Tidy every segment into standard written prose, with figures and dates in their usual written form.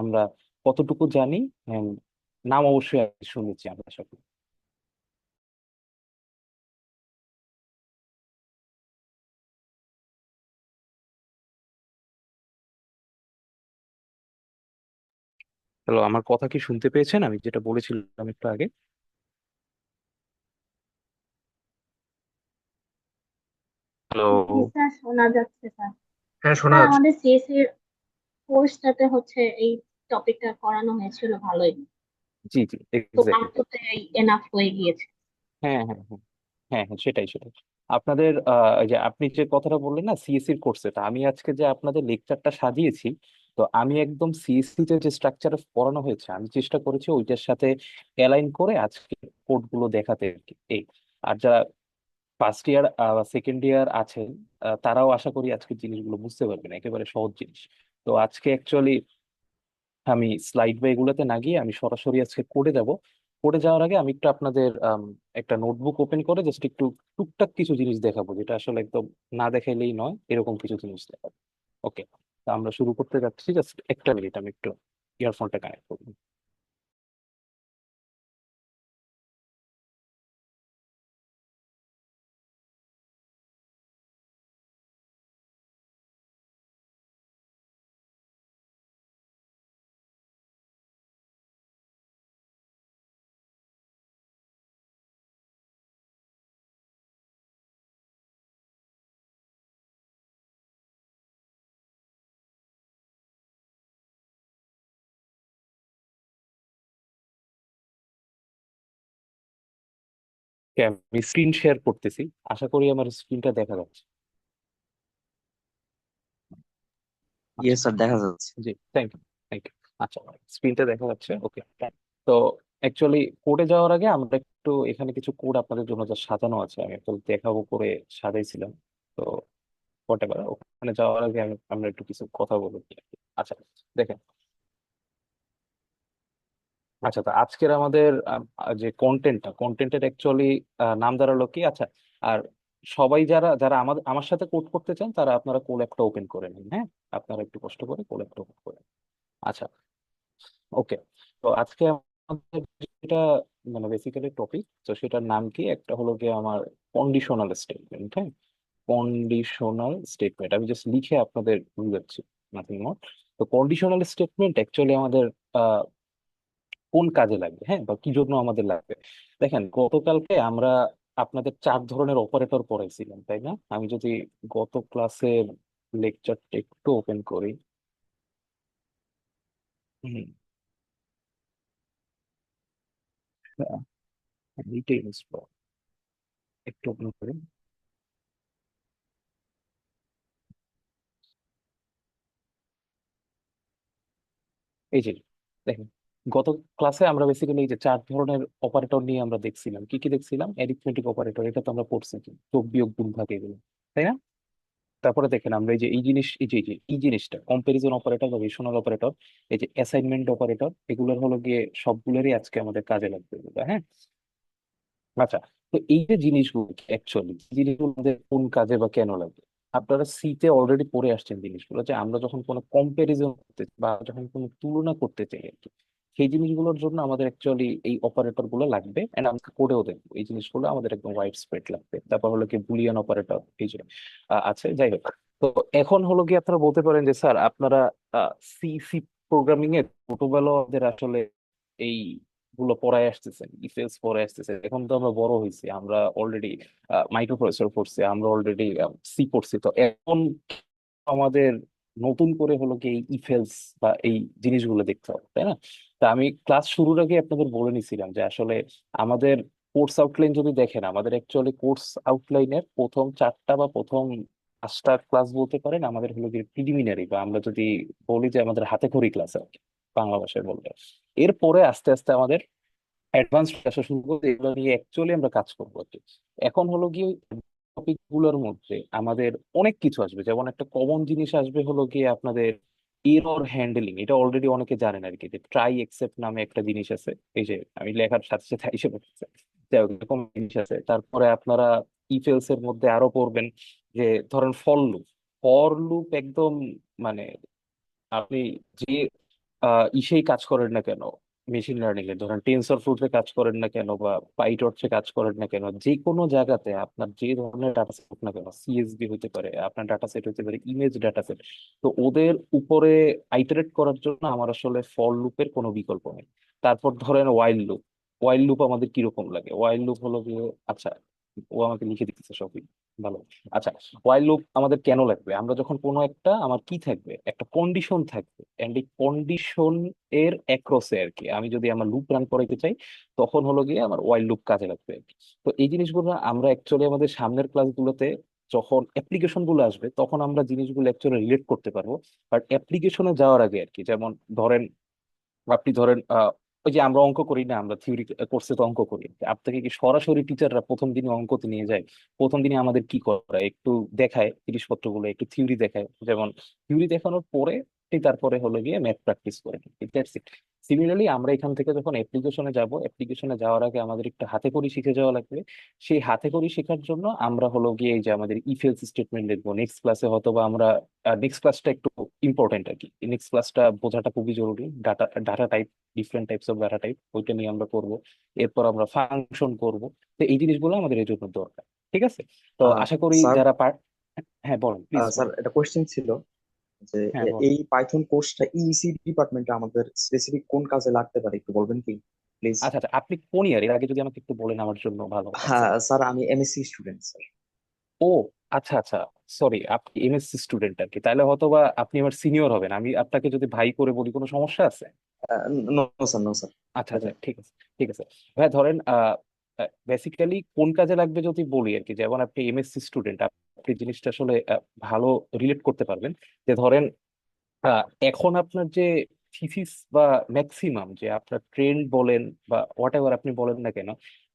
আমরা কতটুকু জানি, and নাম অবশ্যই আগে শুনেছি আমরা সকলে। হ্যালো, আমার কথা কি শুনতে পেয়েছেন? আমি যেটা বলেছিলাম একটু আগে। হ্যালো। জি স্যার, শোনা যাচ্ছে স্যার। হ্যাঁ, শোনা স্যার, যাচ্ছে। আমাদের সিএস এর কোর্সটাতে হচ্ছে এই টপিকটা করানো হয়েছিল ভালোই। জি জি, তো এক্স্যাক্টলি। পাঠ্যতে এনাফ হয়ে গিয়েছে। হ্যাঁ হ্যাঁ হ্যাঁ। হ্যাঁ হ্যাঁ, সেটাই সেটাই। আপনাদের এই যে আপনি যে কথাটা বললেন না সিএসসি এর কোর্সে, তা আমি আজকে যে আপনাদের লেকচারটা সাজিয়েছি, তো আমি একদম সিএসসি তে যে স্ট্রাকচারে পড়ানো হয়েছে আমি চেষ্টা করেছি ওইটার সাথে অ্যালাইন করে আজকে কোড গুলো দেখাতে আর কি। এই আর যারা ফার্স্ট ইয়ার বা সেকেন্ড ইয়ার আছেন, তারাও আশা করি আজকে জিনিসগুলো বুঝতে পারবেন, একেবারে সহজ জিনিস। তো আজকে অ্যাকচুয়ালি আমি স্লাইড বা এগুলোতে না গিয়ে আমি সরাসরি আজকে কোডে যাব। কোডে যাওয়ার আগে আমি একটু আপনাদের একটা নোটবুক ওপেন করে জাস্ট একটু টুকটাক কিছু জিনিস দেখাবো, যেটা আসলে একদম না দেখাইলেই নয়, এরকম কিছু জিনিস দেখাবো। ওকে, আমরা শুরু করতে যাচ্ছি। জাস্ট একটা মিনিট, আমি একটু ইয়ারফোনটা কানেক্ট করবো। Okay, আমি স্ক্রিন শেয়ার করতেছি, আশা করি আমার স্ক্রিনটা দেখা যাচ্ছে। আচ্ছা। ইয়েস স্যার, দেখা যাচ্ছে। জি, থ্যাংক ইউ। Thank you. আচ্ছা, স্ক্রিনটা দেখা যাচ্ছে। ওকে। তো অ্যাকচুয়ালি কোডে যাওয়ার আগে আমরা একটু এখানে কিছু কোড আপনাদের জন্য যা সাজানো আছে আমি একটু দেখাবো করে সাজাইছিলাম। তো হোয়াটএভার, ওখানে যাওয়ার আগে আমরা একটু কিছু কথা বলবো আর কি। আচ্ছা, দেখেন। আচ্ছা, তো আজকের আমাদের যে কন্টেন্টের অ্যাকচুয়ালি নাম দাঁড়ালো কি? আচ্ছা, আর সবাই যারা যারা আমার সাথে কোড করতে চান তারা আপনারা কোল্যাবটা ওপেন করে নিন, হ্যাঁ। আপনারা একটু কষ্ট করে কোল্যাবটা ওপেন করে নিন। আচ্ছা। ওকে। তো আজকে আমাদের যেটা মানে বেসিক্যালি টপিক, তো সেটার নাম কি? একটা হলো গিয়ে আমার কন্ডিশনাল স্টেটমেন্ট, হ্যাঁ। কন্ডিশনাল স্টেটমেন্ট আমি জাস্ট লিখে আপনাদের বুঝাচ্ছি, নাথিং মোর। তো কন্ডিশনাল স্টেটমেন্ট অ্যাকচুয়ালি আমাদের আহ, কোন কাজে লাগবে, হ্যাঁ, বা কি জন্য আমাদের লাগবে। দেখেন, গতকালকে আমরা আপনাদের 4 ধরনের অপারেটর পড়াইছিলাম, তাই না? আমি যদি গত ক্লাসের লেকচারটা একটু ওপেন করি। হুম। ডিটেইলস একটু ওপেন করি। এই যে দেখেন, গত ক্লাসে আমরা বেসিক্যালি এই যে 4 ধরনের অপারেটর নিয়ে আমরা দেখছিলাম। কি কি দেখছিলাম? অ্যারিথমেটিক অপারেটর, এটা তো আমরা পড়ছি, কি যোগ বিয়োগ গুণ ভাগ এগুলো, তাই না? তারপরে দেখেন আমরা এই যে এই জিনিস, এই জিনিসটা কম্পারিজন অপারেটর বা রেশনাল অপারেটর, এই যে অ্যাসাইনমেন্ট অপারেটর, এগুলোর হলো গিয়ে সবগুলোরই আজকে আমাদের কাজে লাগবে এগুলো, হ্যাঁ। আচ্ছা, তো এই যে জিনিসগুলো অ্যাকচুয়ালি জিনিসগুলো আমাদের কোন কাজে বা কেন লাগে, আপনারা সিতে অলরেডি পড়ে আসছেন জিনিসগুলো, যে আমরা যখন কোনো কম্পারিজন করতে বা যখন কোনো তুলনা করতে চাই আর কি, সেই জিনিসগুলোর জন্য আমাদের অ্যাকচুয়ালি এই অপারেটর গুলো লাগবে। এন্ড আমরা কোডেও দেখবো এই জিনিসগুলো আমাদের একদম ওয়াইড স্প্রেড লাগবে। তারপর হলো কি বুলিয়ান অপারেটর, এই যে আছে, যাই হোক। তো এখন হলো কি আপনারা বলতে পারেন যে স্যার আপনারা সি সি প্রোগ্রামিং এ ছোটবেলা আমাদের আসলে এই গুলো পড়ায় আসতেছেন, ইফেলস পড়ায় আসতেছেন। এখন তো আমরা বড় হয়েছি, আমরা অলরেডি মাইক্রো প্রসেসর পড়ছি, আমরা অলরেডি সি পড়ছি। তো এখন আমাদের নতুন করে হলো কি এই ইফেলস বা এই জিনিসগুলো দেখতে হবে, তাই না? তা আমি ক্লাস শুরুর আগে আপনাদের বলে নিছিলাম যে আসলে আমাদের কোর্স আউটলাইন যদি দেখেন, আমাদের অ্যাকচুয়ালি কোর্স আউটলাইনের প্রথম 4টা বা প্রথম 5টা ক্লাস বলতে পারেন আমাদের হলো কি প্রিলিমিনারি, বা আমরা যদি বলি যে আমাদের হাতে খড়ি ক্লাস আর কি, বাংলা ভাষায় বললে। এরপরে আস্তে আস্তে আমাদের অ্যাডভান্স আসা শুরু করতে, এগুলো নিয়ে অ্যাকচুয়ালি আমরা কাজ করবো আর কি। এখন হলো গিয়ে টপিক গুলোর মধ্যে আমাদের অনেক কিছু আসবে, যেমন একটা কমন জিনিস আসবে হলো গিয়ে আপনাদের এরর হ্যান্ডলিং। এটা অলরেডি অনেকে জানেন আর কি, যে ট্রাই এক্সেপ্ট নামে একটা জিনিস আছে। এই যে আমি লেখার সাথে সাথে হিসেবে যাই হোক, এরকম জিনিস আছে। তারপরে আপনারা ইফেলস এর মধ্যে আরো পড়বেন যে ধরেন ফর লুপ একদম মানে আপনি ইসেই কাজ করেন না কেন, মেশিন লার্নিং এ ধরেন টেনসর ফ্লোতে কাজ করেন না কেন বা পাইটর্চে কাজ করেন না কেন, যে কোনো জায়গাতে আপনার যে ধরনের ডাটা সেট হোক না কেন, সিএসভি হতে পারে, আপনার ডাটা সেট হতে পারে ইমেজ ডাটা সেট, তো ওদের উপরে আইটারেট করার জন্য আমার আসলে ফর লুপের কোনো বিকল্প নেই। তারপর ধরেন ওয়াইল লুপ। ওয়াইল লুপ আমাদের কিরকম লাগে? ওয়াইল লুপ হলো গিয়ে, আচ্ছা, ও আমাকে লিখে দিতেছে সবই, ভালো। আচ্ছা, ওয়াইল লুপ আমাদের কেন লাগবে? আমরা যখন কোনো একটা, আমার কি থাকবে, একটা কন্ডিশন থাকবে, এন্ড এই কন্ডিশন এর অ্যাক্রসে আর কি আমি যদি আমার লুপ রান করাইতে চাই, তখন হলো গিয়ে আমার ওয়াইল লুপ কাজে লাগবে আর কি। তো এই জিনিসগুলো আমরা অ্যাকচুয়ালি আমাদের সামনের ক্লাসগুলোতে যখন অ্যাপ্লিকেশন গুলো আসবে তখন আমরা জিনিসগুলো অ্যাকচুয়ালি রিলেট করতে পারবো। বাট অ্যাপ্লিকেশনে যাওয়ার আগে আর কি, যেমন ধরেন আপনি ধরেন ওই যে আমরা অঙ্ক করি না, আমরা থিওরি কোর্সে তো অঙ্ক করি, আপনাকে কি সরাসরি টিচাররা প্রথম দিনে অঙ্কতে নিয়ে যায়? প্রথম দিনে আমাদের কি করা, একটু দেখায় জিনিসপত্রগুলো, একটু থিওরি দেখায়, যেমন থিওরি দেখানোর পরে তারপরে হলো গিয়ে ম্যাথ প্র্যাকটিস করে। That's it. সিমিলারলি আমরা এখান থেকে যখন অ্যাপ্লিকেশনে যাব, অ্যাপ্লিকেশনে যাওয়ার আগে আমাদের একটু হাতে করি শিখে যাওয়া লাগবে। সেই হাতে করি শেখার জন্য আমরা হলো গিয়ে এই যে আমাদের ইফ এলস স্টেটমেন্ট লিখবো নেক্সট ক্লাসে, হয়তো বা আমরা নেক্সট ক্লাসটা একটু ইম্পর্টেন্ট আর কি, নেক্সট ক্লাসটা বোঝাটা খুবই জরুরি। Data data type, different types of data type, ওইটা নিয়ে আমরা করব। এরপর আমরা ফাংশন করব। তো এই জিনিসগুলো আমাদের এই জন্য দরকার। ঠিক আছে? তো আশা করি স্যার, যারা পার, হ্যাঁ বলেন প্লিজ স্যার বলেন। একটা কোশ্চেন ছিল যে হ্যাঁ বলেন। এই পাইথন কোর্সটা ইসি ডিপার্টমেন্টে আমাদের স্পেসিফিক কোন কাজে লাগতে পারে একটু বলবেন কি প্লিজ? আচ্ছা আচ্ছা, আপনি কোন ইয়ার, এর আগে যদি আমাকে একটু বলেন আমার জন্য ভালো হয় হ্যাঁ স্যার। স্যার, আমি এমএসসি স্টুডেন্ট স্যার। ও আচ্ছা আচ্ছা, সরি, আপনি এমএসসি স্টুডেন্ট আর কি, তাহলে হয়তো বা আপনি আমার সিনিয়র হবেন। আমি আপনাকে যদি ভাই করে বলি কোনো সমস্যা আছে? No sir, no sir. আচ্ছা আচ্ছা, ঠিক আছে ঠিক আছে। ভাই ধরেন বেসিক্যালি কোন কাজে লাগবে যদি বলি আর কি, যেমন আপনি এমএসসি স্টুডেন্ট, আপনি জিনিসটা আসলে ভালো রিলেট করতে পারবেন। যে ধরেন এখন আপনার যে থিসিস বা ম্যাক্সিমাম যে আপনার ট্রেন্ড বলেন বা হোয়াট এভার আপনি বলেন না কেন,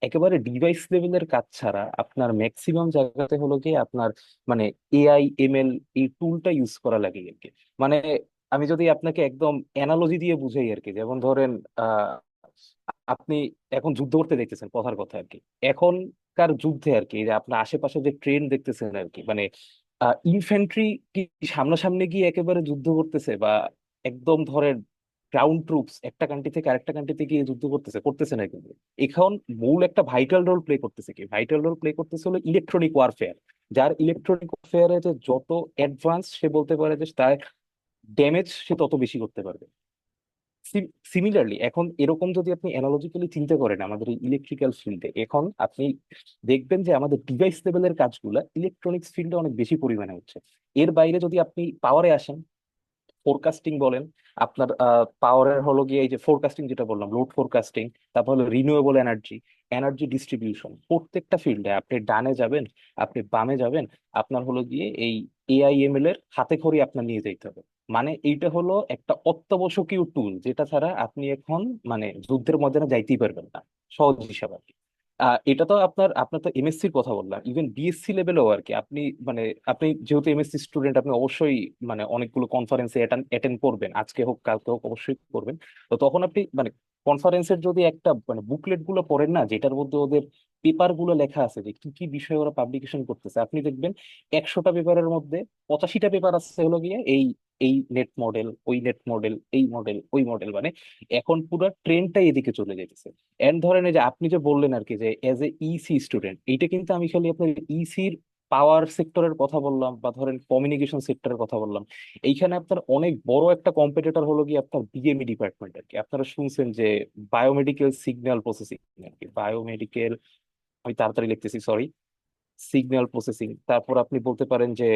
একেবারে ডিভাইস লেভেলের কাজ ছাড়া আপনার ম্যাক্সিমাম জায়গাতে হলো গিয়ে আপনার মানে এআই এমএল এই টুলটা ইউজ করা লাগে আর কি। মানে আমি যদি আপনাকে একদম অ্যানালজি দিয়ে বুঝাই আর কি, যেমন ধরেন আহ আপনি এখন যুদ্ধ করতে দেখতেছেন, কথার কথা আর কি, এখনকার যুদ্ধে আর কি, যে আপনার আশেপাশে যে ট্রেন দেখতেছেন আর কি, মানে ইনফ্যান্ট্রি কি সামনাসামনি গিয়ে একেবারে যুদ্ধ করতেছে, বা একদম ধরেন গ্রাউন্ড ট্রুপস একটা কান্ট্রি থেকে আরেকটা কান্ট্রিতে গিয়ে যুদ্ধ করতেছে না কিন্তু। এখন মূল একটা ভাইটাল রোল প্লে করতেছে কি, ভাইটাল রোল প্লে করতেছে হলো ইলেকট্রনিক ওয়ারফেয়ার। যার ইলেকট্রনিক ওয়ারফেয়ারে যে যত অ্যাডভান্স, সে বলতে পারে যে তার ড্যামেজ সে তত বেশি করতে পারবে। সিমিলারলি এখন এরকম যদি আপনি অ্যানালজিক্যালি চিন্তা করেন আমাদের এই ইলেকট্রিক্যাল ফিল্ডে, এখন আপনি দেখবেন যে আমাদের ডিভাইস লেভেলের কাজগুলা ইলেকট্রনিক্স ফিল্ডে অনেক বেশি পরিমাণে হচ্ছে। এর বাইরে যদি আপনি পাওয়ারে আসেন, ফোরকাস্টিং বলেন, আপনার পাওয়ারের হলো গিয়ে এই যে ফোরকাস্টিং যেটা বললাম, লোড ফোরকাস্টিং, তারপর হলো রিনিউয়েবল এনার্জি, এনার্জি ডিস্ট্রিবিউশন, প্রত্যেকটা ফিল্ডে আপনি ডানে যাবেন, আপনি বামে যাবেন, আপনার হলো গিয়ে এই এআইএমএল এর হাতে খড়ি আপনার নিয়ে যেতে হবে। মানে এইটা হলো একটা অত্যাবশ্যকীয় টুল, যেটা ছাড়া আপনি এখন মানে যুদ্ধের ময়দানে যাইতেই পারবেন না, সহজ হিসাব আর কি। এটা তো আপনার আপনার তো এমএসসির কথা বললাম, ইভেন বিএসসি লেভেলেও আর কি আপনি মানে আপনি যেহেতু এমএসসি স্টুডেন্ট, আপনি অবশ্যই মানে অনেকগুলো কনফারেন্সে অ্যাটেন্ড করবেন, আজকে হোক কালকে হোক অবশ্যই করবেন। তো তখন আপনি মানে কনফারেন্সের যদি একটা মানে বুকলেট গুলো পড়েন না, যেটার মধ্যে ওদের পেপার গুলো লেখা আছে যে কি কি বিষয়ে ওরা পাবলিকেশন করতেছে, আপনি দেখবেন 100টা পেপারের মধ্যে 85টা পেপার আছে হলো গিয়ে এই এই নেট মডেল, ওই নেট মডেল, এই মডেল, ওই মডেল, মানে এখন পুরো ট্রেনটাই এদিকে চলে যেতেছে। এন্ড ধরেন এই যে আপনি যে বললেন আর কি যে এজ এ ইসি স্টুডেন্ট, এইটা কিন্তু আমি খালি আপনার ইসির পাওয়ার সেক্টরের কথা বললাম বা ধরেন কমিউনিকেশন সেক্টরের কথা বললাম। এইখানে আপনার অনেক বড় একটা কম্পিটিটর হলো গিয়ে আপনার বিএমই ডিপার্টমেন্ট আর কি। আপনারা শুনছেন যে বায়োমেডিকেল সিগন্যাল প্রসেসিং আর কি, বায়োমেডিকেল, আমি তাড়াতাড়ি লিখতেছি সরি, সিগন্যাল প্রসেসিং। তারপর আপনি বলতে পারেন যে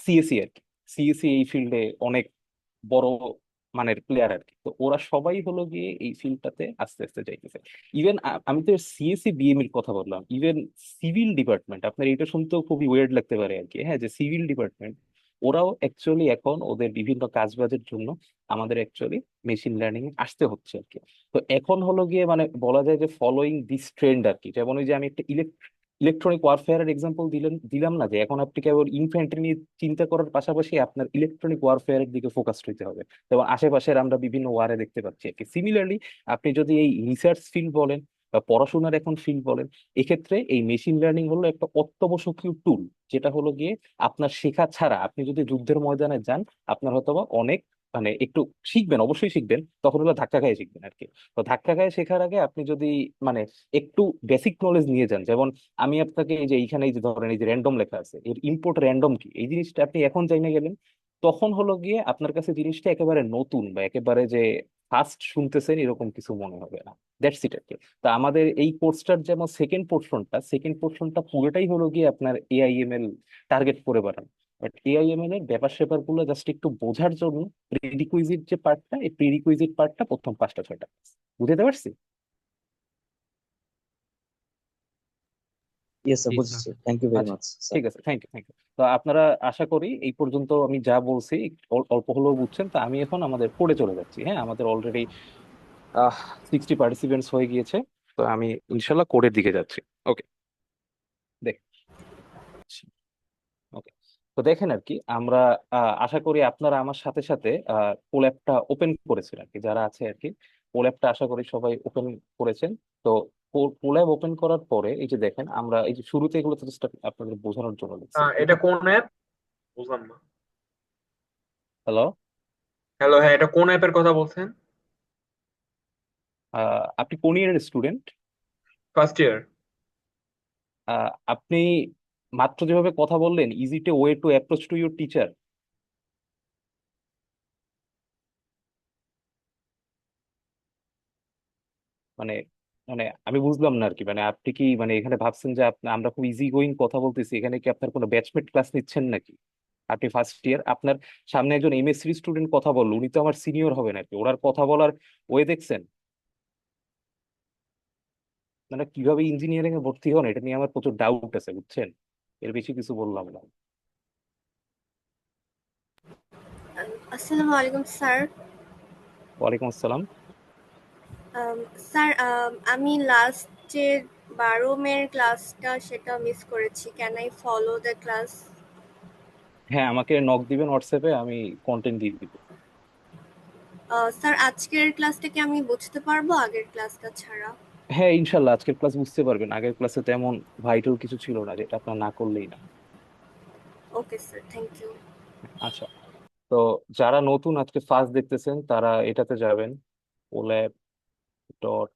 সিএসি আর কি, সিএসি এই ফিল্ডে অনেক বড় মানের প্লেয়ার আর কি। তো ওরা সবাই হলো গিয়ে এই ফিল্ডটাতে আস্তে আস্তে যাইতেছে। ইভেন আমি তো সিএসি বিএম এর কথা বললাম, ইভেন সিভিল ডিপার্টমেন্ট, আপনার এটা শুনতেও খুবই ওয়ার্ড লাগতে পারে আর কি, হ্যাঁ, যে সিভিল ডিপার্টমেন্ট ওরাও অ্যাকচুয়ালি এখন ওদের বিভিন্ন কাজবাজের জন্য আমাদের অ্যাকচুয়ালি মেশিন লার্নিং এ আসতে হচ্ছে আর কি। তো এখন হলো গিয়ে মানে বলা যায় যে ফলোইং দিস ট্রেন্ড আর কি, যেমন ওই যে আমি একটা ইলেকট্রনিক ওয়ারফেয়ারের এক্সাম্পল দিলাম না, যে এখন আপনি কেবল ইনফ্যান্ট্রি নিয়ে চিন্তা করার পাশাপাশি আপনার ইলেকট্রনিক ওয়ারফেয়ারের দিকে ফোকাসড হতে হবে। যেমন আশেপাশের আমরা বিভিন্ন ওয়ারে দেখতে পাচ্ছি আর কি। সিমিলারলি আপনি যদি এই রিসার্চ ফিল্ড বলেন বা পড়াশোনার এখন ফিল্ড বলেন, এক্ষেত্রে এই মেশিন লার্নিং হলো একটা অত্যাবশ্যকীয় টুল, যেটা হলো গিয়ে আপনার শেখা ছাড়া আপনি যদি যুদ্ধের ময়দানে যান, আপনার হয়তো বা অনেক মানে একটু শিখবেন, অবশ্যই শিখবেন, তখন হলো ধাক্কা খায় শিখবেন আর কি। তো ধাক্কা খায় শেখার আগে আপনি যদি মানে একটু বেসিক নলেজ নিয়ে যান, যেমন আমি আপনাকে এই যে এইখানে এই যে ধরেন এই যে র্যান্ডম লেখা আছে, এর ইম্পোর্ট র্যান্ডম কি, এই জিনিসটা আপনি এখন জাইনা গেলেন, তখন হলো গিয়ে আপনার কাছে জিনিসটা একেবারে নতুন বা একেবারে যে ফার্স্ট শুনতেছেন এরকম কিছু মনে হবে না। দ্যাটস ইট আর কি। তা আমাদের এই কোর্সটার যেমন সেকেন্ড পোর্শনটা পুরোটাই হলো গিয়ে আপনার এআইএমএল টার্গেট করে বানানো। বাট এআইএমএল এর ব্যাপার স্যাপার গুলো জাস্ট একটু বোঝার জন্য প্রিরিকুইজিট যে পার্টটা, এই প্রিরিকুইজিট পার্টটা প্রথম 5টা 6টা বুঝতে পারছি। ইয়েস স্যার, জি। বুঝেছি। থ্যাংক ইউ ভেরি আচ্ছা, মাচ স্যার। ঠিক আছে, থ্যাংক ইউ। তো আপনারা আশা করি এই পর্যন্ত আমি যা বলছি অল্প হলেও বুঝছেন। তো আমি এখন আমাদের কোডে চলে যাচ্ছি। হ্যাঁ, আমাদের অলরেডি 60 পার্টিসিপেন্টস হয়ে গিয়েছে। তো আমি ইনশাল্লাহ কোডের দিকে যাচ্ছি। ওকে, দেখ। ওকে, তো দেখেন আর কি আমরা আশা করি আপনারা আমার সাথে সাথে কোল্যাবটা ওপেন করেছেন আর কি, যারা আছে আর কি। কোল্যাবটা আশা করি সবাই ওপেন করেছেন। তো কোল্যাব ওপেন করার পরে এই যে দেখেন আমরা এই যে শুরুতে এগুলো তো just আপনাদের বোঝানোর জন্য লিখছি, ঠিক এটা আছে? কোন অ্যাপ? বুঝলাম না। হ্যালো, হ্যালো, হ্যাঁ, এটা কোন অ্যাপের কথা বলছেন? আপনি কোন ইয়ারের স্টুডেন্ট? First year. আপনি মাত্র যেভাবে কথা বললেন, is it a way to approach to your teacher? মানে মানে আমি বুঝলাম না আর কি, মানে আপনি কি মানে এখানে ভাবছেন যে আমরা খুব ইজি গোয়িং কথা বলতেছি, এখানে কি আপনার কোনো ব্যাচমেট ক্লাস নিচ্ছেন নাকি? আপনি ফার্স্ট ইয়ার, আপনার সামনে একজন এমএসসি স্টুডেন্ট কথা বললো, উনি তো আমার সিনিয়র হবেন আর কি, ওনার কথা বলার ওয়ে দেখছেন? মানে কিভাবে ইঞ্জিনিয়ারিং এ ভর্তি হন এটা নিয়ে আমার প্রচুর ডাউট আছে, বুঝছেন? এর বেশি কিছু বললাম না। আসসালামু আলাইকুম স্যার। ওয়ালাইকুম আসসালাম। স্যার, আমি লাস্ট যে 12 মের ক্লাসটা সেটা মিস করেছি। Can I follow the class? হ্যাঁ, আমাকে নক দিবেন হোয়াটসঅ্যাপে, আমি কন্টেন্ট দিয়ে দিব। স্যার, আজকের ক্লাসটা কি আমি বুঝতে পারবো আগের ক্লাসটা ছাড়া? হ্যাঁ, ইনশাল্লাহ আজকের ক্লাস বুঝতে পারবেন, আগের ক্লাসে তেমন ভাইটাল কিছু ছিল না যেটা আপনার না করলেই না। Okay sir, thank you. আচ্ছা, তো যারা নতুন আজকে ফার্স্ট দেখতেছেন তারা এটাতে যাবেন, কোল্যাব ডট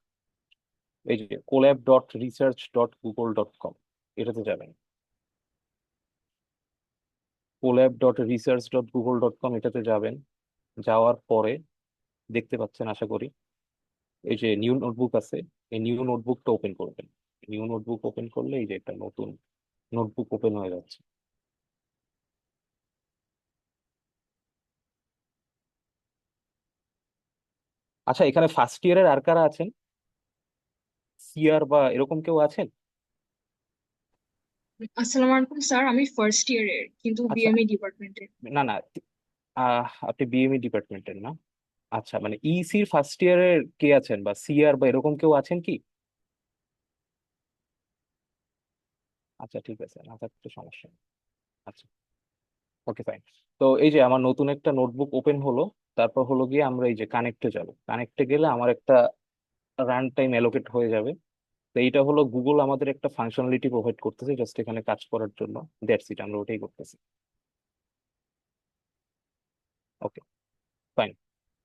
এই যে collab.research.google.com, এটাতে যাবেন। collab.research.google.com এটাতে যাবেন। যাওয়ার পরে দেখতে পাচ্ছেন আশা করি এই যে নিউ নোটবুক আছে, এই নিউ নোটবুকটা ওপেন করবেন। নিউ নোটবুক ওপেন করলে এই যে একটা নতুন নোটবুক ওপেন হয়ে যাচ্ছে। আচ্ছা, এখানে ফার্স্ট ইয়ারের আর কারা আছেন? সিআর বা এরকম কেউ আছেন? আসসালামু আলাইকুম স্যার, আমি ফার্স্ট ইয়ারের কিন্তু আচ্ছা, বিএমএ ডিপার্টমেন্টের। না না, আপনি বিএমই ডিপার্টমেন্টের না? আচ্ছা, মানে ইসির ফার্স্ট ইয়ারের কে আছেন বা সিআর বা এরকম কেউ আছেন কি? আচ্ছা, ঠিক আছে, না থাকলে সমস্যা নেই। আচ্ছা, ওকে, ফাইন। তো এই যে আমার নতুন একটা নোটবুক ওপেন হলো। তারপর হলো গিয়ে আমরা এই যে কানেক্টে যাব, কানেক্টে গেলে আমার একটা রান টাইম অ্যালোকেট হয়ে যাবে। তো এইটা হলো গুগল আমাদের একটা ফাংশনালিটি প্রোভাইড করতেছে জাস্ট এখানে কাজ করার জন্য। দ্যাটস ইট, আমরা ওটাই করতেছি। ওকে, ফাইন।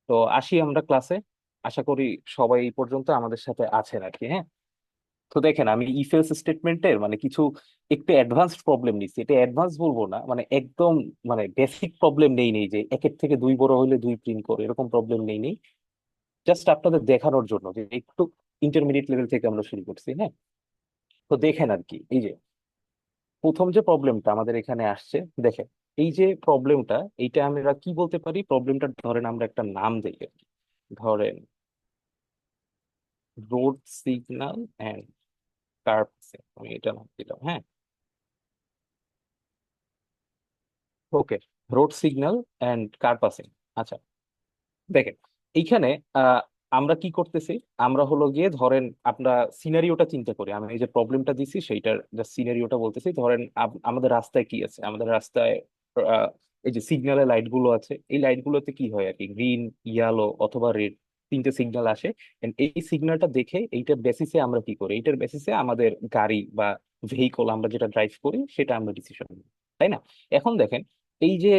তো আসি আমরা ক্লাসে। আশা করি সবাই এই পর্যন্ত আমাদের সাথে আছেন আর কি। হ্যাঁ, তো দেখেন আমি ইফ এলস স্টেটমেন্টের মানে কিছু একটু অ্যাডভান্সড প্রবলেম নিচ্ছি। এটা অ্যাডভান্স বলবো না, মানে একদম মানে বেসিক প্রবলেম নেই যে একের থেকে দুই বড় হলে দুই প্রিন্ট করে, এরকম প্রবলেম নেই। জাস্ট আপনাদের দেখানোর জন্য যে একটু ইন্টারমিডিয়েট লেভেল থেকে আমরা শুরু করছি। হ্যাঁ, তো দেখেন আর কি এই যে প্রথম যে প্রবলেমটা আমাদের এখানে আসছে, দেখেন এই যে প্রবলেমটা, এইটা আমরা কি বলতে পারি? প্রবলেমটা ধরেন আমরা একটা নাম দিই আর কি। ধরেন রোড সিগন্যাল অ্যান্ড কার্ভ, আমি এটা নাম দিলাম। হ্যাঁ, okay, road signal and car passing. আচ্ছা, দেখেন এইখানে আহ, আমরা কি করতেছি? আমরা হলো গিয়ে ধরেন আমরা সিনারিওটা চিন্তা করি, আমি এই যে প্রবলেমটা দিছি সেইটার জাস্ট সিনারিওটা বলতেছি। ধরেন আমাদের রাস্তায় কি আছে? আমাদের রাস্তায় আহ, এই যে সিগন্যালের লাইট গুলো আছে, এই লাইট গুলোতে কি হয় আর কি, গ্রিন, ইয়েলো অথবা রেড, তিনটে সিগন্যাল আসে। And এই সিগন্যালটা দেখে এইটার বেসিসে আমরা কি করি? এইটার বেসিসে আমাদের গাড়ি বা ভেহিকল আমরা যেটা ড্রাইভ করি সেটা আমরা ডিসিশন নিই, তাই না? এখন দেখেন এই যে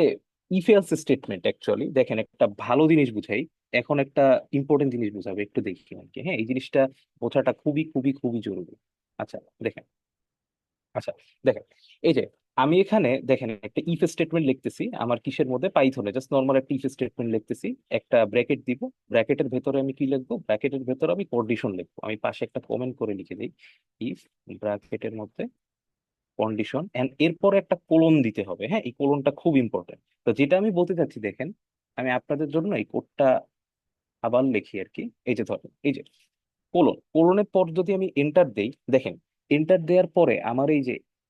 ইফ এলস স্টেটমেন্ট অ্যাকচুয়ালি দেখেন একটা ভালো জিনিস বুঝাই, এখন একটা ইম্পর্টেন্ট জিনিস বুঝাবে, একটু দেখি আর কি। হ্যাঁ, এই জিনিসটা বোঝাটা খুবই খুবই খুবই জরুরি। আচ্ছা দেখেন, আচ্ছা দেখেন, এই যে আমি এখানে দেখেন একটা ইফ স্টেটমেন্ট লিখতেছি আমার কিসের মধ্যে, পাইথনে জাস্ট নর্মাল একটা ইফ স্টেটমেন্ট লিখতেছি, একটা ব্র্যাকেট দিব, ব্র্যাকেটের ভেতরে আমি কি লিখবো, ব্র্যাকেটের ভেতরে আমি কন্ডিশন লিখবো, আমি পাশে একটা কমেন্ট করে লিখে দিই, ইফ ব্র্যাকেটের মধ্যে কন্ডিশন, এন্ড এরপরে একটা কোলন দিতে হবে। হ্যাঁ, এই কোলনটা খুব ইম্পর্টেন্ট। তো যেটা আমি বলতে চাচ্ছি দেখেন, আমি আপনাদের জন্য এই কোডটা আবার লিখি আর কি। এই যে ধরেন এই যে কোলনের পর যদি আমি এন্টার দেই, দেখেন এন্টার দেওয়ার পরে আমার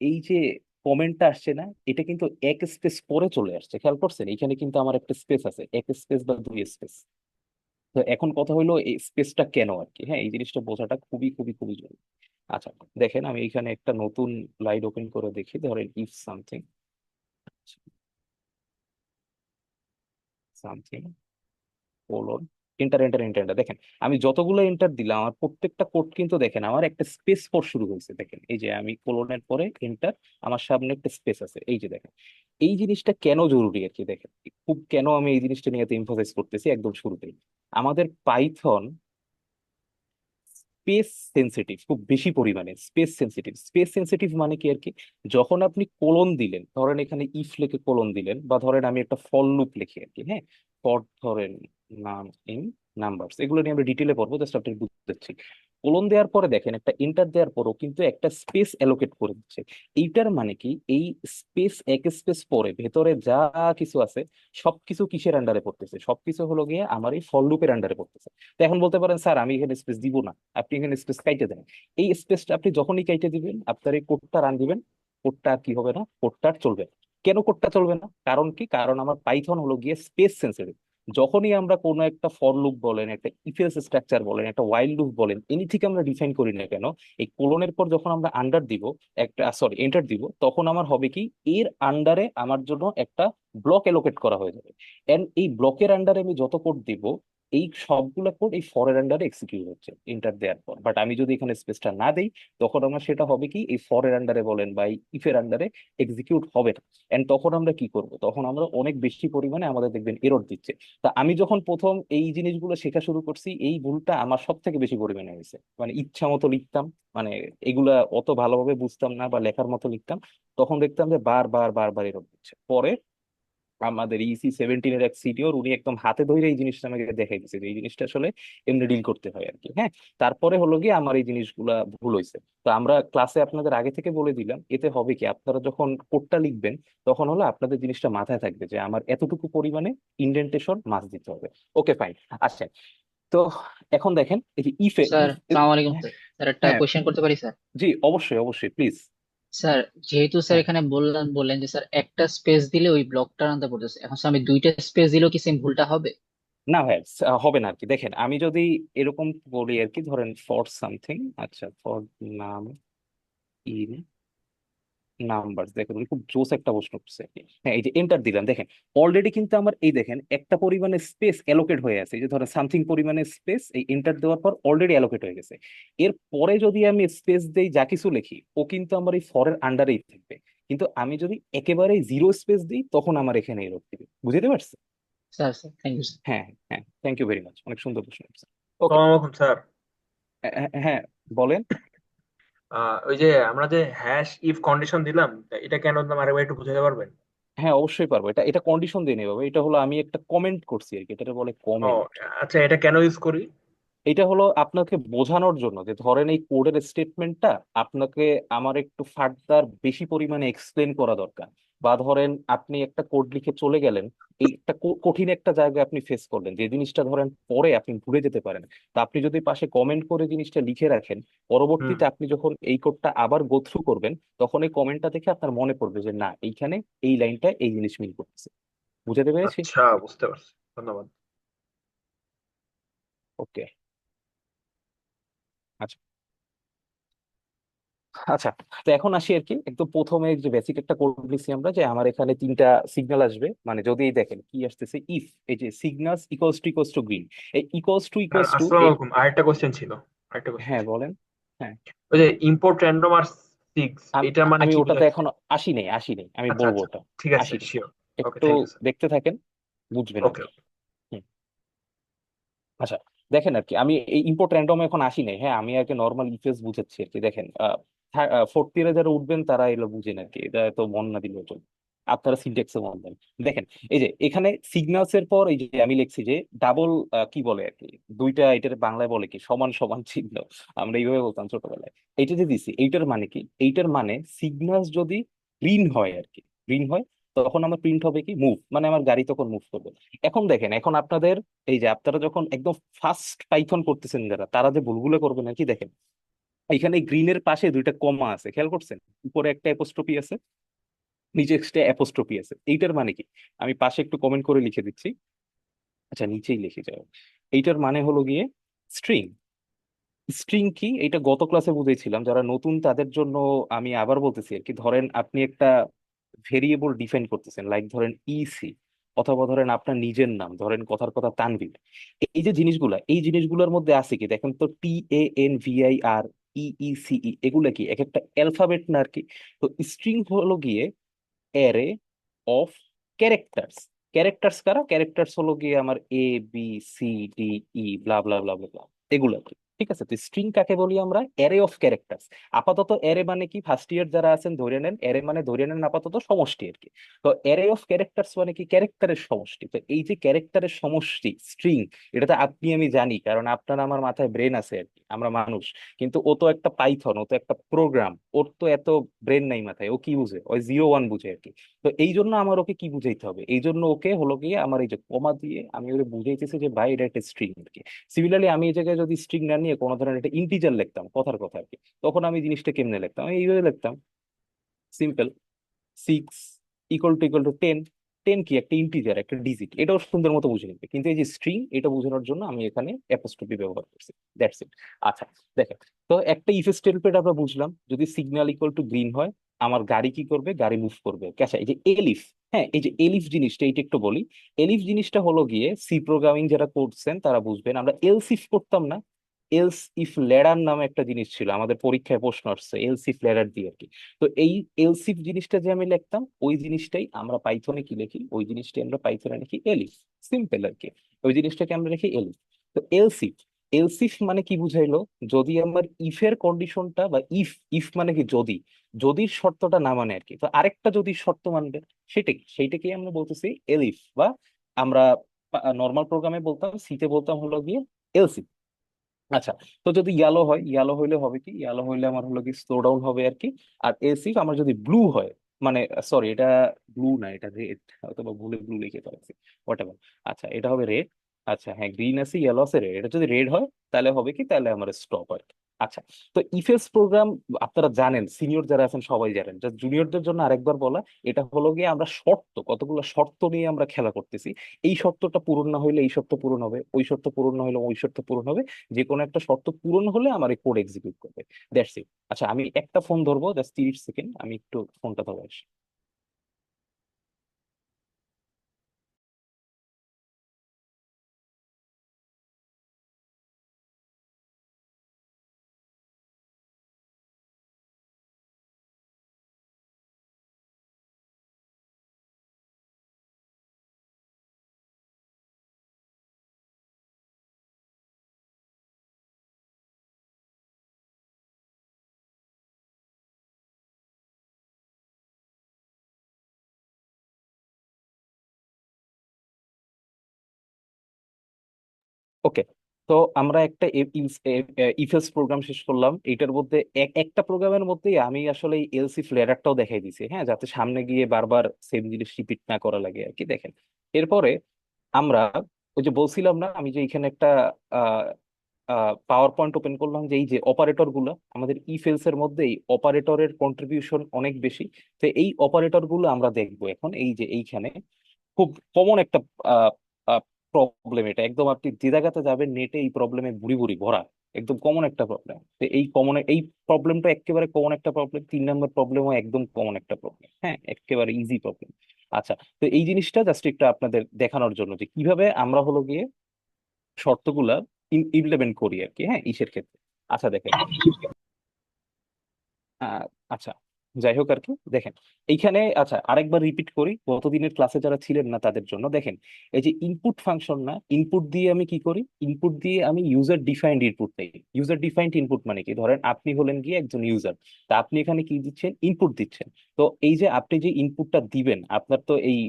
এই যে কমেন্টটা আসছে না, এটা কিন্তু এক স্পেস পরে চলে আসছে, খেয়াল করছেন? এখানে কিন্তু আমার একটা স্পেস আছে, এক স্পেস বা দুই স্পেস। তো এখন কথা হলো এই স্পেসটা কেন আর কি। হ্যাঁ, এই জিনিসটা বোঝাটা খুবই খুবই খুবই জরুরি। আচ্ছা দেখেন, আমি এখানে একটা নতুন লাইন ওপেন করে দেখি, ধরেন if something something colon enter enter enter enter, দেখেন আমি যতগুলো এন্টার দিলাম আমার প্রত্যেকটা কোড কিন্তু দেখেন আমার একটা স্পেস পর শুরু হয়েছে। দেখেন এই যে আমি কোলনের পরে এন্টার, আমার সামনে একটা স্পেস আছে। এই যে দেখেন, এই জিনিসটা কেন জরুরি আর কি, দেখেন খুব কেন আমি এই জিনিসটা নিয়ে এমফাসাইজ করতেছি একদম শুরুতেই। আমাদের পাইথন স্পেস সেন্সিটিভ, খুব বেশি পরিমাণে স্পেস সেন্সিটিভ। স্পেস সেন্সিটিভ মানে কি আর কি, যখন আপনি কোলন দিলেন, ধরেন এখানে ইফ লিখে কোলন দিলেন, বা ধরেন আমি একটা ফর লুপ লিখি আর কি। হ্যাঁ, ফর ধরেন নাম ইন নাম্বারস, এগুলো নিয়ে আমরা ডিটেলে পড়বো, জাস্ট আপনি বুঝতেছি। কোলন দেওয়ার পরে দেখেন একটা এন্টার দেওয়ার পরও কিন্তু একটা স্পেস অ্যালোকেট করে দিচ্ছে। এইটার মানে কি, এই স্পেস এক স্পেস পরে ভেতরে যা কিছু আছে সবকিছু কিসের আন্ডারে পড়তেছে, সবকিছু হলো গিয়ে আমার এই ফর লুপের আন্ডারে পড়তেছে। তো এখন বলতে পারেন স্যার আমি এখানে স্পেস দিব না, আপনি এখানে স্পেস কাইটে দেন। এই স্পেসটা আপনি যখনই কাইটে দিবেন, আপনার এই কোডটা রান দিবেন, কোডটা আর কি হবে না, কোডটা আর চলবে না। কেন কোডটা চলবে না, কারণ কি, কারণ আমার পাইথন হলো গিয়ে স্পেস সেন্সিটিভ। যখনই আমরা কোনো একটা ফর লুপ বলেন, একটা ইফ এলস স্ট্রাকচার বলেন, একটা ওয়াইল লুপ বলেন, এনিথিং আমরা ডিফাইন করি না কেন, এই কোলনের পর যখন আমরা আন্ডার দিব, একটা সরি এন্টার দিব, তখন আমার হবে কি, এর আন্ডারে আমার জন্য একটা ব্লক এলোকেট করা হয়ে যাবে। এন্ড এই ব্লকের আন্ডারে আমি যত কোড দিব, এই সবগুলো কোড এই ফরের আন্ডারে এক্সিকিউট হচ্ছে এন্টার দেওয়ার পর। বাট আমি যদি এখানে স্পেসটা না দেই, তখন আমার সেটা হবে কি, এই ফরের আন্ডারে বলেন বা ইফের আন্ডারে এক্সিকিউট হবে না। এন্ড তখন আমরা কি করব, তখন আমরা অনেক বেশি পরিমাণে আমাদের দেখবেন এরর দিচ্ছে। তা আমি যখন প্রথম এই জিনিসগুলো শেখা শুরু করছি, এই ভুলটা আমার সব থেকে বেশি পরিমাণে হয়েছে। মানে ইচ্ছা মতো লিখতাম, মানে এগুলা অত ভালোভাবে বুঝতাম না বা লেখার মতো লিখতাম, তখন দেখতাম যে বারবার বারবার এরর দিচ্ছে। পরে আমাদের EC17 এর এক সিনিয়র, উনি একদম হাতে ধরে এই জিনিসটা আমাকে দেখাই দিচ্ছে যে এই জিনিসটা আসলে এমনি ডিল করতে হয় আর কি। হ্যাঁ, তারপরে হলো গিয়ে আমার এই জিনিসগুলা ভুল হয়েছে। তো আমরা ক্লাসে আপনাদের আগে থেকে বলে দিলাম, এতে হবে কি, আপনারা যখন কোডটা লিখবেন তখন হলো আপনাদের জিনিসটা মাথায় থাকবে যে আমার এতটুকু পরিমাণে ইন্ডেন্টেশন মার্ক দিতে হবে। ওকে ফাইন, আসেন। তো এখন দেখেন এই যে ইফে স্যার ইফ, সালাম আলাইকুম স্যার। স্যার একটা হ্যাঁ কোয়েশ্চেন করতে পারি স্যার? জি অবশ্যই অবশ্যই প্লিজ। স্যার যেহেতু স্যার হ্যাঁ, এখানে বললেন যে স্যার একটা স্পেস দিলে ওই ব্লকটা আনতে পড়তেছে, এখন স্যার আমি দুইটা স্পেস দিলেও কি সেম ভুলটা হবে? না ভাই হবে না আর কি। দেখেন আমি যদি এরকম বলি আর কি, ধরেন ফর সামথিং, আচ্ছা ফর নাম ইন নাম্বার, দেখেন উনি খুব জোস একটা প্রশ্ন করছে। হ্যাঁ, এই যে এন্টার দিলাম, দেখেন অলরেডি কিন্তু আমার এই দেখেন একটা পরিমাণে স্পেস অ্যালোকেট হয়ে আছে। এই যে ধরেন সামথিং পরিমাণে স্পেস এই এন্টার দেওয়ার পর অলরেডি অ্যালোকেট হয়ে গেছে। এর পরে যদি আমি স্পেস দেই যা কিছু লিখি, ও কিন্তু আমার এই ফরের আন্ডারেই থাকবে। কিন্তু আমি যদি একেবারে জিরো স্পেস দিই, তখন আমার এখানে এরর দিবে। বুঝতে পারছে? Sir sir thank you sir. হ্যাঁ হ্যাঁ, থ্যাংক ইউ ভেরি মাচ, অনেক সুন্দর প্রশ্ন করছে। ওকে, সালাম আলাইকুম স্যার। হ্যাঁ বলেন। ওই যে আমরা যে হ্যাশ ইফ কন্ডিশন দিলাম, তা এটা কেন দিলাম আরেকবার একটু বুঝাতে পারবেন? হ্যাঁ অবশ্যই পারবো, এটা এটা কন্ডিশন দিয়ে নেই বাবা, এটা হলো আমি একটা কমেন্ট করছি আর কি, এটা বলে ও কমেন্ট। আচ্ছা, এটা কেন ইউজ করি? এটা হলো আপনাকে বোঝানোর জন্য যে ধরেন এই কোডের স্টেটমেন্টটা আপনাকে আমার একটু ফার্দার বেশি পরিমাণে এক্সপ্লেন করা দরকার। বা ধরেন আপনি একটা কোড লিখে চলে গেলেন, এই একটা কঠিন একটা জায়গায় আপনি ফেস করলেন, যে জিনিসটা ধরেন পরে আপনি ভুলে যেতে পারেন। তা আপনি যদি পাশে কমেন্ট করে জিনিসটা লিখে রাখেন, হুম। পরবর্তীতে আপনি যখন এই কোডটা আবার গো থ্রু করবেন, তখন এই কমেন্টটা দেখে আপনার মনে পড়বে যে না, এইখানে এই লাইনটা এই জিনিস মিল করতেছে। বুঝাতে পেরেছি? আচ্ছা, বুঝতে পারছি, ধন্যবাদ। ওকে, আচ্ছা আচ্ছা। তো এখন আসি আর কি, একদম প্রথমে যে বেসিক একটা কোড লিখছি আমরা, যে আমার এখানে তিনটা সিগন্যাল আসবে। মানে যদি এই দেখেন কি আসতেছে, ইফ এই যে সিগন্যালস ইকুয়ালস টু গ্রিন, এই স্যার ইকুয়ালস টু আসসালামু এই। আলাইকুম, আরেকটা কোশ্চেন ছিল। আরেকটা কোশ্চেন হ্যাঁ ছিল বলেন। হ্যাঁ, ওই যে ইম্পোর্ট র্যান্ডম আর 6, এটার মানে আমি কি ওটাতে বোঝাচ্ছে? এখনো আসি নেই, আমি আচ্ছা বলবো আচ্ছা, ওটা। ঠিক আছে আসি স্যার, নেই। শিওর। ওকে, একটু থ্যাংক ইউ স্যার। দেখতে থাকেন, বুঝবেন আর ওকে। কি। হুম, আচ্ছা, দেখেন আর কি, আমি এই ইম্পোর্ট র্যান্ডম এখন আসি নাই, হ্যাঁ আমি আর কি নর্মাল ইফেস বুঝাচ্ছি আর কি। দেখেন ফোর্থ ইয়ারে যারা উঠবেন তারা এগুলো বুঝেন আর কি, এটা তো মন না দিলেও চলবে, আপনারা সিনট্যাক্সে মন দেন। দেখেন এই যে এখানে সিগন্যালস এর পর এই যে আমি লিখছি যে ডাবল, কি বলে আর কি, দুইটা, এটার বাংলায় বলে কি, সমান সমান চিহ্ন, আমরা এইভাবে বলতাম ছোটবেলায়। এইটা যে দিছি, এইটার মানে কি, এইটার মানে সিগন্যালস যদি গ্রিন হয় আর কি, গ্রিন হয়, তখন আমার প্রিন্ট হবে কি মুভ, মানে আমার গাড়ি তখন মুভ করবে। এখন দেখেন, এখন আপনাদের এই যে আপনারা যখন একদম ফার্স্ট পাইথন করতেছেন যারা, তারা যে ভুলগুলো করবেন আর কি, দেখেন এখানে গ্রিনের পাশে দুইটা কমা আছে, খেয়াল করছেন? উপরে একটা অ্যাপোস্ট্রফি আছে, নিচে একটা অ্যাপোস্ট্রফি আছে। এইটার মানে কি, আমি পাশে একটু কমেন্ট করে লিখে দিচ্ছি। আচ্ছা, নিচেই লিখে যাও। এইটার মানে হলো গিয়ে স্ট্রিং। স্ট্রিং কি, এটা গত ক্লাসে বুঝেছিলাম, যারা নতুন তাদের জন্য আমি আবার বলতেছি আর কি। ধরেন আপনি একটা ভেরিয়েবল ডিফাইন করতেছেন, লাইক ধরেন ইসি, অথবা ধরেন আপনার নিজের নাম, ধরেন কথার কথা তানভীর। এই যে জিনিসগুলা, এই জিনিসগুলোর মধ্যে আছে কি, দেখেন তো, TANVIR, EECE, এগুলা কি এক একটা অ্যালফাবেট না আর কি। তো স্ট্রিং হলো গিয়ে অ্যারে অফ ক্যারেক্টার্স। ক্যারেক্টার্স কারা, ক্যারেক্টার্স হলো গিয়ে আমার ABCDE ব্লা ব্লা ব্লা ব্লা ব্লা, এগুলো আর কি। ঠিক আছে, তো স্ট্রিং কাকে বলি আমরা, অ্যারে অফ ক্যারেক্টার্স। আপাতত অ্যারে মানে কি, ফার্স্ট ইয়ার যারা আছেন ধরে নেন, অ্যারে মানে ধরে নেন আপাতত সমষ্টি আর কি। তো অ্যারে অফ ক্যারেক্টার্স মানে কি, ক্যারেক্টারের সমষ্টি। তো এই যে ক্যারেক্টারের সমষ্টি স্ট্রিং, এটা তো আপনি আমি জানি, কারণ আপনার আমার মাথায় ব্রেন আছে আর কি, আমরা মানুষ। কিন্তু ও তো একটা পাইথন, ও তো একটা প্রোগ্রাম, ওর তো এত ব্রেন নাই মাথায়, ও কি বুঝে, ওই 0 1 বুঝে আর কি। তো এই জন্য আমার ওকে কি বুঝাইতে হবে, এই জন্য ওকে হলো গিয়ে আমার এই যে কমা দিয়ে আমি ওকে বুঝাইতেছি যে ভাই এটা একটা স্ট্রিং আর কি। সিমিলারলি আমি এই জায়গায় যদি স্ট্রিং না নিয়ে কোনো ধরনের একটা ইন্টিজার লিখতাম, কথার কথা আর কি, তখন আমি জিনিসটা কেমনে লিখতাম, আমি এইভাবে লিখতাম, সিম্পল, 6 = 10। 10 কি, একটা ইন্টিজার, একটা ডিজিট, এটাও সুন্দর মতো বুঝে নিবে। কিন্তু এই যে স্ট্রিং, এটা বোঝানোর জন্য আমি এখানে অ্যাপোস্ট্রফি ব্যবহার করছি, দ্যাটস ইট। আচ্ছা, দেখেন, তো একটা ইফ স্টেটমেন্ট আমরা বুঝলাম, যদি সিগন্যাল ইকুয়াল টু গ্রিন হয়, আমার গাড়ি কি করবে, গাড়ি মুভ করবে। আচ্ছা, এই যে এলিফ, হ্যাঁ এই যে এলিফ জিনিসটা, এইটা একটু বলি। এলিফ জিনিসটা হলো গিয়ে, সি প্রোগ্রামিং যারা করছেন তারা বুঝবেন, আমরা এলস ইফ করতাম না, এলস ইফ ল্যাডার নামে একটা জিনিস ছিল, আমাদের পরীক্ষায় প্রশ্ন আসছে এলস ইফ ল্যাডার দিয়ে আর কি। তো এই এলস ইফ জিনিসটা যে আমি লিখতাম, ওই জিনিসটাই আমরা পাইথনে কি লিখি, ওই জিনিসটাই আমরা পাইথনে লিখি এলিফ, সিম্পল আর কি। ওই জিনিসটাকে আমরা লিখি এলিফ। তো এলস ইফ, এলস ইফ মানে কি বুঝাইলো, যদি আমার ইফের কন্ডিশনটা, বা ইফ, ইফ মানে কি যদি, যদির শর্তটা না মানে আর কি, তো আরেকটা যদি শর্ত মানবে, সেটা কি, সেইটাকেই আমরা বলতেছি এলিফ, বা আমরা নর্মাল প্রোগ্রামে বলতাম, সিতে বলতাম হলো গিয়ে এলস। আচ্ছা, তো যদি ইয়ালো হয়, ইয়ালো হইলে হবে কি, ইয়ালো হইলে আমার হলো কি স্লো ডাউন হবে আর কি। আর এসিফ আমার যদি ব্লু হয়, মানে সরি, এটা ব্লু না, এটা রেড, অথবা ভুলে ব্লু লিখে ফেলেছি, হোয়াট এভার। আচ্ছা, এটা হবে রেড। আচ্ছা হ্যাঁ, গ্রিন আছে, ইয়েলো আছে, রেড, এটা যদি রেড হয় তাহলে হবে কি, তাহলে আমার স্টপ হয়। আচ্ছা, তো ইফএলস প্রোগ্রাম আপনারা জানেন, সিনিয়র যারা আছেন সবাই জানেন, জাস্ট জুনিয়রদের জন্য আরেকবার বলা, এটা হলো গিয়ে আমরা শর্ত, কতগুলো শর্ত নিয়ে আমরা খেলা করতেছি। এই শর্তটা পূরণ না হইলে এই শর্ত পূরণ হবে, ওই শর্ত পূরণ না হলে ওই শর্ত পূরণ হবে, যে কোনো একটা শর্ত পূরণ হলে আমার এই কোড এক্সিকিউট করবে, দ্যাটস ইট। আচ্ছা, আমি একটা ফোন ধরবো, জাস্ট 30 সেকেন্ড, আমি একটু ফোনটা ধরবো আসি। ওকে, তো আমরা একটা ইফএলস প্রোগ্রাম শেষ করলাম। এটার মধ্যে একটা প্রোগ্রামের মধ্যেই আমি আসলে এলস ইফ লেটারটাও দেখাই দিছি, হ্যাঁ, যাতে সামনে গিয়ে বারবার সেম জিনিস রিপিট না করা লাগে আর কি। দেখেন, এরপরে আমরা ওই যে বলছিলাম না, আমি যে এখানে একটা পাওয়ার পয়েন্ট ওপেন করলাম, যে এই যে অপারেটর গুলো আমাদের ইফ এলস এর মধ্যে, এই অপারেটরের কন্ট্রিবিউশন অনেক বেশি। তো এই অপারেটর গুলো আমরা দেখবো এখন, এই যে এইখানে খুব কমন একটা প্রবলেম, এটা একদম আপনি যে জায়গাতে যাবেন নেটে এই প্রবলেমে বুড়ি বুড়ি ভরা, একদম কমন একটা প্রবলেম। তো এই কমন, এই প্রবলেমটা একেবারে কমন একটা প্রবলেম। 3 নম্বর প্রবলেমও একদম কমন একটা প্রবলেম, হ্যাঁ একেবারে ইজি প্রবলেম। আচ্ছা, তো এই জিনিসটা জাস্ট একটু আপনাদের দেখানোর জন্য যে কিভাবে আমরা হলো গিয়ে শর্তগুলা ইমপ্লিমেন্ট করি আর কি, হ্যাঁ ইসের ক্ষেত্রে। আচ্ছা দেখেন, আহ, আচ্ছা, যাই হোক আর কি, দেখেন এইখানে আচ্ছা আরেকবার রিপিট করি গতদিনের ক্লাসে যারা ছিলেন না তাদের জন্য। দেখেন এই যে ইনপুট ফাংশন না, ইনপুট দিয়ে আমি কি করি, ইনপুট দিয়ে আমি ইউজার ডিফাইন্ড ইনপুট নেই। ইউজার ডিফাইন্ড ইনপুট মানে কি, ধরেন আপনি হলেন গিয়ে একজন ইউজার, তা আপনি এখানে কি দিচ্ছেন, ইনপুট দিচ্ছেন। তো এই যে আপনি যে ইনপুটটা দিবেন, আপনার তো এই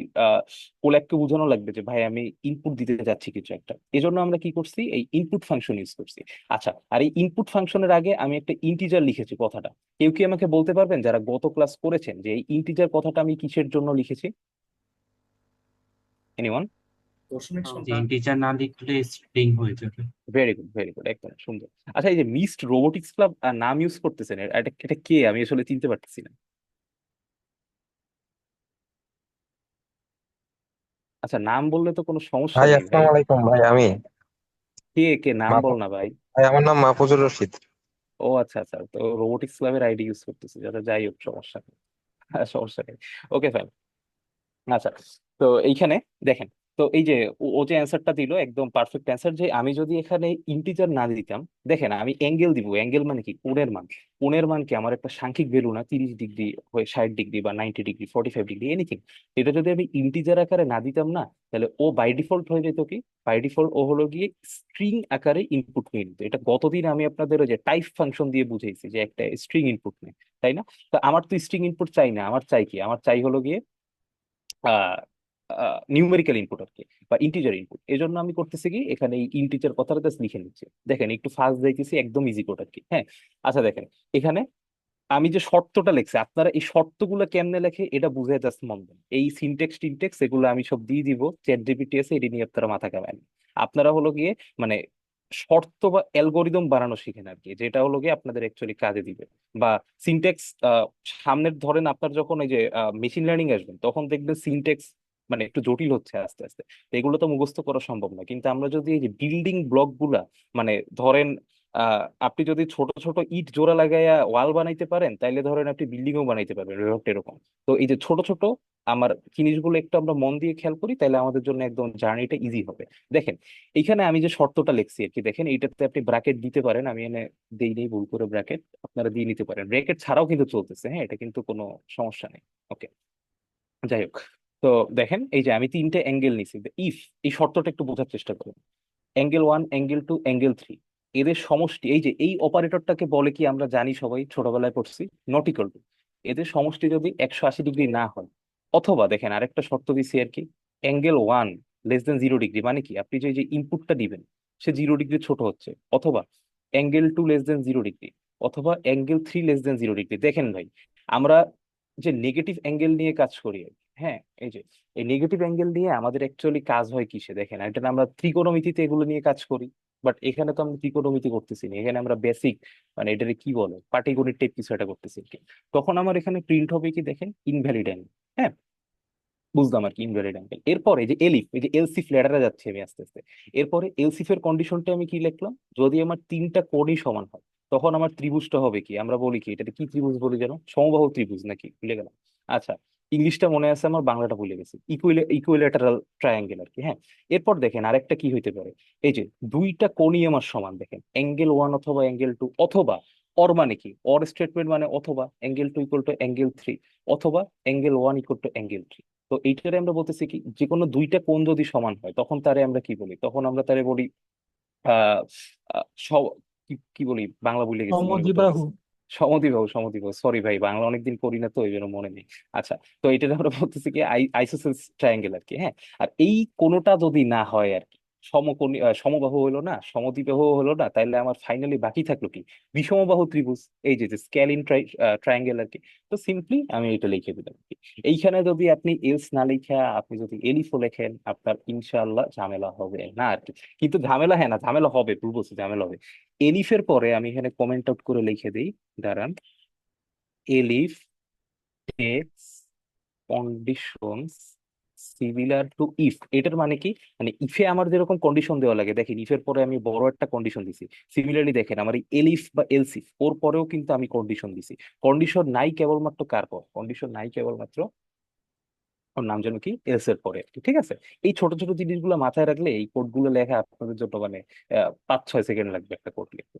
কোল্যাবকে বোঝানো লাগবে যে ভাই আমি ইনপুট দিতে যাচ্ছি কিছু একটা, এজন্য আমরা কি করছি, এই ইনপুট ফাংশন ইউজ করছি। আচ্ছা, আর এই ইনপুট ফাংশনের আগে আমি একটা ইন্টিজার লিখেছি কথাটা। কেউ কি আমাকে বলতে পারবেন যারা গত ক্লাস করেছেন যে এই ইন্টিজার কথাটা আমি কিসের জন্য লিখেছি? এনিওয়ান? দশমিক যে সংখ্যা। ইন্টিজার না লিখলে স্ট্রিং হয়ে যাবে। ভেরি গুড, ভেরি গুড, একদম সুন্দর। আচ্ছা, এই যে মিস্ট রোবোটিক্স ক্লাব নাম ইউজ করতেছেন, এটা এটা কে, আমি আসলে চিনতে পারতেছি না। আচ্ছা, নাম বললে তো কোনো সমস্যা ভাই নেই ভাই। আসসালামু আলাইকুম ভাই। আমি কে কে নাম বল মাহফু- না ভাই। ভাই আমার নাম মাহফুজুর রশিদ। ও আচ্ছা আচ্ছা, তো রোবোটিক্স ক্লাবের আইডি ইউজ করতেছি, যাতে যাই হোক সমস্যা নেই। সমস্যা নেই। Okay fine. আচ্ছা, তো এইখানে দেখেন, তো এই যে ও যে অ্যান্সারটা দিল একদম পারফেক্ট অ্যান্সার, যে আমি যদি এখানে ইন্টিজার না দিতাম, দেখেন আমি অ্যাঙ্গেল দিব। অ্যাঙ্গেল মানে কি, কোণের মান। কোণের মান কি আমার একটা সাংখ্যিক ভ্যালু না, 30 ডিগ্রি হয়ে 60 ডিগ্রি বা 90 ডিগ্রি, 45 ডিগ্রি, এনিথিং। এটা যদি আমি ইন্টিজার আকারে না দিতাম না, তাহলে ও বাই ডিফল্ট হয়ে যেত কি, বাই ডিফল্ট ও হলো গিয়ে স্ট্রিং আকারে ইনপুট নিয়ে নিত। এটা গতদিন আমি আপনাদের ওই যে টাইপ ফাংশন দিয়ে বুঝাইছি যে একটা স্ট্রিং ইনপুট নেয়, তাই না? তো আমার তো স্ট্রিং ইনপুট চাই না, আমার চাই কি, আমার চাই হলো গিয়ে নিউমেরিক্যাল ইনপুট আর কি, বা ইন্টিজার ইনপুট। এই জন্য আমি করতেছি কি, এখানে এই ইন্টিজার কথাটা জাস্ট লিখে নিচ্ছি। দেখেন একটু ফাস্ট যাইতেছি, একদম ইজি কোড আর কি। হ্যাঁ, আচ্ছা দেখেন এখানে আমি যে শর্তটা লিখছি, আপনারা এই শর্তগুলো কেমনে লেখে এটা বুঝে জাস্ট মন দেন। এই সিনটেক্স টিনটেক্স এগুলো আমি সব দিয়ে দিব, চ্যাট জিপিটি আছে, এটা নিয়ে আপনারা মাথা কামায় না। আপনারা হলো গিয়ে মানে শর্ত বা অ্যালগোরিদম বানানো শিখেন আর কি, যেটা হলো গিয়ে আপনাদের অ্যাকচুয়ালি কাজে দিবে। বা সিনটেক্স, সামনের ধরেন আপনার যখন এই যে মেশিন লার্নিং আসবেন, তখন দেখবেন সিনটেক্স মানে একটু জটিল হচ্ছে আস্তে আস্তে। তো এগুলো তো মুখস্থ করা সম্ভব না, কিন্তু আমরা যদি এই যে বিল্ডিং ব্লক গুলা মানে ধরেন আপনি যদি ছোট ছোট ইট জোড়া লাগাইয়া ওয়াল বানাইতে পারেন, তাইলে ধরেন আপনি বিল্ডিংও বানাইতে পারবেন, ব্যাপারটা এরকম। তো এই যে ছোট ছোট আমার জিনিসগুলো একটু আমরা মন দিয়ে খেয়াল করি, তাহলে আমাদের জন্য একদম জার্নিটা ইজি হবে। দেখেন এইখানে আমি যে শর্তটা লিখছি আর কি, দেখেন এইটাতে আপনি ব্র্যাকেট দিতে পারেন, আমি এনে দেই নেই ভুল করে ব্র্যাকেট, আপনারা দিয়ে নিতে পারেন। ব্র্যাকেট ছাড়াও কিন্তু চলতেছে, হ্যাঁ, এটা কিন্তু কোনো সমস্যা নেই। ওকে, যাই হোক। তো দেখেন এই যে আমি তিনটে অ্যাঙ্গেল নিছি, ইফ এই শর্তটা একটু বোঝার চেষ্টা করুন। অ্যাঙ্গেল 1, অ্যাঙ্গেল 2, অ্যাঙ্গেল 3, এদের সমষ্টি, এই যে এই অপারেটরটাকে বলে কি, আমরা জানি সবাই ছোটবেলায় পড়ছি, নট ইকুয়াল টু। এদের সমষ্টি যদি 180 ডিগ্রি না হয়, অথবা দেখেন আরেকটা শর্ত দিছি আর কি, অ্যাঙ্গেল 1 <0 ডিগ্রি, মানে কি আপনি যে ইনপুটটা দিবেন সে 0 ডিগ্রি ছোট হচ্ছে, অথবা অ্যাঙ্গেল 2 <0 ডিগ্রি, অথবা অ্যাঙ্গেল 3 <0 ডিগ্রি। দেখেন ভাই, আমরা যে নেগেটিভ অ্যাঙ্গেল নিয়ে কাজ করি আর কি, হ্যাঁ, এই যে এই নেগেটিভ অ্যাঙ্গেল নিয়ে আমাদের অ্যাকচুয়ালি কাজ হয় কিসে, দেখেন এটা না আমরা ত্রিকোণমিতিতে এগুলো নিয়ে কাজ করি। বাট এখানে তো আমরা ত্রিকোণমিতি করতেছি না, এখানে আমরা বেসিক মানে এটাকে কি বলে পাটিগণিত টাইপ কিছু একটা করতেছি আর কি। তখন আমার এখানে প্রিন্ট হবে কি, দেখেন ইনভ্যালিড অ্যাঙ্গেল। হ্যাঁ, বুঝলাম আর কি ইনভ্যালিড অ্যাঙ্গেল। এরপরে যে এলিফ, এই যে এলসিফ লেটারে যাচ্ছে আমি আস্তে আস্তে। এরপরে এলসিফ এর কন্ডিশনটা আমি কি লিখলাম, যদি আমার তিনটা কোণই সমান হয়, তখন আমার ত্রিভুজটা হবে কি, আমরা বলি কি এটাকে কি ত্রিভুজ বলি যেন, সমবাহু ত্রিভুজ নাকি, ভুলে গেলাম। আচ্ছা, ইংলিশটা মনে আছে আমার, বাংলাটা ভুলে গেছি, ইকুইলেটারাল ট্রায়াঙ্গেল আর কি। হ্যাঁ, এরপর দেখেন আরেকটা কি হইতে পারে, এই যে দুইটা কোণই আমার সমান, দেখেন অ্যাঙ্গেল 1 অথবা অ্যাঙ্গেল 2, অথবা অর মানে কি, অর স্টেটমেন্ট মানে অথবা অ্যাঙ্গেল 2 ইকুয়াল টু অ্যাঙ্গেল 3, অথবা অ্যাঙ্গেল 1 ইকুয়াল টু অ্যাঙ্গেল 3। তো এইটারে আমরা বলতেছি কি, যে কোনো দুইটা কোণ যদি সমান হয়, তখন তারে আমরা কি বলি, তখন আমরা তারে বলি আহ আহ, স- কি কি বলি, বাংলা ভুলে গেছি, মনে সমদ্বিবাহু। করতেছি। সমদ্বিবাহু, সমদ্বিবাহু, সরি ভাই, বাংলা অনেকদিন পড়ি না তো এই জন্য মনে নেই। আচ্ছা, তো এটা আমরা বলতেছি কি আইসোসেলস ট্রায়াঙ্গেল আর কি। হ্যাঁ, আর এই কোনোটা যদি না হয় আর কি, সমকোণী সমবাহু হলো না, সমদ্বিবাহু হলো না, তাইলে আমার ফাইনালি বাকি থাকলো কি, বিষমবাহু ত্রিভুজ, এই যে স্ক্যালিন ট্রায়াঙ্গেল আর কি। তো সিম্পলি আমি এটা লিখে দিলাম আর কি। এইখানে যদি আপনি এলস না লিখে আপনি যদি এলিফও লেখেন, আপনার ইনশাআল্লাহ ঝামেলা হবে না আর কি। কিন্তু ঝামেলা, হ্যাঁ না ঝামেলা হবে, ভুল বলছি, ঝামেলা হবে। এলিফের পরে আমি এখানে কমেন্ট আউট করে লিখে দিই, দাঁড়ান, elif takes conditions similar to if. এটার মানে কি, মানে ইফে আমার যেরকম কন্ডিশন দেওয়া লাগে, দেখেন ইফের পরে আমি বড় একটা কন্ডিশন দিছি। সিমিলারলি দেখেন আমার এই এলিফ বা এলসিফ ওর পরেও কিন্তু আমি কন্ডিশন দিছি। কন্ডিশন নাই কেবলমাত্র কার পর, কন্ডিশন নাই কেবলমাত্র ওর নাম যেন কি, এলস এর পরে আর কি। ঠিক আছে, এই ছোট ছোট জিনিসগুলো মাথায় রাখলে এই কোড গুলো লেখা আপনাদের জন্য মানে 5-6 সেকেন্ড লাগবে একটা কোড লিখতে।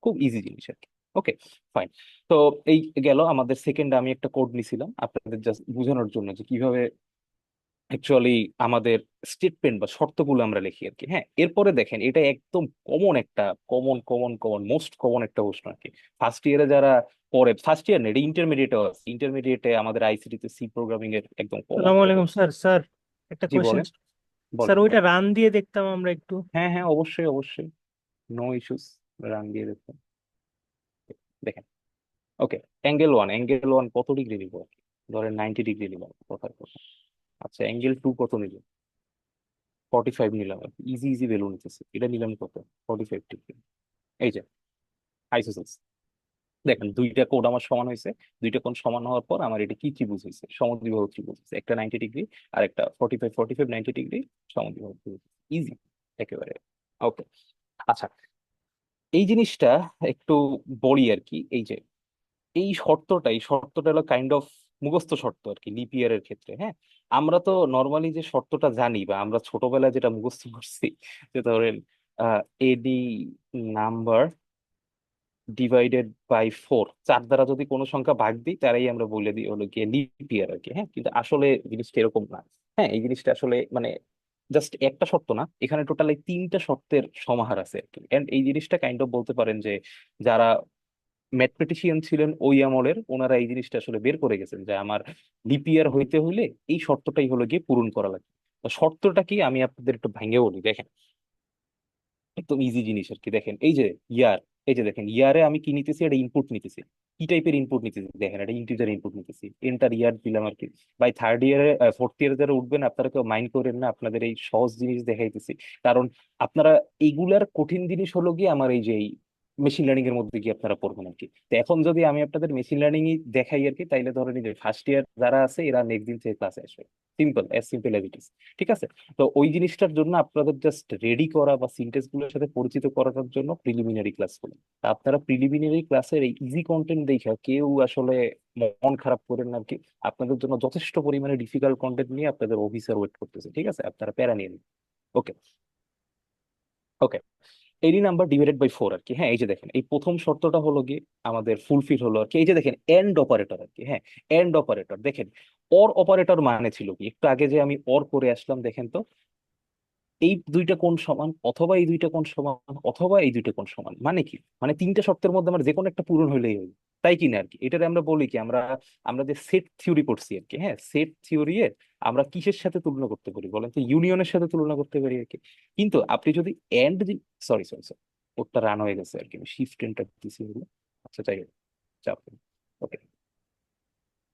খুব ইজি জিনিস আর কি। ওকে, ফাইন। তো এই গেল আমাদের সেকেন্ড, আমি একটা কোড নিছিলাম আপনাদের জাস্ট বোঝানোর জন্য যে কিভাবে অ্যাকচুয়ালি আমাদের স্টেটমেন্ট বা শর্তগুলো আমরা লিখি আর কি। হ্যাঁ, এরপরে দেখেন এটা একদম কমন একটা, কমন মোস্ট কমন একটা প্রশ্ন আর কি। ফার্স্ট ইয়ারে যারা পড়ে, ফার্স্ট ইয়ার না, এটা ইন্টারমিডিয়েটও আছে, ইন্টারমিডিয়েটে আমাদের আইসিটি তে সি প্রোগ্রামিং এর একদম কমন সালাম একটা আলাইকুম প্রশ্ন। স্যার। স্যার একটা জি কোয়েশ্চেন। বলেন, স্যার বলেন ওইটা বলেন। রান দিয়ে দেখতাম আমরা একটু। হ্যাঁ হ্যাঁ, অবশ্যই অবশ্যই, নো ইস্যুস, রান দিয়ে দেখুন। দেখেন, ওকে, অ্যাঙ্গেল ওয়ান কত ডিগ্রি নিব আর কি? ধরেন 90 ডিগ্রি নিলাম, কথার কথা। আচ্ছা, অ্যাঙ্গেল টু কত নিব? 45 নিলাম। ইজি ইজি ভ্যালু নিতেছে, এটা নিলাম কত? 45 ডিগ্রি। এই যে আইসোসেলস, দেখেন দুইটা কোড আমার সমান হয়েছে। দুইটা কোণ সমান হওয়ার পর আমার এটা কি ত্রিভুজ হয়েছে? সমদ্বিবাহু ত্রিভুজ হয়েছে। একটা 90 ডিগ্রি আর একটা 45 90 ডিগ্রি, সমদ্বিবাহু ত্রিভুজ। ইজি একেবারে। ওকে, আচ্ছা, এই জিনিসটা একটু বলি আর কি। এই যে এই শর্তটা হলো কাইন্ড অফ মুখস্থ শর্ত আর কি লিপ ইয়ারের ক্ষেত্রে। হ্যাঁ, আমরা তো নর্মালি যে শর্তটা জানি বা আমরা ছোটবেলায় যেটা মুখস্থ করছি, যে ধরেন এডি নাম্বার ডিভাইডেড বাই 4, 4 দ্বারা যদি কোনো সংখ্যা ভাগ দিই তারাই আমরা বলে দিই হলো গিয়ে লিপ ইয়ার আর কি। হ্যাঁ, কিন্তু আসলে জিনিসটা এরকম না। হ্যাঁ, এই জিনিসটা আসলে মানে জাস্ট একটা শর্ত না, এখানে টোটালি 3টা শর্তের সমাহার আছে আর কি। এন্ড এই জিনিসটা কাইন্ড অফ বলতে পারেন যে যারা ম্যাথমেটিশিয়ান ছিলেন ওই আমলের, ওনারা এই জিনিসটা আসলে বের করে গেছেন যে আমার লিপ ইয়ার হইতে হইলে এই শর্তটাই হলো গিয়ে পূরণ করা লাগে। তো শর্তটা কি আমি আপনাদের একটু ভাঙে বলি, দেখেন একদম ইজি জিনিস আর কি। দেখেন এই যে ইয়ার, এই যে দেখেন ইয়ারে আমি কি নিতেছি, এটা ইনপুট নিতেছি। কি টাইপের ইনপুট নিতেছি? দেখেন এটা ইন্টিজার ইনপুট নিতেছি, এন্টার ইয়ার দিলাম আর কি। ভাই থার্ড ইয়ারে ফোর্থ ইয়ারে যারা উঠবেন আপনারা কেউ মাইন্ড করেন না, আপনাদের এই সহজ জিনিস দেখাইতেছি। কারণ আপনারা এইগুলার কঠিন জিনিস হলো গিয়ে আমার এই যে মেশিন লার্নিং এর মধ্যে গিয়ে আপনারা পড়বেন আর কি। তো এখন যদি আমি আপনাদের মেশিন লার্নিং দেখাই আর কি, তাইলে ধরেন এই যে ফার্স্ট ইয়ার যারা আছে এরা নেক্সট দিন থেকে ক্লাসে আসবে। Simple as it is. ঠিক আছে? তো ওই জিনিসটার জন্য আপনাদের জাস্ট রেডি করা বা সিনটেক্স গুলোর সাথে পরিচিত করানোর জন্য প্রিলিমিনারি ক্লাস করেন। তা আপনারা প্রিলিমিনারি ক্লাসের এই ইজি কন্টেন্ট দেখে কেউ আসলে মন খারাপ করেন না আর কি। আপনাদের জন্য যথেষ্ট পরিমাণে ডিফিকাল্ট কন্টেন্ট নিয়ে আপনাদের অফিসার ওয়েট করতেছে। ঠিক আছে, আপনারা প্যারা নিয়ে নিন। ওকে, ওকে, এডি নাম্বার ডিভাইডেড বাই 4 আর কি। হ্যাঁ, এই যে দেখেন এই প্রথম শর্তটা হলো গিয়ে আমাদের ফুলফিল হলো আর কি। এই যে দেখেন এন্ড অপারেটর আর কি। হ্যাঁ, এন্ড অপারেটর দেখেন, অর অপারেটর মানে ছিল কি? একটু আগে যে আমি অর করে আসলাম, দেখেন তো, এই দুইটা কোণ সমান, অথবা এই দুইটা কোণ সমান, অথবা এই দুইটা কোণ সমান, মানে কি? মানে 3টা শর্তের মধ্যে আমার যে কোনো একটা পূরণ হইলেই হবে, তাই কি না আর কি? এটারে আমরা বলি কি, আমরা আমরা যে সেট থিওরি পড়ছি আর কি। হ্যাঁ, সেট থিওরি এর আমরা কিসের সাথে তুলনা করতে পারি বলেন তো? ইউনিয়নের সাথে তুলনা করতে পারি আর কি। কিন্তু আপনি যদি এন্ড, সরি সরি সরি, ওটা রান হয়ে গেছে আর কি, আমি শিফট এন্টার দিছি হলো। আচ্ছা, যাই হোক, চাপ নেই। ওকে,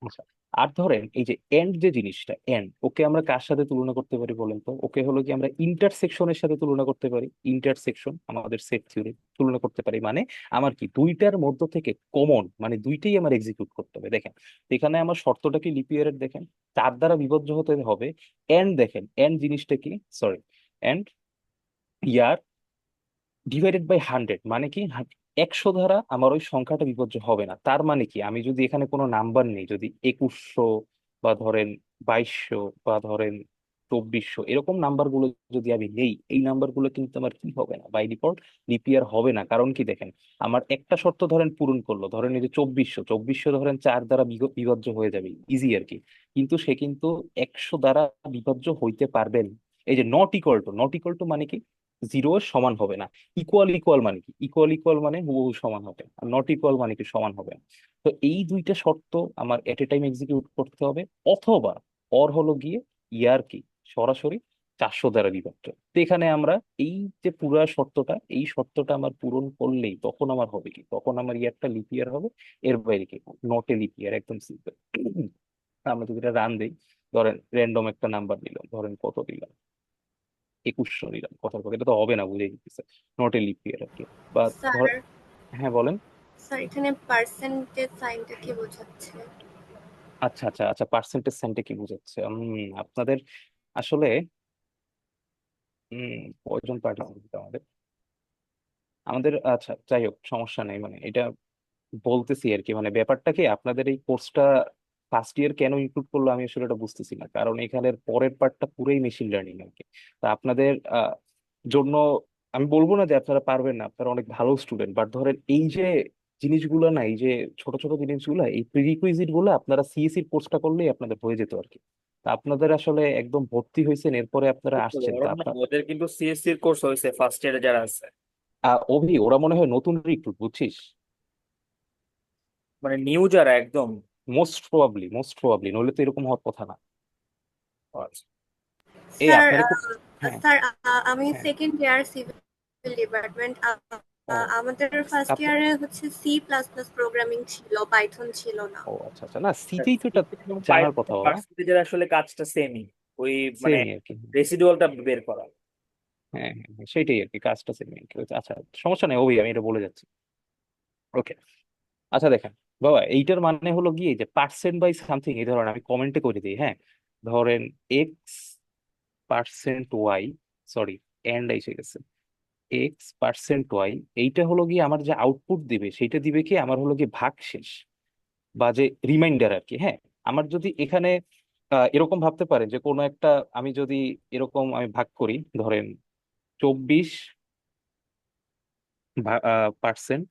আচ্ছা, আর ধরেন এই যে এন্ড যে জিনিসটা, এন্ড ওকে আমরা কার সাথে তুলনা করতে পারি বলেন তো? ওকে হলো কি আমরা ইন্টারসেকশনের সাথে তুলনা করতে পারি। ইন্টারসেকশন আমাদের সেট থিওরি তুলনা করতে পারি, মানে আমার কি দুইটার মধ্য থেকে কমন, মানে দুইটাই আমার এক্সিকিউট করতে হবে। দেখেন এখানে আমার শর্তটা কি লিপিয়ারের, দেখেন 4 দ্বারা বিভাজ্য হতে হবে। এন্ড দেখেন এন্ড জিনিসটা কি, sorry, and year divided by 100, মানে কি 100 দ্বারা আমার ওই সংখ্যাটা বিভাজ্য হবে না। তার মানে কি, আমি যদি এখানে কোনো নাম্বার নেই, যদি 2100 বা ধরেন 2200 বা ধরেন 2400, এরকম নাম্বার গুলো যদি আমি নেই, এই নাম্বার গুলো কিন্তু আমার কি হবে না, বাই ডিফল্ট লিপিয়ার হবে না। কারণ কি দেখেন, আমার একটা শর্ত ধরেন পূরণ করলো, ধরেন এই যে 2400, 2400 ধরেন 4 দ্বারা বিভাজ্য হয়ে যাবে, ইজি আর কি। কিন্তু সে কিন্তু 100 দ্বারা বিভাজ্য হইতে পারবেন। এই যে নট ইকুয়াল টু মানে কি, জিরো এর সমান হবে না। ইকুয়াল ইকুয়াল মানে কি, ইকুয়াল ইকুয়াল মানে হুবহু সমান হবে, আর নট ইকুয়াল মানে কি সমান হবে না। তো এই দুইটা শর্ত আমার এট এ টাইম এক্সিকিউট করতে হবে, অথবা অর হলো গিয়ে ইয়ার কি সরাসরি 400 দ্বারা বিভক্ত। তো এখানে আমরা এই যে পুরা শর্তটা, এই শর্তটা আমার পূরণ করলেই তখন আমার হবে কি, তখন আমার ইয়ারটা লিপ ইয়ার হবে। এর বাইরে কি, নট এ লিপ ইয়ার, একদম সিম্পল। আমরা যদি এটা রান দিই, ধরেন র্যান্ডম একটা নাম্বার নিলাম, ধরেন কত দিলাম, 2100 নিলাম, কথার কথা, এটা তো হবে না, বুঝে দিতেছে, নট এ লিপ ইয়ার আর কি। বা স্যার, ধর, হ্যাঁ বলেন। স্যার এখানে পার্সেন্টেজ সাইনটা কি বোঝাচ্ছে? আচ্ছা আচ্ছা আচ্ছা, পার্সেন্টেজ সাইনটা কি বোঝাচ্ছে? আপনাদের আসলে কয়জন পার্টিসিপেন্ট আমাদের আমাদের আচ্ছা, যাই হোক, সমস্যা নেই, মানে এটা বলতেছি আর কি। মানে ব্যাপারটা কি, আপনাদের এই কোর্সটা ফার্স্ট ইয়ার কেন ইনক্লুড করলো আমি আসলে এটা বুঝতেছি না, কারণ এখানের পরের পার্টটা পুরোই মেশিন লার্নিং আর কি। তা আপনাদের জন্য আমি বলবো না যে আপনারা পারবেন না, আপনারা অনেক ভালো স্টুডেন্ট, বাট ধরেন এই যে জিনিসগুলো না, এই যে ছোট ছোট জিনিসগুলো, এই প্রিরিকুইজিট গুলো আপনারা সিএসসি কোর্সটা করলেই আপনাদের হয়ে যেত আর কি। তা আপনাদের আসলে একদম ভর্তি হয়েছেন, এরপরে আপনারা আসছেন, তো ওরম না, আপনার ওদের কিন্তু সিএসসি কোর্স হয়েছে ফার্স্ট ইয়ারে যারা আছে। অভি ওরা মনে হয় নতুন রিক্রুট, বুঝছিস? মানে নিউ যারা একদম। মোস্ট প্রবাবলি নইলে তো এরকম হওয়ার কথা না। আচ্ছা। এই স্যার আপনার হ্যাঁ স্যার আমি হ্যাঁ সেকেন্ড ইয়ার সিভিল ডিপার্টমেন্ট। ও আমাদের ফার্স্ট আপনার ইয়ারে হচ্ছে C++ প্রোগ্রামিং ছিল, পাইথন ছিল না। ও আচ্ছা আচ্ছা, না সিতেই তো এটা জানার কথা বাবা। ভার্সিটির আসলে কাজটা সেমই, ওই মানে সেমই আর কি। রেসিডুয়ালটা বের করা। হ্যাঁ হ্যাঁ হ্যাঁ, সেটাই আর কি, কাজটা সেমই আর কি। আচ্ছা, সমস্যা নেই ওই, আমি এটা বলে যাচ্ছি। ওকে, আচ্ছা দেখেন বাবা, এইটার মানে হলো গিয়ে যে পার্সেন্ট বাই সামথিং, এই ধরেন আমি কমেন্টে করে দিই, হ্যাঁ ধরেন x percent y, sorry and এসে গেছে, এক্স পার্সেন্ট ওয়াই, এইটা হলো গিয়ে আমার যে আউটপুট দিবে সেটা দিবে কি আমার হলো গিয়ে ভাগশেষ বা যে রিমাইন্ডার আর কি। হ্যাঁ, আমার যদি এখানে এরকম ভাবতে পারেন যে কোনো একটা, আমি যদি এরকম আমি ভাগ করি, ধরেন 24%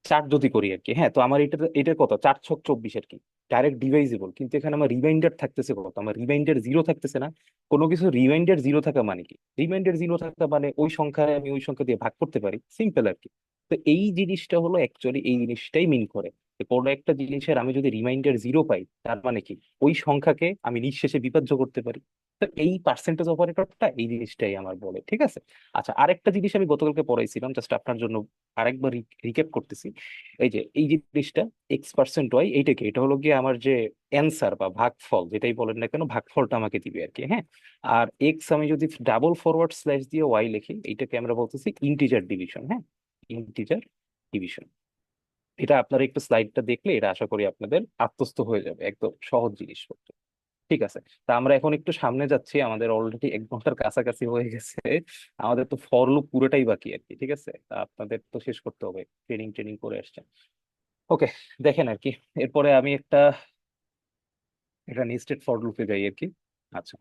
4 যদি করি আর কি, হ্যাঁ তো আমার এটা কত, 4 ছক 24 আর কি, ডাইরেক্ট ডিভাইজেবল। কিন্তু এখানে আমার রিমাইন্ডার থাকতেছে কত, আমার রিমাইন্ডার জিরো থাকতেছে না। কোনো কিছু রিমাইন্ডার জিরো থাকা মানে কি, রিমাইন্ডার জিরো থাকা মানে ওই সংখ্যায় আমি ওই সংখ্যা দিয়ে ভাগ করতে পারি, সিম্পল আর কি। তো এই জিনিসটা হলো অ্যাকচুয়ালি, এই জিনিসটাই মিন করে যে কোনো একটা জিনিসের আমি যদি রিমাইন্ডার জিরো পাই, তার মানে কি ওই সংখ্যাকে আমি নিঃশেষে বিভাজ্য করতে পারি। তো এই পার্সেন্টেজ অপারেটরটা এই জিনিসটাই আমার বলে, ঠিক আছে। আচ্ছা, আরেকটা জিনিস আমি গতকালকে পড়াইছিলাম, জাস্ট আপনার জন্য আরেকবার রিক্যাপ করতেছি। এই যে জিনিসটা X%Y, এইটাকে, এটা হলো গিয়ে আমার যে অ্যান্সার বা ভাগফল যেটাই বলেন না কেন, ভাগফলটা আমাকে দিবে আর কি। হ্যাঁ, আর এক্স আমি যদি ডাবল ফরওয়ার্ড স্ল্যাশ দিয়ে ওয়াই লিখি, এইটাকে আমরা বলতেছি ইন্টিজার ডিভিশন। হ্যাঁ, ইন্টিজার ডিভিশন। এটা আপনারা একটু স্লাইডটা দেখলে এটা আশা করি আপনাদের আত্মস্থ হয়ে যাবে, একদম সহজ জিনিসপত্র। ঠিক আছে, তা আমরা এখন একটু সামনে যাচ্ছি, আমাদের অলরেডি 1 ঘন্টার কাছাকাছি হয়ে গেছে। আমাদের তো ফর লুপ পুরোটাই বাকি আর কি, ঠিক আছে। তা আপনাদের তো শেষ করতে হবে, ট্রেনিং ট্রেনিং করে আসছেন। ওকে, দেখেন আর কি, এরপরে আমি একটা নেস্টেড ফর লুপে যাই আর কি। আচ্ছা,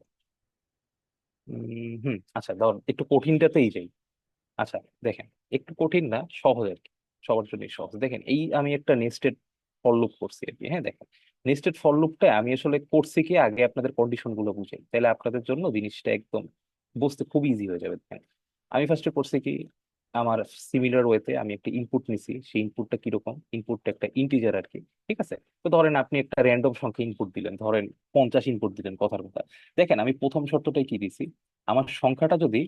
আচ্ছা ধর একটু কঠিনটাতেই যাই। আচ্ছা দেখেন, একটু কঠিন না, সহজ আর কি, সবার জন্যই সহজ। দেখেন এই আমি একটা নেস্টেড ফর লুপ করছি আর কি। হ্যাঁ দেখেন, নেস্টেড ফর লুপটা আমি আসলে করছি কি, আগে আপনাদের কন্ডিশন গুলো বুঝাই, তাহলে আপনাদের জন্য জিনিসটা একদম বুঝতে খুব ইজি হয়ে যাবে। দেখেন, আমি ফার্স্টে করছি কি, আমার সিমিলার ওয়েতে আমি একটা ইনপুট নিছি, সেই ইনপুটটা কিরকম, ইনপুটটা একটা ইন্টিজার আর কি। ঠিক আছে, তো ধরেন আপনি একটা র্যান্ডম সংখ্যা ইনপুট দিলেন, ধরেন 50 ইনপুট দিলেন, কথার কথা। দেখেন আমি প্রথম শর্তটাই কি দিছি, আমার সংখ্যাটা যদি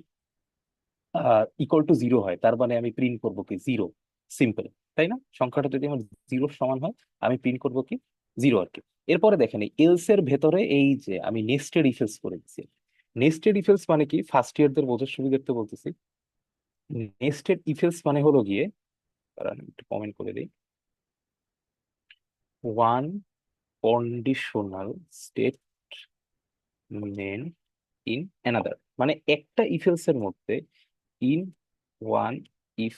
ইকুয়াল টু জিরো হয়, তার মানে আমি প্রিন্ট করবো কি জিরো, সিম্পল, তাই না? সংখ্যাটা যদি আমার জিরোর সমান হয়, আমি প্রিন্ট করবো কি জিরো আর কি। এরপরে দেখেন এই এলস এর ভেতরে এই যে আমি নেস্টেড ইফেলস করে দিচ্ছি। নেস্টেড ইফেলস মানে কি, ফার্স্ট ইয়ারদের বোঝার সুবিধার্থে বলতেছি, নেস্টেড ইফেলস মানে হলো গিয়ে, দাঁড়ান আমি একটু কমেন্ট করে দিই, one conditional statement in another, মানে একটা ইফেলস এর মধ্যে, in one if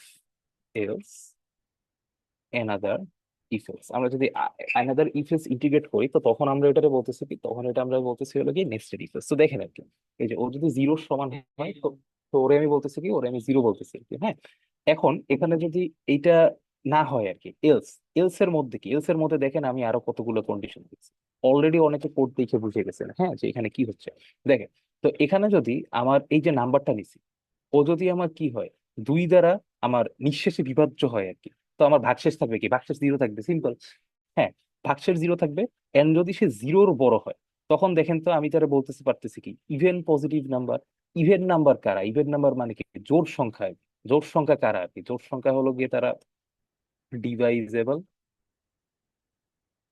else another if else, আমরা যদি অ্যানাদার ইফেলস ইন্টিগ্রেট করি, তো তখন আমরা এটাকে বলতেছি কি, তখন এটা আমরা বলতেছি হলো কি নেস্টেড ইফেলস। তো দেখেন আর কি, এই যে ও যদি জিরোর সমান হয়, তো তো ওরে আমি বলতেছি কি, ওরে আমি জিরো বলতেছি আর কি। হ্যাঁ, এখন এখানে যদি এইটা না হয় আর কি, এলস, এলস এর মধ্যে কি, এলস এর মধ্যে দেখেন আমি আরো কতগুলো কন্ডিশন দিচ্ছি, অলরেডি অনেকে কোড দেখে বুঝে গেছেন, হ্যাঁ যে এখানে কি হচ্ছে। দেখেন, তো এখানে যদি আমার এই যে নাম্বারটা নিছি, ও যদি আমার কি হয়, 2 দ্বারা আমার নিঃশেষে বিভাজ্য হয় আর কি, তো আমার ভাগশেষ থাকবে কি, ভাগশেষ জিরো থাকবে, সিম্পল। হ্যাঁ, ভাগশেষ জিরো থাকবে। এন্ড যদি সে জিরোর বড় হয়, তখন দেখেন তো আমি তারা বলতেছি পারতেছি কি, even positive number. Even number কারা, ইভেন নাম্বার মানে কি জোড় সংখ্যা আর কি। জোড় সংখ্যা কারা আর কি, জোড় সংখ্যা হলো গিয়ে তারা divisible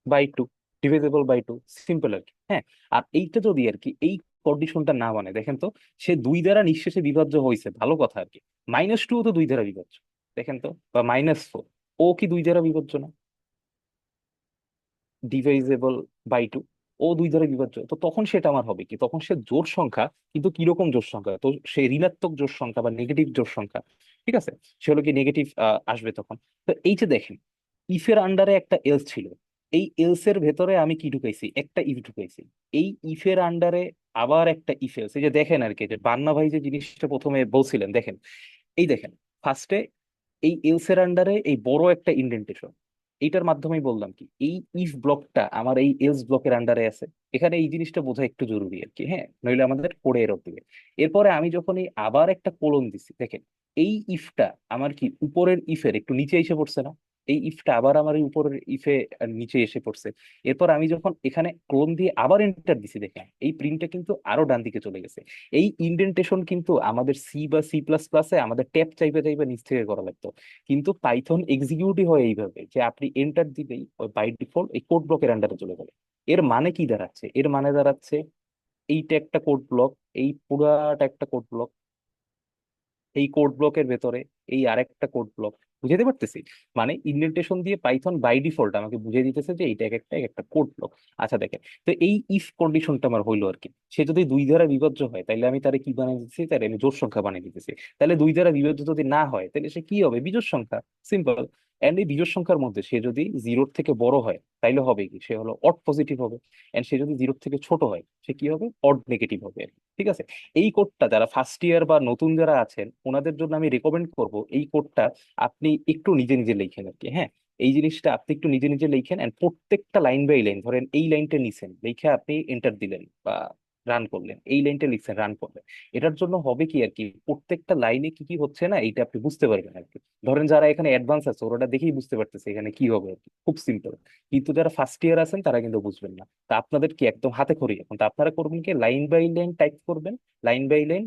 by two, divisible by two, simple আর কি। হ্যাঁ, আর এইটা যদি আর কি এই কন্ডিশনটা না মানে, দেখেন তো সে 2 দ্বারা নিঃশেষে বিভাজ্য হয়েছে, ভালো কথা আর কি। -2 তো 2 দ্বারা বিভাজ্য, দেখেন তো, বা -4, ও কি 2 দ্বারা বিভাজ্য না, ডিভাইজেবল বাই টু, ও 2 দ্বারা বিভাজ্য। তো তখন সেটা আমার হবে কি, তখন সে জোড় সংখ্যা, কিন্তু কিরকম জোড় সংখ্যা, তো সে ঋণাত্মক জোড় সংখ্যা বা নেগেটিভ জোড় সংখ্যা। ঠিক আছে, সে হলো কি নেগেটিভ আসবে তখন। তো এই যে দেখেন, ইফের আন্ডারে একটা এলস ছিল, এই এলস এর ভেতরে আমি কি ঢুকাইছি, একটা ইফ ঢুকাইছি। এই ইফের আন্ডারে আবার একটা ইফ এলস, এই যে দেখেন আর কি, যে বান্না ভাই যে জিনিসটা প্রথমে বলছিলেন, দেখেন এই দেখেন, ফার্স্টে এই এলস এর আন্ডারে এই বড় একটা ইন্ডেন্টেশন, এইটার মাধ্যমেই বললাম কি এই ইফ ব্লকটা আমার এই এলস ব্লকের আন্ডারে আছে। এখানে এই জিনিসটা বোঝা একটু জরুরি আর কি, হ্যাঁ, নইলে আমাদের পড়ে এরর দিবে। এরপরে আমি যখন এই আবার একটা কোলন দিছি, দেখেন এই ইফটা আমার কি উপরের ইফের একটু নিচে এসে পড়ছে না? এই ইফটা আবার আমার এই উপরের ইফে নিচে এসে পড়ছে। এরপর আমি যখন এখানে ক্লোন দিয়ে আবার এন্টার দিছি, দেখেন এই প্রিন্টটা কিন্তু আরো ডান দিকে চলে গেছে। এই ইন্ডেন্টেশন কিন্তু আমাদের সি বা সি প্লাস প্লাসে আমাদের ট্যাপ চাইবে চাইবে নিচ থেকে করা লাগতো, কিন্তু পাইথন এক্সিকিউটই হয় এইভাবে যে আপনি এন্টার দিলেই বাই ডিফল্ট এই কোড ব্লকের আন্ডারে চলে যাবে। এর মানে কি দাঁড়াচ্ছে? এর মানে দাঁড়াচ্ছে এইটা একটা কোড ব্লক, এই পুরাটা একটা কোড ব্লক, এই কোড ব্লকের ভেতরে এই আরেকটা কোড ব্লক। বুঝাতে পারতেছি? মানে ইন্ডেন্টেশন দিয়ে পাইথন বাই ডিফল্ট আমাকে বুঝিয়ে দিতেছে যে এইটা এক একটা কোড ব্লক। আচ্ছা দেখেন, তো এই ইফ কন্ডিশনটা আমার হইলো আর কি, সে যদি দুই দ্বারা বিভাজ্য হয় তাহলে আমি তারে কি বানিয়ে দিতেছি, তাহলে আমি জোড় সংখ্যা বানিয়ে দিতেছি। তাহলে দুই দ্বারা বিভাজ্য যদি না হয় তাহলে সে কি হবে? বিজোড় সংখ্যা, সিম্পল। এন্ড এই বিজোড় সংখ্যার মধ্যে সে যদি জিরোর থেকে বড় হয় তাইলে হবে কি, সে হলো অড পজিটিভ হবে। এন্ড সে যদি জিরোর থেকে ছোট হয় সে কি হবে? অড নেগেটিভ হবে আর কি। ঠিক আছে? এই কোডটা যারা ফার্স্ট ইয়ার বা নতুন যারা আছেন ওনাদের জন্য আমি রেকমেন্ড করব এই কোডটা আপনি একটু নিজে নিজে লিখেন আর কি, হ্যাঁ। এই জিনিসটা আপনি একটু নিজে নিজে লিখেন, এন্ড প্রত্যেকটা লাইন বাই লাইন, ধরেন এই লাইনটা নিছেন লিখে আপনি এন্টার দিলেন বা রান করলেন, এই লাইনটা লিখছেন রান করলেন। এটার জন্য হবে কি আর কি, প্রত্যেকটা লাইনে কি কি হচ্ছে না এইটা আপনি বুঝতে পারবেন আর কি। ধরেন যারা এখানে অ্যাডভান্স আছে ওরা দেখেই বুঝতে পারতেছে এখানে কি হবে আর কি, খুব সিম্পল। কিন্তু যারা ফার্স্ট ইয়ার আছেন তারা কিন্তু বুঝবেন না। তা আপনাদের কি একদম হাতে খড়ি, এখন তা আপনারা করবেন কি লাইন বাই লাইন টাইপ করবেন, লাইন বাই লাইন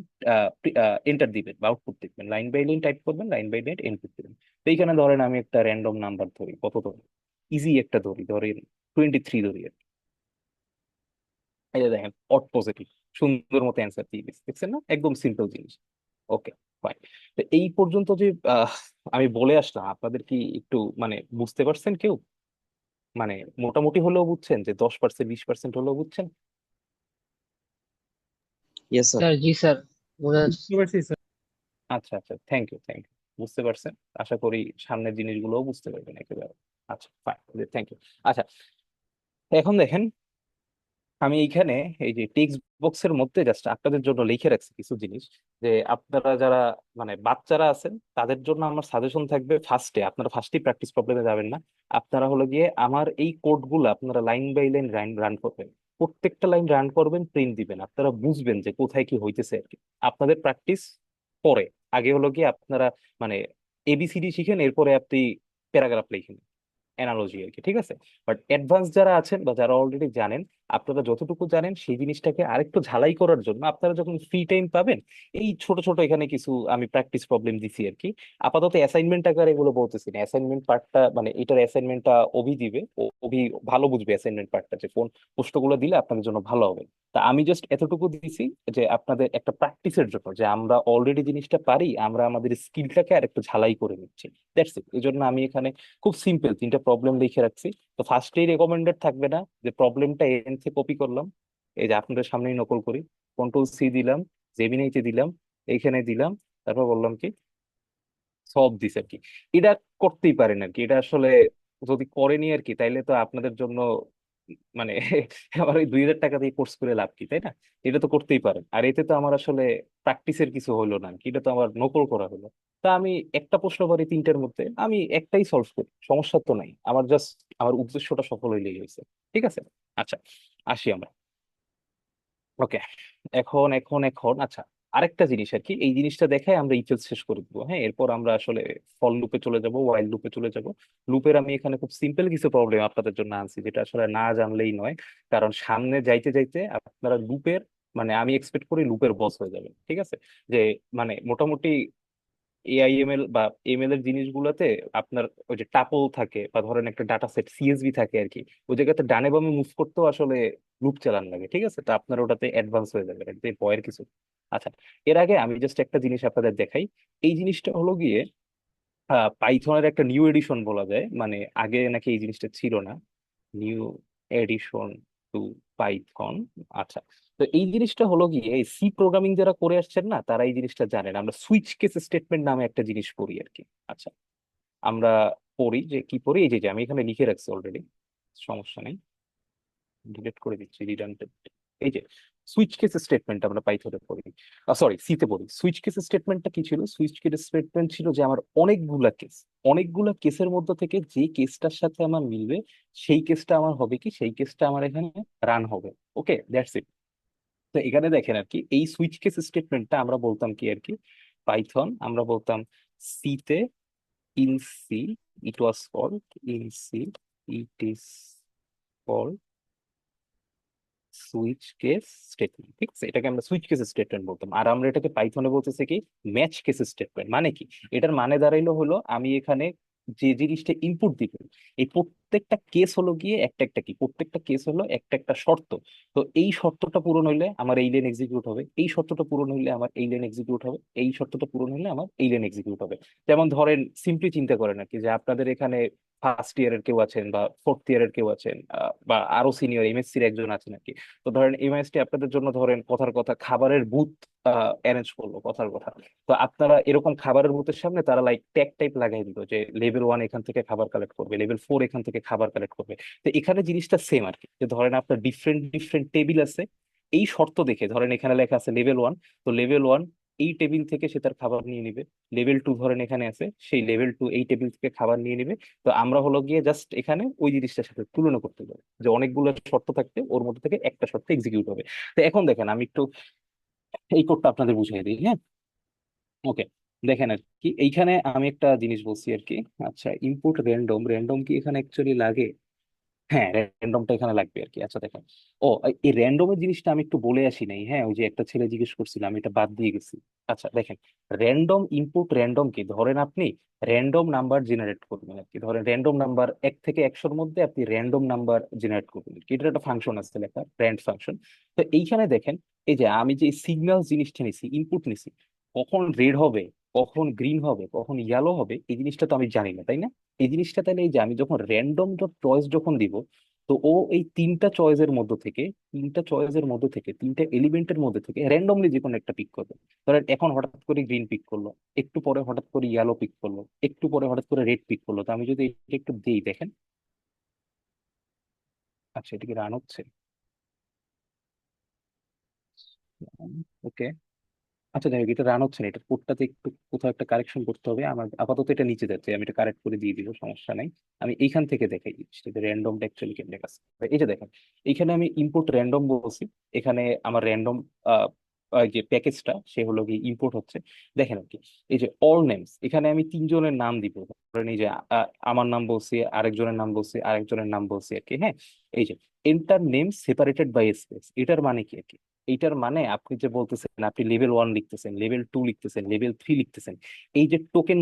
এন্টার দিবেন বা আউটপুট দেখবেন, লাইন বাই লাইন টাইপ করবেন, লাইন বাই লাইন ইনপুট দিবেন। তো এইখানে ধরেন আমি একটা র্যান্ডম নাম্বার ধরি, কত ধরি, ইজি একটা ধরি, ধরেন 23 ধরি আর কি। এই যে দেখেন অড পজিটিভ, সুন্দর মতো অ্যান্সার দিয়ে দিচ্ছি, দেখছেন না? একদম সিম্পল জিনিস। ওকে, ফাইন। তো এই পর্যন্ত যে আমি বলে আসলাম, আপনাদের কি একটু মানে বুঝতে পারছেন কেউ? মানে মোটামুটি হলেও বুঝছেন যে 10% 20% হলেও বুঝছেন? Yes sir. স্যার জি স্যার, বোঝা যাচ্ছে। বুঝতে পারছি স্যার। আচ্ছা আচ্ছা, থ্যাংক ইউ থ্যাংক ইউ। বুঝতে পারছেন, আশা করি সামনের জিনিসগুলোও বুঝতে পারবেন একেবারে। আচ্ছা ফাইন, থ্যাংক ইউ। আচ্ছা, এখন দেখেন আমি এইখানে এই যে টেক্সট বক্সের মধ্যে জাস্ট আপনাদের জন্য লিখে রাখছি কিছু জিনিস, যে আপনারা যারা মানে বাচ্চারা আছেন তাদের জন্য আমার সাজেশন থাকবে, ফার্স্টে আপনারা ফার্স্টে প্র্যাকটিস প্রবলেমে যাবেন না। আপনারা হলো গিয়ে আমার এই কোডগুলো আপনারা লাইন বাই লাইন রান করবেন, প্রত্যেকটা লাইন রান করবেন, প্রিন্ট দিবেন, আপনারা বুঝবেন যে কোথায় কি হইতেছে আর কি। আপনাদের প্র্যাকটিস পরে, আগে হলো গিয়ে আপনারা মানে এবিসিডি শিখেন, এরপরে আপনি প্যারাগ্রাফ লিখেন, অ্যানালজি আর কি, ঠিক আছে? বাট অ্যাডভান্স যারা আছেন বা যারা অলরেডি জানেন, আপনারা যতটুকু জানেন সেই জিনিসটাকে আরেকটু ঝালাই করার জন্য আপনারা যখন ফ্রি টাইম পাবেন এই ছোট ছোট এখানে কিছু আমি প্র্যাকটিস প্রবলেম দিছি আর কি। আপাতত অ্যাসাইনমেন্ট আকারে এগুলো বলতেছি না, অ্যাসাইনমেন্ট পার্টটা মানে এটার অ্যাসাইনমেন্টটা অভি দিবে, অভি ভালো বুঝবে অ্যাসাইনমেন্ট পার্টটা, যে কোন প্রশ্নগুলো দিলে আপনাদের জন্য ভালো হবে। তা আমি জাস্ট এতটুকু দিছি যে আপনাদের একটা প্র্যাকটিসের জন্য, যে আমরা অলরেডি জিনিসটা পারি, আমরা আমাদের স্কিলটাকে আর একটু ঝালাই করে নিচ্ছি, দ্যাটস ইট। এই জন্য আমি এখানে খুব সিম্পল 3টা প্রবলেম লিখে রাখছি। তো ফার্স্টেই রেকমেন্ডেড থাকবে না যে প্রবলেমটা এন থেকে কপি করলাম, এই যে আপনাদের সামনেই নকল করি, কন্ট্রোল সি দিলাম, জেমিনাইতে দিলাম, এইখানে দিলাম, তারপর বললাম কি সব দিছে আর কি। এটা করতেই পারেন আর কি, এটা আসলে যদি করেনি আর কি তাইলে তো আপনাদের জন্য মানে আমার ওই 2000 টাকা দিয়ে কোর্স করে লাভ কি, তাই না? এটা তো করতেই পারেন, আর এতে তো আমার আসলে প্র্যাকটিসের কিছু হলো না আর কি, এটা তো আমার নকল করা হলো। তা আমি একটা প্রশ্ন পারি 3টার মধ্যে, আমি একটাই সলভ করি, সমস্যা তো নাই আমার, জাস্ট আমার উদ্দেশ্যটা সফল হইলেই হয়েছে। ঠিক আছে? আচ্ছা, আসি আমরা। ওকে, এখন আচ্ছা, আরেকটা জিনিস আর কি, এই জিনিসটা দেখে আমরা ইফেলস শেষ করে দিবো, হ্যাঁ। এরপর আমরা আসলে ফল লুপে চলে যাব, ওয়াইল লুপে চলে যাব। লুপের আমি এখানে খুব সিম্পল কিছু প্রবলেম আপনাদের জন্য আনছি, যেটা আসলে না জানলেই নয়, কারণ সামনে যাইতে যাইতে আপনারা লুপের মানে আমি এক্সপেক্ট করি লুপের বস হয়ে যাবেন, ঠিক আছে? যে মানে মোটামুটি এআইএমএল বা এমএল এর জিনিসগুলোতে আপনার ওই যে টাপল থাকে বা ধরেন একটা ডাটা সেট সিএসভি থাকে আর কি, ওই জায়গাতে ডানে বামে মুভ করতেও আসলে লুপ চালান লাগে, ঠিক আছে? তো আপনার ওটাতে অ্যাডভান্স হয়ে যাবে, এতে ভয়ের কিছু নেই। আচ্ছা, এর আগে আমি জাস্ট একটা জিনিস আপনাদের দেখাই। এই জিনিসটা হলো গিয়ে পাইথনের একটা নিউ এডিশন বলা যায়, মানে আগে নাকি এই জিনিসটা ছিল না, নিউ এডিশন টু পাইথন। আচ্ছা, তো এই জিনিসটা হলো গিয়ে এই সি প্রোগ্রামিং যারা করে আসছেন না তারা এই জিনিসটা জানেন, আমরা সুইচ কেস স্টেটমেন্ট নামে একটা জিনিস পড়ি আর কি। আচ্ছা, আমরা পড়ি যে কি পড়ি, এই যে আমি এখানে লিখে রাখছি অলরেডি, সমস্যা নেই, ডিলিট করে দিচ্ছি রিডান্ডেন্ট। এই যে সুইচ কেস স্টেটমেন্ট আমরা পাইথনে পড়ি, সরি সিতে পড়ি। সুইচ কেস স্টেটমেন্টটা কি ছিল? সুইচ কেস স্টেটমেন্ট ছিল যে আমার অনেকগুলা কেসের মধ্যে থেকে যে কেসটার সাথে আমার মিলবে সেই কেসটা আমার হবে কি, সেই কেসটা আমার এখানে রান হবে। ওকে, দ্যাটস ইট। তো এখানে দেখেন আর কি, এই সুইচ কেস স্টেটমেন্টটা আমরা বলতাম কি আর কি, পাইথন আমরা বলতাম সিতে, in C it was called, in C it is called switch case statement. ঠিক আছে, এটাকে আমরা সুইচ কেস স্টেটমেন্ট বলতাম। আর আমরা এটাকে পাইথনে বলতেছি কি, ম্যাচ কেস স্টেটমেন্ট। মানে কি, এটার মানে দাঁড়াইলো হলো আমি এখানে যে জিনিসটা ইনপুট দিব, এই প্রত্যেকটা কেস হলো গিয়ে একটা একটা কি, প্রত্যেকটা কেস হলো একটা একটা শর্ত। তো এই শর্তটা পূরণ হইলে আমার এই লাইন এক্সিকিউট হবে, এই শর্তটা পূরণ হইলে আমার এই লাইন এক্সিকিউট হবে, এই শর্তটা পূরণ হইলে আমার এই লাইন এক্সিকিউট হবে। যেমন ধরেন সিম্পলি চিন্তা করেন আর কি, যে আপনাদের এখানে ফার্স্ট ইয়ারের কেউ আছেন বা ফোর্থ ইয়ারের কেউ আছেন, বা আরো সিনিয়র এমএসসির একজন আছেন আর কি। তো ধরেন এমআইএসটি আপনাদের জন্য ধরেন কথার কথা খাবারের বুথ অ্যারেঞ্জ করলো, কথার কথা। তো আপনারা এরকম খাবারের বুথের সামনে তারা লাইক ট্যাগ টাইপ লাগাই দিল যে লেভেল 1 এখান থেকে খাবার কালেক্ট করবে, লেভেল 4 এখান থেকে খাবার কালেক্ট করবে। তো এখানে জিনিসটা সেম আর কি, যে ধরেন আপনার ডিফারেন্ট ডিফারেন্ট টেবিল আছে, এই শর্ত দেখে ধরেন এখানে লেখা আছে লেভেল 1, তো লেভেল 1 এই টেবিল থেকে সে তার খাবার নিয়ে নিবে। লেভেল 2 ধরেন এখানে আছে, সেই লেভেল 2 এই টেবিল থেকে খাবার নিয়ে নিবে। তো আমরা হলো গিয়ে জাস্ট এখানে ওই জিনিসটার সাথে তুলনা করতে পারি, যে অনেকগুলো শর্ত থাকতে ওর মধ্যে থেকে একটা শর্ত এক্সিকিউট হবে। তো এখন দেখেন আমি একটু এই কোডটা আপনাদের বুঝিয়ে দিই, হ্যাঁ। ওকে, দেখেন আর কি এইখানে আমি একটা জিনিস বলছি আর কি। আচ্ছা, ইনপুট র্যান্ডম, র্যান্ডম কি এখানে অ্যাকচুয়ালি লাগে? হ্যাঁ, র্যান্ডমটা এখানে লাগবে আর কি। আচ্ছা দেখেন, ও এই র্যান্ডমের জিনিসটা আমি একটু বলে আসি নাই, হ্যাঁ, ওই যে একটা ছেলে জিজ্ঞেস করছিল আমি এটা বাদ দিয়ে গেছি। আচ্ছা দেখেন, র্যান্ডম ইনপুট র্যান্ডম কি, ধরেন আপনি র্যান্ডম নাম্বার জেনারেট করবেন আর কি। ধরেন র্যান্ডম নাম্বার 1 থেকে 100-র মধ্যে আপনি র্যান্ডম নাম্বার জেনারেট করবেন আর কি। এটার একটা ফাংশন আছে লেখা, র্যান্ড ফাংশন। তো এইখানে দেখেন, এই যে আমি যে সিগন্যাল জিনিসটা নিছি, ইনপুট নিছি, কখন রেড হবে, কখন গ্রিন হবে, কখন ইয়েলো হবে, এই জিনিসটা তো আমি জানি না, তাই না? এই জিনিসটা তাহলে এই যে আমি যখন র্যান্ডম ডট চয়েস যখন দিব, তো ও এই তিনটা এলিমেন্টের মধ্যে থেকে র্যান্ডমলি যে কোনো একটা পিক করবে। ধরেন এখন হঠাৎ করে গ্রিন পিক করলো, একটু পরে হঠাৎ করে ইয়েলো পিক করলো, একটু পরে হঠাৎ করে রেড পিক করলো। তো আমি যদি এটা একটু দিই, দেখেন। আচ্ছা, এটা কি রান হচ্ছে? ওকে। আচ্ছা যাই হোক, এটা রান হচ্ছে না, এটা কোডটাতে একটু কোথাও একটা কারেকশন করতে হবে আমার। আপাতত এটা নিচে যাচ্ছে, আমি এটা কারেক্ট করে দিয়ে দিব, সমস্যা নাই। আমি এইখান থেকে দেখাই দিচ্ছি যে র্যান্ডমটা অ্যাকচুয়ালি কেমনে কাজ করে। এই যে দেখেন, এইখানে আমি ইনপুট র্যান্ডম বলছি, এখানে আমার র্যান্ডম যে প্যাকেজটা সে হলো গিয়ে ইম্পোর্ট হচ্ছে। দেখেন আর কি, এই যে অল নেমস, এখানে আমি তিনজনের নাম দিব। ধরেন এই যে আমার নাম বলছি, আরেকজনের নাম বলছি, আরেকজনের নাম বলছি আর কি, হ্যাঁ। এই যে enter name separated by space, এটার মানে কি আর কি? এইটার মানে আপনি যে বলতেছেন আপনি লেভেল 1 লিখতেছেন, লেভেল 2 লিখতেছেন, লেভেল 3 লিখতেছেন, এই যে টোকেন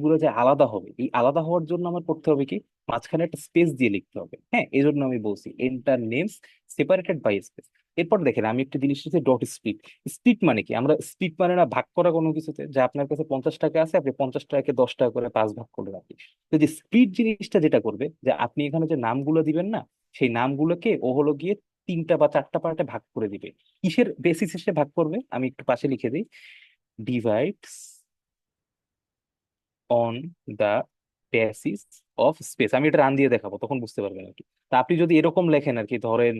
গুলো যে আলাদা হবে, এই আলাদা হওয়ার জন্য আমার করতে হবে কি, মাঝখানে একটা স্পেস দিয়ে লিখতে হবে, হ্যাঁ। এই জন্য আমি বলছি enter names separated by space. এরপর দেখেন আমি একটা জিনিস হচ্ছে ডট স্প্লিট। স্প্লিট মানে কি, আমরা স্প্লিট মানে না ভাগ করা কোনো কিছুতে, যে আপনার কাছে 50 টাকা আছে, আপনি 50 টাকাকে 10 টাকা করে 5 ভাগ করে রাখি। তো যে স্প্লিট জিনিসটা যেটা করবে, যে আপনি এখানে যে নামগুলো দিবেন না, সেই নামগুলোকে ও হলো গিয়ে 3টা বা 4টা পার্টে ভাগ করে দিবে। কিসের বেসিসে সে ভাগ করবে আমি একটু পাশে লিখে দিই, divides on the basis of space. আমি এটা রান দিয়ে দেখাবো, তখন বুঝতে পারবেন আর কি। তা আপনি যদি এরকম লেখেন আর কি, ধরেন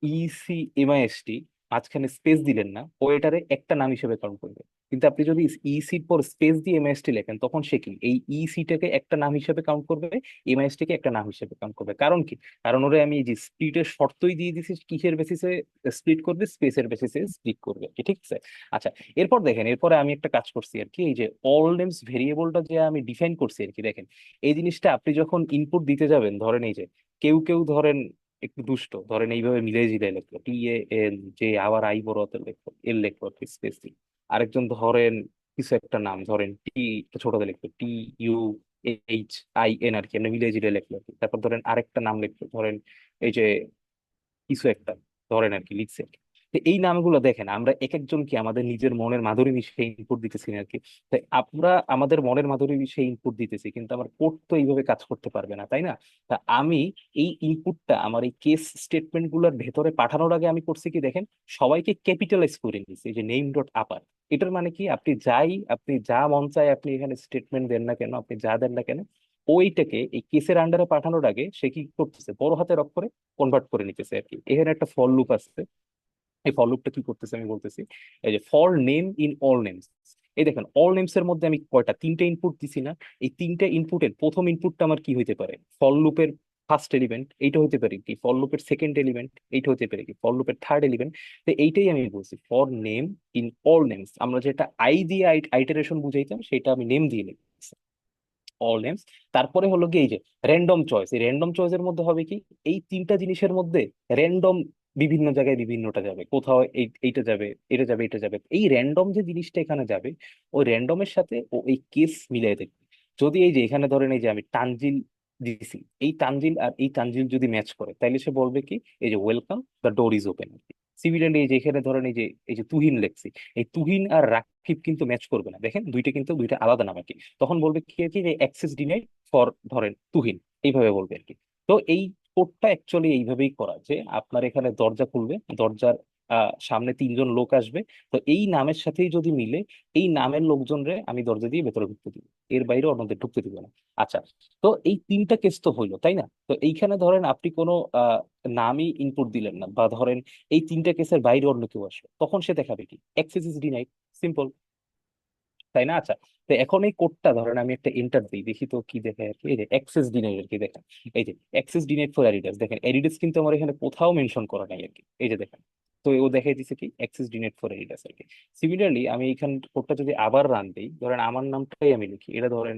ECMIST, মাঝখানে স্পেস দিলেন না, ও এটারে একটা নাম হিসেবে কাউন্ট করবে। কিন্তু আপনি যদি ইসির পর স্পেস দিয়ে এমআইএসটি লেখেন, তখন সে কি এই ইসিটাকে একটা নাম হিসেবে কাউন্ট করবে, এমআইএসটি কে একটা নাম হিসেবে কাউন্ট করবে। কারণ কি, কারণ ওরে আমি এই যে স্প্লিটের শর্তই দিয়ে দিছি, কিসের বেসিসে স্প্লিট করবে, স্পেসের বেসিসে স্প্লিট করবে কি, ঠিক আছে? আচ্ছা, এরপর দেখেন, এরপরে আমি একটা কাজ করছি আর কি, এই যে অল নেমস ভেরিয়েবলটা যে আমি ডিফাইন করছি আর কি। দেখেন, এই জিনিসটা আপনি যখন ইনপুট দিতে যাবেন, ধরেন এই যে কেউ কেউ ধরেন একটু দুষ্ট, ধরেন এইভাবে মিলে ঝিলে লিখলো TAN, যে আবার আই বড় হাতের লিখলো, এর লিখলো স্পেস দিই। আরেকজন ধরেন কিছু একটা নাম, ধরেন ছোটতে লিখলো TUHIN আর কি, এমনি মিলে ঝিলে লিখলো আর কি। তারপর ধরেন আরেকটা নাম লিখলো, ধরেন এই যে কিছু একটা ধরেন আর কি লিখছে আর কি। তো এই নামগুলো দেখেন, আমরা এক একজন কি আমাদের নিজের মনের মাধুরী মিশিয়ে ইনপুট দিতেছি আর কি। তাই আমরা আমাদের মনের মাধুরী মিশিয়ে ইনপুট দিতেছি, কিন্তু আমার কোড তো এইভাবে কাজ করতে পারবে না, তাই না? তা আমি এই ইনপুটটা আমার এই কেস স্টেটমেন্ট গুলোর ভেতরে পাঠানোর আগে আমি করছি কি, দেখেন, সবাইকে ক্যাপিটালাইজ করে নিয়েছি, এই যে নেম ডট আপার। এটার মানে কি, আপনি যা মন চায় আপনি এখানে স্টেটমেন্ট দেন না কেন, আপনি যা দেন না কেন, ওইটাকে এই কেসের আন্ডারে পাঠানোর আগে সে কি করতেছে, বড় হাতের অক্ষরে কনভার্ট করে নিতেছে আর কি। এখানে একটা ফর লুপ আছে, এই ফর লুপটা কি করতেছে আমি বলতেছি, এই যে for name in all names. এই দেখেন অল নেমস এর মধ্যে আমি কয়টা, তিনটা ইনপুট দিছি না? এই তিনটা ইনপুটের প্রথম ইনপুটটা আমার কি হইতে পারে, ফর লুপের ফার্স্ট এলিমেন্ট এইটা হইতে পারে কি, ফর লুপের সেকেন্ড এলিমেন্ট এইটা হতে পারে কি, ফর লুপের থার্ড এলিমেন্ট। তো এইটাই আমি বলছি for name in all names. আমরা যেটা আই দিয়ে আইটারেশন বুঝাইতাম সেটা আমি নেম দিয়ে লিখছি, অল নেমস। তারপরে হলো কি এই যে র্যান্ডম চয়েস, এই র্যান্ডম চয়েসের মধ্যে হবে কি, এই তিনটা জিনিসের মধ্যে র্যান্ডম বিভিন্ন জায়গায় বিভিন্নটা যাবে, কোথাও এইটা যাবে, এটা যাবে, এটা যাবে। এই র্যান্ডম যে জিনিসটা এখানে যাবে, ওই র্যান্ডমের সাথে ও এই কেস মিলাই দেখবে। যদি এই যে এখানে ধরেন এই যে আমি তানজিল দিছি, এই তানজিল আর এই তানজিল যদি ম্যাচ করে তাইলে সে বলবে কি এই যে welcome, the door is open. Similarly এই যে এখানে ধরেন এই যে তুহিন লেখছি, এই তুহিন আর রাকিব কিন্তু ম্যাচ করবে না, দেখেন দুইটা কিন্তু দুইটা আলাদা নাম আর কি। তখন বলবে কি আর কি যে অ্যাক্সেস ডিনাইড ফর ধরেন তুহিন, এইভাবে বলবে আর কি। তো এই কোডটা অ্যাকচুয়ালি এইভাবেই করা যে আপনার এখানে দরজা খুলবে, দরজার সামনে তিনজন লোক আসবে, তো এই নামের সাথেই যদি মিলে এই নামের লোকজনরে আমি দরজা দিয়ে ভেতরে ঢুকতে দিব, এর বাইরে অন্যদের ঢুকতে দিব না। আচ্ছা, তো এই তিনটা কেস তো হইলো তাই না? তো এইখানে ধরেন আপনি কোনো নামই ইনপুট দিলেন না, বা ধরেন এই তিনটা কেসের বাইরে অন্য কেউ আসলো, তখন সে দেখাবে কি অ্যাক্সেস ইজ ডিনাইড, সিম্পল, তাই না? আচ্ছা, তো এখন এই কোডটা ধরেন আমি একটা এন্টার দিই, দেখি তো কি দেখে আর কি। এই যে অ্যাক্সেস ডিনাইড আর কি, দেখেন এই যে অ্যাক্সেস ডিনাইড ফর অ্যাডিডাস, দেখেন অ্যাডিডাস কিন্তু আমার এখানে কোথাও মেনশন করা নাই আর কি, এই যে দেখেন। তো ও দেখাই দিছে কি অ্যাক্সেস ডিনাইড ফর অ্যাডিডাস আর কি। সিমিলারলি আমি এখান কোডটা যদি আবার রান দিই, ধরেন আমার নামটাই আমি লিখি, এটা ধরেন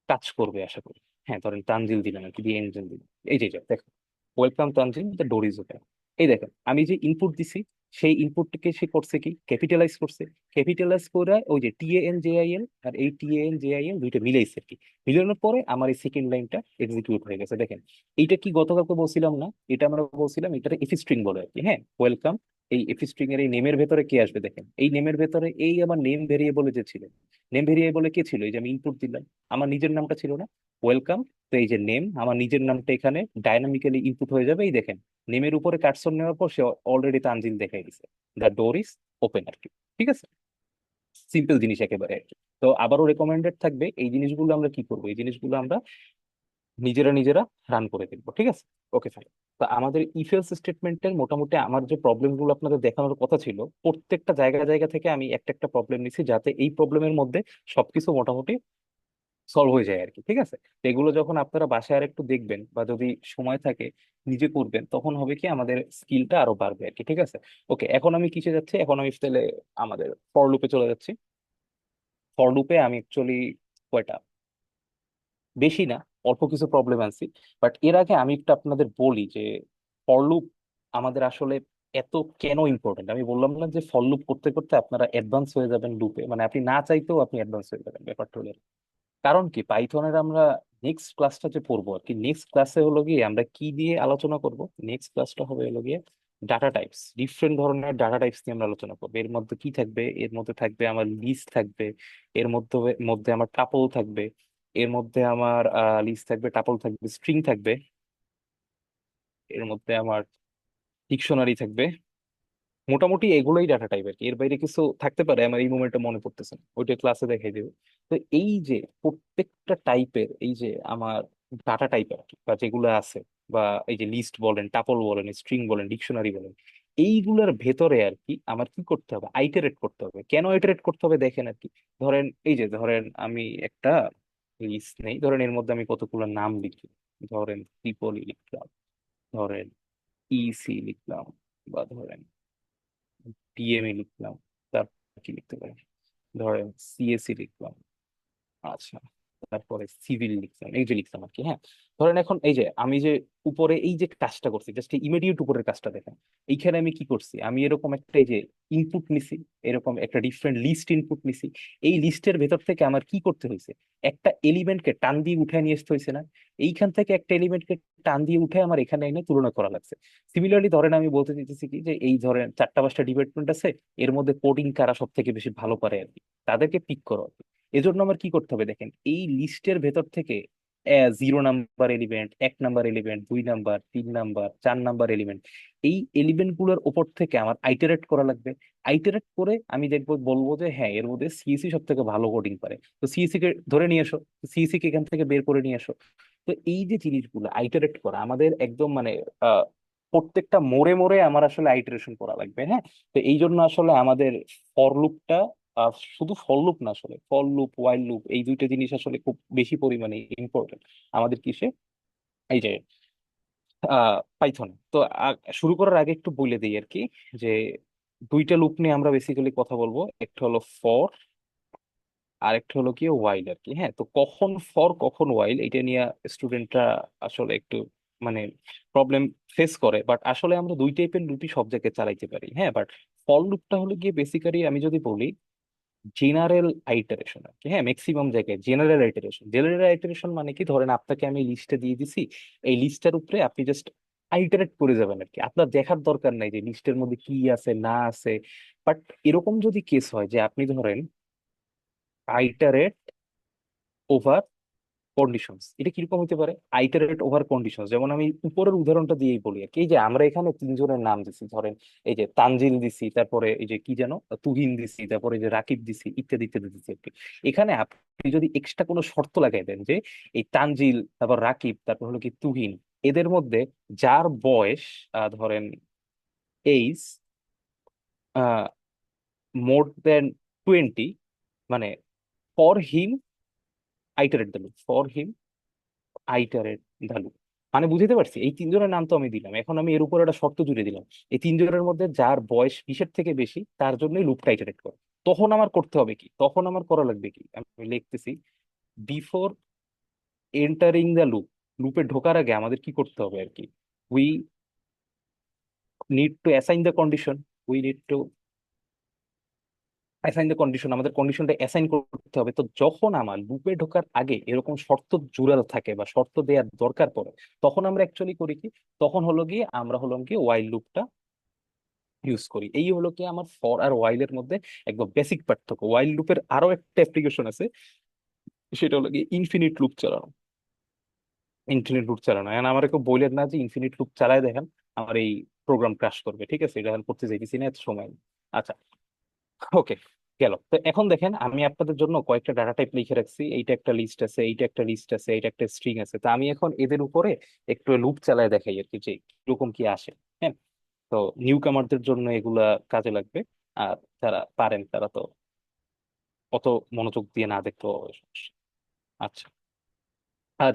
কাজ করবে আশা করি। হ্যাঁ, ধরেন তানজিল দিলাম আর কি, দিয়ে এনজেল দিলাম, এই যে দেখেন welcome Tanzil, the door is open. এই দেখেন আমি যে ইনপুট দিছি সেই ইনপুটকে সে করছে কি ক্যাপিটালাইজ করছে, ক্যাপিটালাইজ করে ওই যে TANJIL আর এই TANJIL দুইটা মিলাইছে আর কি। মিলানোর পরে আমার এই সেকেন্ড লাইনটা এক্সিকিউট হয়ে গেছে। দেখেন এইটা কি গতকালকে বলছিলাম না, এটা আমরা বলছিলাম এটা এফ স্ট্রিং বলে আর কি। হ্যাঁ, ওয়েলকাম, এই এফ স্ট্রিং এর এই নেমের ভেতরে কে আসবে, দেখেন এই নেমের ভেতরে এই আমার নেম ভেরিয়েবলে যে ছিল, নেম ভেরিয়েবলে কে ছিল, এই যে আমি ইনপুট দিলাম আমার নিজের নামটা ছিল না, ওয়েলকাম। তো এই যে নেম আমার নিজের নামটা এখানে ডাইনামিক্যালি ইনপুট হয়ে যাবে। এই দেখেন নেমের উপরে কার্সর নেওয়ার পর সে অলরেডি তানজিল দেখাই দিছে, দ্য ডোর ইজ ওপেন আর কি। ঠিক আছে, সিম্পল জিনিস একেবারে আর কি। তো আবারও রেকমেন্ডেড থাকবে এই জিনিসগুলো আমরা কি করবো, এই জিনিসগুলো আমরা নিজেরা নিজেরা রান করে দেখবো। ঠিক আছে, ওকে ফাইন। তো আমাদের ইফ এলস স্টেটমেন্টের মোটামুটি আমার যে প্রবলেমগুলো আপনাদের দেখানোর কথা ছিল, প্রত্যেকটা জায়গা জায়গা থেকে আমি একটা একটা প্রবলেম নিছি, যাতে এই প্রবলেমের মধ্যে সবকিছু মোটামুটি সলভ হয়ে যায় আর কি। ঠিক আছে, তো এগুলো যখন আপনারা বাসায় আর একটু দেখবেন বা যদি সময় থাকে নিজে করবেন, তখন হবে কি আমাদের স্কিলটা আরো বাড়বে আর কি। ঠিক আছে, ওকে। এখন আমি কিসে যাচ্ছি, এখন আমি তাহলে আমাদের ফর লুপে চলে যাচ্ছি। ফর লুপে আমি অ্যাকচুয়ালি কয়টা, বেশি না, অল্প কিছু প্রবলেম আনছি। বাট এর আগে আমি একটু আপনাদের বলি যে ফর লুপ আমাদের আসলে এত কেন ইম্পর্টেন্ট। আমি বললাম না যে ফর লুপ করতে করতে আপনারা অ্যাডভান্স হয়ে যাবেন লুপে, মানে আপনি না চাইতেও আপনি অ্যাডভান্স হয়ে যাবেন, ব্যাপারটা হলো এরকম। কারণ কি পাইথনের আমরা নেক্সট ক্লাসটা যে পড়বো আর কি, নেক্সট ক্লাসে হলো গিয়ে আমরা কি দিয়ে আলোচনা করব, নেক্সট ক্লাসটা হবে হলো গিয়ে ডাটা টাইপস, ডিফারেন্ট ধরনের ডাটা টাইপস নিয়ে আমরা আলোচনা করবো। এর মধ্যে কি থাকবে, এর মধ্যে থাকবে আমার লিস্ট থাকবে, এর মধ্যে মধ্যে আমার টাপল থাকবে, এর মধ্যে আমার লিস্ট থাকবে, টাপল থাকবে, স্ট্রিং থাকবে, এর মধ্যে আমার ডিকশনারি থাকবে। মোটামুটি এগুলোই ডাটা টাইপ আর কি, এর বাইরে কিছু থাকতে পারে আমার এই মোমেন্টে মনে পড়তেছে না, ওইটা ক্লাসে দেখাই দেবে। তো এই যে প্রত্যেকটা টাইপের এই যে আমার ডাটা টাইপ আর কি, বা যেগুলো আছে, বা এই যে লিস্ট বলেন, টাপল বলেন, স্ট্রিং বলেন, ডিকশনারি বলেন, এইগুলোর ভেতরে আর কি আমার কি করতে হবে, আইটারেট করতে হবে। কেন আইটারেট করতে হবে দেখেন আর কি। ধরেন এই যে ধরেন আমি একটা লিস্ট নেই, ধরেন এর মধ্যে আমি কতগুলো নাম লিখি, ধরেন ট্রিপলি লিখলাম, ধরেন ইসি লিখলাম, বা ধরেন PME লিখলাম, তারপর কি লিখতে পারি, ধরেন CSE লিখলাম, আচ্ছা, তারপরে সিভিল লিখলাম, এই যে লিখলাম আর কি। হ্যাঁ, ধরেন এখন এই যে আমি যে উপরে এই যে কাজটা করছি, জাস্ট ইমিডিয়েট উপরের কাজটা দেখেন। এইখানে আমি কি করছি, আমি এরকম একটা এই যে ইনপুট নিছি, এরকম একটা ডিফারেন্ট লিস্ট ইনপুট নিছি। এই লিস্টের ভেতর থেকে আমার কি করতে হয়েছে, একটা এলিমেন্টকে টান দিয়ে উঠে নিয়ে আসতে হয়েছে না? এইখান থেকে একটা এলিমেন্টকে টান দিয়ে উঠে আমার এখানে এনে তুলনা করা লাগছে। সিমিলারলি ধরেন আমি বলতে চাইতেছি কি যে এই ধরেন 4টা 5টা ডিপার্টমেন্ট আছে, এর মধ্যে কোডিং কারা সব থেকে বেশি ভালো পারে আর কি, তাদেরকে পিক করো। এজন্য আমার কি করতে হবে দেখেন, এই লিস্টের ভেতর থেকে 0 number element, 1 number element, 2 number, 3 number, 4 number element, এই এলিমেন্ট গুলোর উপর থেকে আমার আইটারেট করা লাগবে। আইটারেট করে আমি দেখবো, বলবো যে হ্যাঁ এর মধ্যে CSE সব থেকে ভালো কোডিং পারে, তো CSE কে ধরে নিয়ে এসো, CSE কে এখান থেকে বের করে নিয়ে আসো। তো এই যে জিনিসগুলো আইটারেট করা আমাদের একদম মানে প্রত্যেকটা মোড়ে মোড়ে আমার আসলে আইটারেশন করা লাগবে, হ্যাঁ। তো এই জন্য আসলে আমাদের ফর লুপটা, শুধু ফর লুপ না, আসলে ফর লুপ ওয়াইল লুপ এই দুইটা জিনিস আসলে খুব বেশি পরিমাণে ইম্পর্টেন্ট আমাদের কিসে, এই যে পাইথনে। তো শুরু করার আগে একটু বলে দিই আর কি, যে দুইটা লুপ নিয়ে আমরা বেসিক্যালি কথা বলবো, একটা হলো ফর আর একটা হলো কি ওয়াইল আর কি, হ্যাঁ। তো কখন ফর কখন ওয়াইল এটা নিয়ে স্টুডেন্টরা আসলে একটু মানে প্রবলেম ফেস করে, বাট আসলে আমরা দুই টাইপের লুপই সব জায়গায় চালাইতে পারি, হ্যাঁ। বাট ফর লুপটা হলো গিয়ে বেসিক্যালি আমি যদি বলি জেনারেল আইটারেশন আর কি, হ্যাঁ। ম্যাক্সিমাম জায়গায় জেনারেল আইটারেশন, জেনারেল আইটারেশন মানে কি, ধরেন আপনাকে আমি লিস্টে দিয়ে দিছি, এই লিস্টের উপরে আপনি জাস্ট আইটারেট করে যাবেন আর কি, আপনার দেখার দরকার নাই যে লিস্টের মধ্যে কি আছে না আছে। বাট এরকম যদি কেস হয় যে আপনি ধরেন আইটারেট ওভার কন্ডিশনস, এটা কিরকম হতে পারে, আইটারেট ওভার কন্ডিশনস, যেমন আমি উপরের উদাহরণটা দিয়েই বলি আর কি। এই যে আমরা এখানে তিনজনের নাম দিছি, ধরেন এই যে তানজিল দিছি, তারপরে এই যে কি যেন তুহিন দিছি, তারপরে এই যে রাকিব দিছি, ইত্যাদি ইত্যাদি দিছি আর কি। এখানে আপনি যদি এক্সট্রা কোনো শর্ত লাগাই দেন যে এই তানজিল, তারপর রাকিব, তারপর হলো কি তুহিন, এদের মধ্যে যার বয়স ধরেন এইজ মোর দেন 20, মানে for him আইটারেট the loop, for him আইটারেট the loop, মানে বুঝতে পারছি এই তিনজনের নাম তো আমি দিলাম, এখন আমি এর উপর একটা শর্ত জুড়ে দিলাম, এই তিনজনের মধ্যে যার বয়স 20-এর থেকে বেশি তার জন্যই লুপটা আইটারেট করে। তখন আমার করতে হবে কি, তখন আমার করা লাগবে কি, আমি লিখতেছি বিফোর এন্টারিং দ্য লুপ, লুপে ঢোকার আগে আমাদের কি করতে হবে আর কি, we need to assign the condition, we need to assign the condition, আমাদের কন্ডিশনটা অ্যাসাইন করতে হবে। তো যখন আমার লুপে ঢোকার আগে এরকম শর্ত জুড়াল থাকে বা শর্ত দেওয়ার দরকার পড়ে, তখন আমরা অ্যাকচুয়ালি করি কি, তখন হলো গিয়ে আমরা হলাম কি ওয়াইল লুপটা ইউজ করি। এই হলো কি আমার ফর আর ওয়াইল এর মধ্যে একদম বেসিক পার্থক্য। ওয়াইল লুপের আরো একটা অ্যাপ্লিকেশন আছে, সেটা হলো গিয়ে ইনফিনিট লুপ চালানো, ইনফিনিট লুপ চালানো। এখন আমার কেউ বললেন না যে ইনফিনিট লুপ চালায় দেখেন, আমার এই প্রোগ্রাম ক্রাশ করবে, ঠিক আছে, এটা এখন করতে চাইতেছি না, এত সময় নেই। আচ্ছা, ওকে, গেল। তো এখন দেখেন আমি আপনাদের জন্য কয়েকটা ডাটা টাইপ লিখে রাখছি, এইটা একটা লিস্ট আছে, এইটা একটা লিস্ট আছে, এইটা একটা স্ট্রিং আছে। তো আমি এখন এদের উপরে একটু লুপ চালায় দেখাই আর কি, যে কিরকম কি আসে, হ্যাঁ। তো নিউ কামারদের জন্য এগুলা কাজে লাগবে, আর যারা পারেন তারা তো অত মনোযোগ দিয়ে না দেখতেও হবে, সমস্যা। আচ্ছা,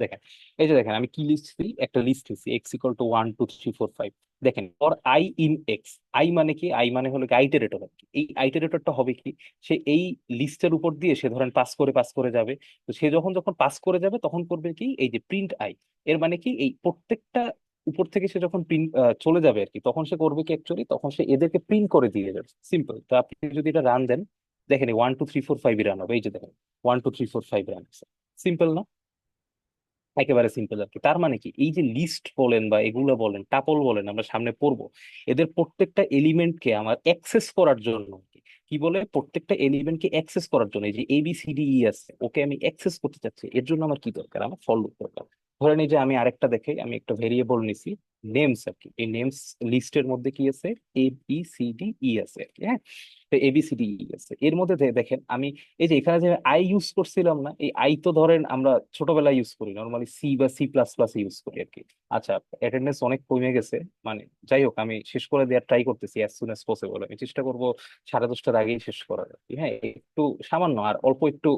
দেখেন, এই যে দেখেন আমি কি লিখছি, একটা লিস্ট লিখছি এক্স ইকুয়াল টু 1 2 3 4 5। দেখেন for I in x, I মানে কি, আই মানে হলো আইটারেটর আর কি। এই আইটারেটরটা হবে কি, সে এই লিস্টের উপর দিয়ে সে ধরেন পাস করে যাবে। তো সে যখন যখন পাস করে যাবে তখন করবে কি, এই যে প্রিন্ট আই, এর মানে কি এই প্রত্যেকটা উপর থেকে সে যখন প্রিন্ট চলে যাবে আর কি, তখন সে করবে কি অ্যাকচুয়ালি, তখন সে এদেরকে প্রিন্ট করে দিয়ে যাবে, সিম্পল। তো আপনি যদি এটা রান দেন, দেখেন 1 2 3 4 5 রান হবে, এই যে দেখেন 1 2 3 4 5 রান আছে, সিম্পল না, একেবারে সিম্পল আর কি। তার মানে কি, এই যে লিস্ট বলেন বা এগুলো বলেন, টাপল বলেন, আমরা সামনে পড়বো, এদের প্রত্যেকটা এলিমেন্টকে আমার অ্যাক্সেস করার জন্য কি, কি বলে, প্রত্যেকটা এলিমেন্টকে অ্যাক্সেস করার জন্য, এই যে ABCDE আছে, ওকে আমি অ্যাক্সেস করতে চাচ্ছি, এর জন্য আমার কি দরকার, আমার ফর লুপ দরকার। ধরেন এই যে আমি আরেকটা দেখে, আমি একটা ভেরিয়েবল নিছি নেমস আর কি, এই নেমস লিস্টের মধ্যে কি আছে, ABCDE আছে আর কি, হ্যাঁ। তো ABCDE আছে, এর মধ্যে দেখেন আমি এই যে এখানে যে আই ইউজ করছিলাম না, এই আই তো ধরেন আমরা ছোটবেলায় ইউজ করি, নর্মালি সি বা C++ ইউজ করি আর কি। আচ্ছা, অ্যাটেন্ডেন্স অনেক কমে গেছে, মানে যাই হোক, আমি শেষ করে দেওয়ার ট্রাই করতেছি অ্যাজ সুন অ্যাজ পসিবল, আমি চেষ্টা করবো 10:30টার আগেই শেষ করার আর কি, হ্যাঁ। একটু সামান্য আর অল্প একটু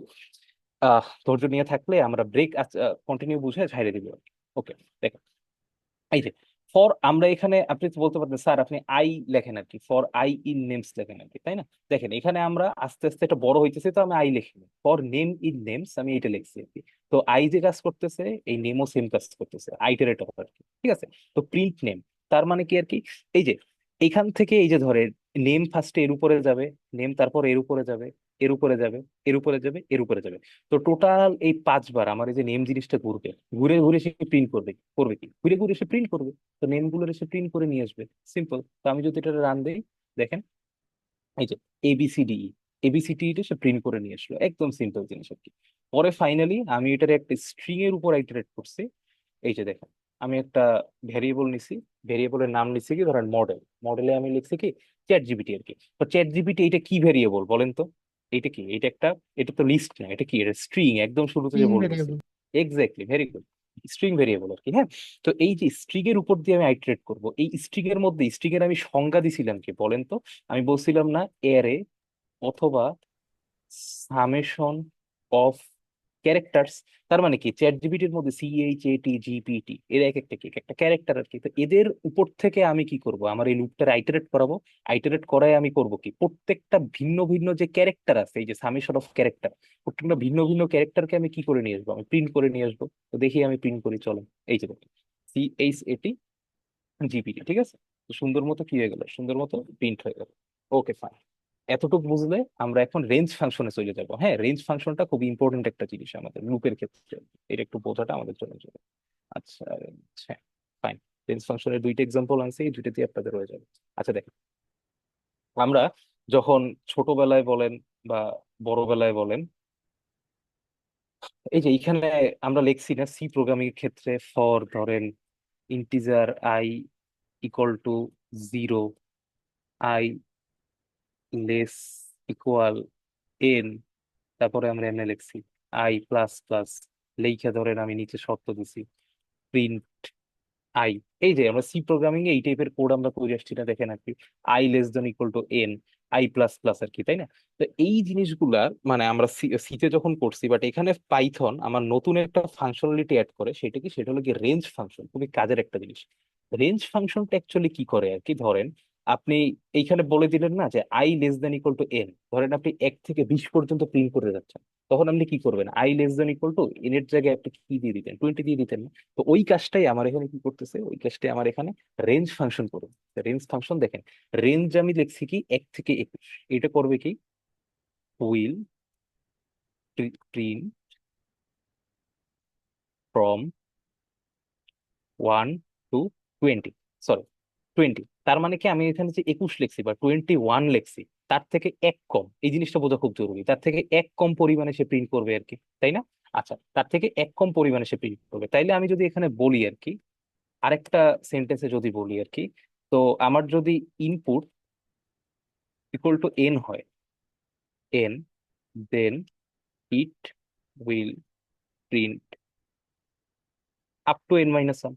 ধৈর্য নিয়ে থাকলে আমরা ব্রেক কন্টিনিউ বুঝে ঝাইরে দিব আর কি। ওকে, দেখেন এই যে ফর, আমরা এখানে আপনি তো বলতে পারতেন স্যার আপনি আই লেখেন আর কি, ফর আই ইন নেমস লেখেন আর কি, তাই না। দেখেন এখানে আমরা আস্তে আস্তে এটা বড় হইতেছে, তো আমি আই লিখি, ফর নেম ইন নেমস আমি এটা লিখছি আর কি। তো আই যে কাজ করতেছে, এই নেমও সেম কাজ করতেছে, আইটারেট আর কি, ঠিক আছে। তো প্রিন্ট নেম, তার মানে কি আর কি, এই যে এইখান থেকে এই যে ধরে নেম ফার্স্টে এর উপরে যাবে, নেম তারপর এর উপরে যাবে, এর উপরে যাবে, এর উপরে যাবে, এর উপরে যাবে। তো টোটাল এই 5বার আমার এই যে নেম জিনিসটা ঘুরবে, ঘুরে ঘুরে সে প্রিন্ট করবে, করবে কি, ঘুরে ঘুরে সে প্রিন্ট করবে। তো নেম গুলো সে প্রিন্ট করে নিয়ে আসবে, সিম্পল। তো আমি যদি এটা রান দেই, দেখেন এই যে ABCDE, ABCDE সে প্রিন্ট করে নিয়ে আসলো, একদম সিম্পল জিনিস আর কি। পরে ফাইনালি আমি এটার একটা স্ট্রিং এর উপর ইটারেট করছি, এই যে দেখেন আমি একটা ভেরিয়েবল নিছি, ভেরিয়েবলের নাম নিছি কি, ধরেন মডেল, মডেলে আমি লিখছি কি ChatGPT আর কি। তো ChatGPT এটা কি ভেরিয়েবল বলেন তো, এটা কি, এটা একটা, এটা তো লিস্ট না, এটা কি, এটা স্ট্রিং, একদম শুরুতে যে স্ট্রিং বলতেছি, variable. Exactly, very good. String variable আর কি। হ্যাঁ, তো এই যে স্ট্রিং এর উপর দিয়ে আমি আইটারেট করব, এই স্ট্রিং এর মধ্যে স্ট্রিং এর আমি সংজ্ঞা দিছিলাম কি বলেন তো? আমি বলছিলাম না অ্যারে অথবা সামেশন অফ ক্যারেক্টার্স। তার মানে কি চ্যাট জিপিটির মধ্যে CHAT GPT এর এক একটা কি এক একটা ক্যারেক্টার আর কি। তো এদের উপর থেকে আমি কি করব, আমার এই লুপটা আইটারেট করাবো। আইটারেট করায় আমি করব কি, প্রত্যেকটা ভিন্ন ভিন্ন যে ক্যারেক্টার আছে, এই যে সামেশন অফ ক্যারেক্টার, প্রত্যেকটা ভিন্ন ভিন্ন ক্যারেক্টারকে আমি কি করে নিয়ে আসবো, আমি প্রিন্ট করে নিয়ে আসবো। তো দেখি আমি প্রিন্ট করি, চলো। এই যে দেখো, CHAT GPT, ঠিক আছে? তো সুন্দর মতো কি হয়ে গেল, সুন্দর মতো প্রিন্ট হয়ে গেল। ওকে, ফাইন। এতটুকু বুঝলে আমরা এখন রেঞ্জ ফাংশনে চলে যাব। হ্যাঁ, রেঞ্জ ফাংশনটা খুব ইম্পর্টেন্ট একটা জিনিস আমাদের লুপের ক্ষেত্রে, এটা একটু বোঝাটা আমাদের জন্য জরুরি। আচ্ছা, হ্যাঁ, ফাইন। রেঞ্জ ফাংশনের দুইটা এক্সাম্পল আনছি, এই দুইটাতে আপনাদের হয়ে যাবে। আচ্ছা দেখেন, আমরা যখন ছোটবেলায় বলেন বা বড়বেলায় বলেন, এই যে এইখানে আমরা লিখছি না সি প্রোগ্রামিং এর ক্ষেত্রে, ফর ধরেন integer I equal to 0, I less equal n, তারপরে আমরা এমনি লিখছি আই প্লাস প্লাস, লেখা ধরেন আমি নিচে শর্ত দিছি প্রিন্ট আই। এই যে আমরা সি প্রোগ্রামিং এ এই টাইপের কোড আমরা করে আসছি না, দেখেন আর কি, i less than equal to n, i plus plus আর কি, তাই না? তো এই জিনিসগুলা মানে আমরা সিতে যখন করছি, বাট এখানে পাইথন আমার নতুন একটা ফাংশনালিটি অ্যাড করে, সেটা কি, সেটা হলো কি রেঞ্জ ফাংশন। খুবই কাজের একটা জিনিস। রেঞ্জ ফাংশনটা অ্যাকচুয়ালি কি করে আর কি, ধরেন আপনি এইখানে বলে দিলেন না যে I less than equal to n, ধরেন আপনি 1 থেকে 20 পর্যন্ত প্রিন্ট করে যাচ্ছেন, তখন আপনি কি করবেন, I less than equal to n এর জায়গায় আপনি কি দিয়ে দিতেন, 20 দিয়ে দিতেন না? তো ওই কাজটাই আমার এখানে কি করতেছে, ওই কাজটাই আমার এখানে রেঞ্জ ফাংশন করবে। রেঞ্জ ফাংশন দেখেন, রেঞ্জ আমি লিখছি কি 1 থেকে 21, এটা করবে কি, will print from 1 to 20, sorry 20। তার মানে কি আমি এখানে যে 21 লিখছি বা 21 লিখছি, তার থেকে 1 কম, এই জিনিসটা বোঝা খুব জরুরি, তার থেকে 1 কম পরিমাণে সে প্রিন্ট করবে আর কি, তাই না? আচ্ছা, তার থেকে 1 কম পরিমাণে সে প্রিন্ট করবে। তাইলে আমি যদি এখানে বলি আর কি, আরেকটা সেন্টেন্সে যদি বলি আর কি, তো আমার যদি ইনপুট ইকুয়াল টু n হয়, n, then it will print up to n-1,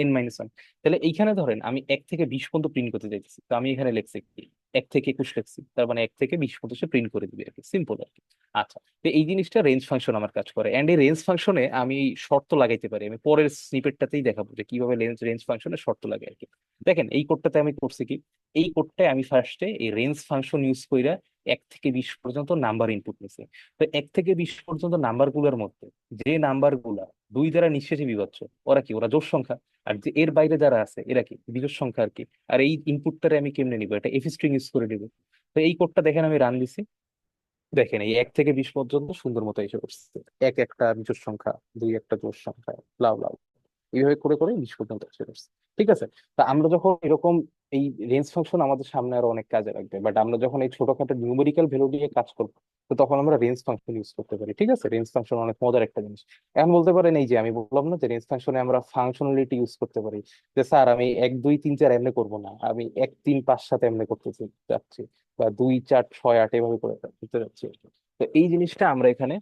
n-1। তাহলে এইখানে ধরেন আমি 1 থেকে 20 পর্যন্ত প্রিন্ট করতে চাইছি, তো আমি এখানে লিখছি কি 1 থেকে 21 লিখছি, তার মানে 1 থেকে 20 পর্যন্ত সে প্রিন্ট করে দিবে আর কি, সিম্পল আর কি। আচ্ছা, তো এই জিনিসটা রেঞ্জ ফাংশন আমার কাজ করে, এন্ড এই রেঞ্জ ফাংশনে আমি শর্ত লাগাইতে পারি। আমি পরের স্নিপেটটাতেই দেখাবো যে কিভাবে রেঞ্জ রেঞ্জ ফাংশনে শর্ত লাগে আর কি। দেখেন এই কোডটাতে আমি করছি কি, এই কোডটায় আমি ফার্স্টে এই রেঞ্জ ফাংশন ইউজ কইরা 1 থেকে 20 পর্যন্ত নাম্বার ইনপুট নিছি। তো 1 থেকে 20 পর্যন্ত নাম্বার গুলোর মধ্যে যে নাম্বার গুলা 2 দ্বারা নিঃশেষে বিভাজ্য, ওরা কি, ওরা জোড় সংখ্যা। আর যে এর বাইরে যারা আছে এরা কি, বিজোড় সংখ্যা আর কি। আর এই ইনপুটটারে আমি কেমনে নিবো, এটা এফ স্ট্রিং ইউজ করে নিবো। তো এই কোডটা দেখেন আমি রান দিছি, দেখেন এই 1 থেকে 20 পর্যন্ত সুন্দর মতো এসে করছে, এক একটা বিজোড় সংখ্যা, দুই একটা জোড় সংখ্যা, লাভ লাভ, এইভাবে করে করে 20 পর্যন্ত এসে করছে। ঠিক আছে, তা আমরা যখন এরকম এই রেঞ্জ ফাংশন আমাদের সামনে আরো অনেক কাজে লাগবে, বাট আমরা যখন এই ছোটখাটো নিউমেরিক্যাল ভ্যালু নিয়ে কাজ করবো, তো তখন আমরা রেঞ্জ ফাংশন ইউজ করতে পারি। ঠিক আছে, রেঞ্জ ফাংশন অনেক মজার একটা জিনিস। এখন বলতে পারেন, এই যে আমি বললাম না যে রেঞ্জ ফাংশনে আমরা ফাংশনালিটি ইউজ করতে পারি, যে স্যার আমি 1 2 3 4 এমনি করবো না, আমি 1 3 5 7 এমনি করতে যাচ্ছি, বা 2 4 6 8 এভাবে করে করতে যাচ্ছি। তো এই জিনিসটা আমরা এখানে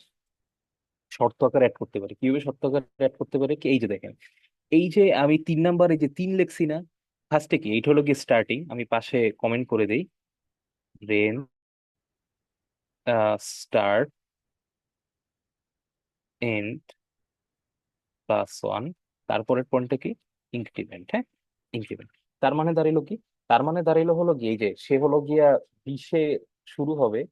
শর্ত আকারে অ্যাড করতে পারি। কিভাবে শর্ত আকারে অ্যাড করতে পারি কি, এই যে দেখেন, এই যে আমি 3 নাম্বার এই যে 3 লিখছি না, ফার্স্টে কি, এইটা হলো কি স্টার্টিং, আমি পাশে কমেন্ট করে দেই, রেন স্টার্ট এন্ড +1, তারপরের পয়েন্টটা কি, ইনক্রিমেন্ট। হ্যাঁ, ইনক্রিমেন্ট। তার মানে দাঁড়াইলো কি, তার মানে দাঁড়াইলো হলো কি, এই যে সে হলো গিয়া 20-এ শুরু হবে,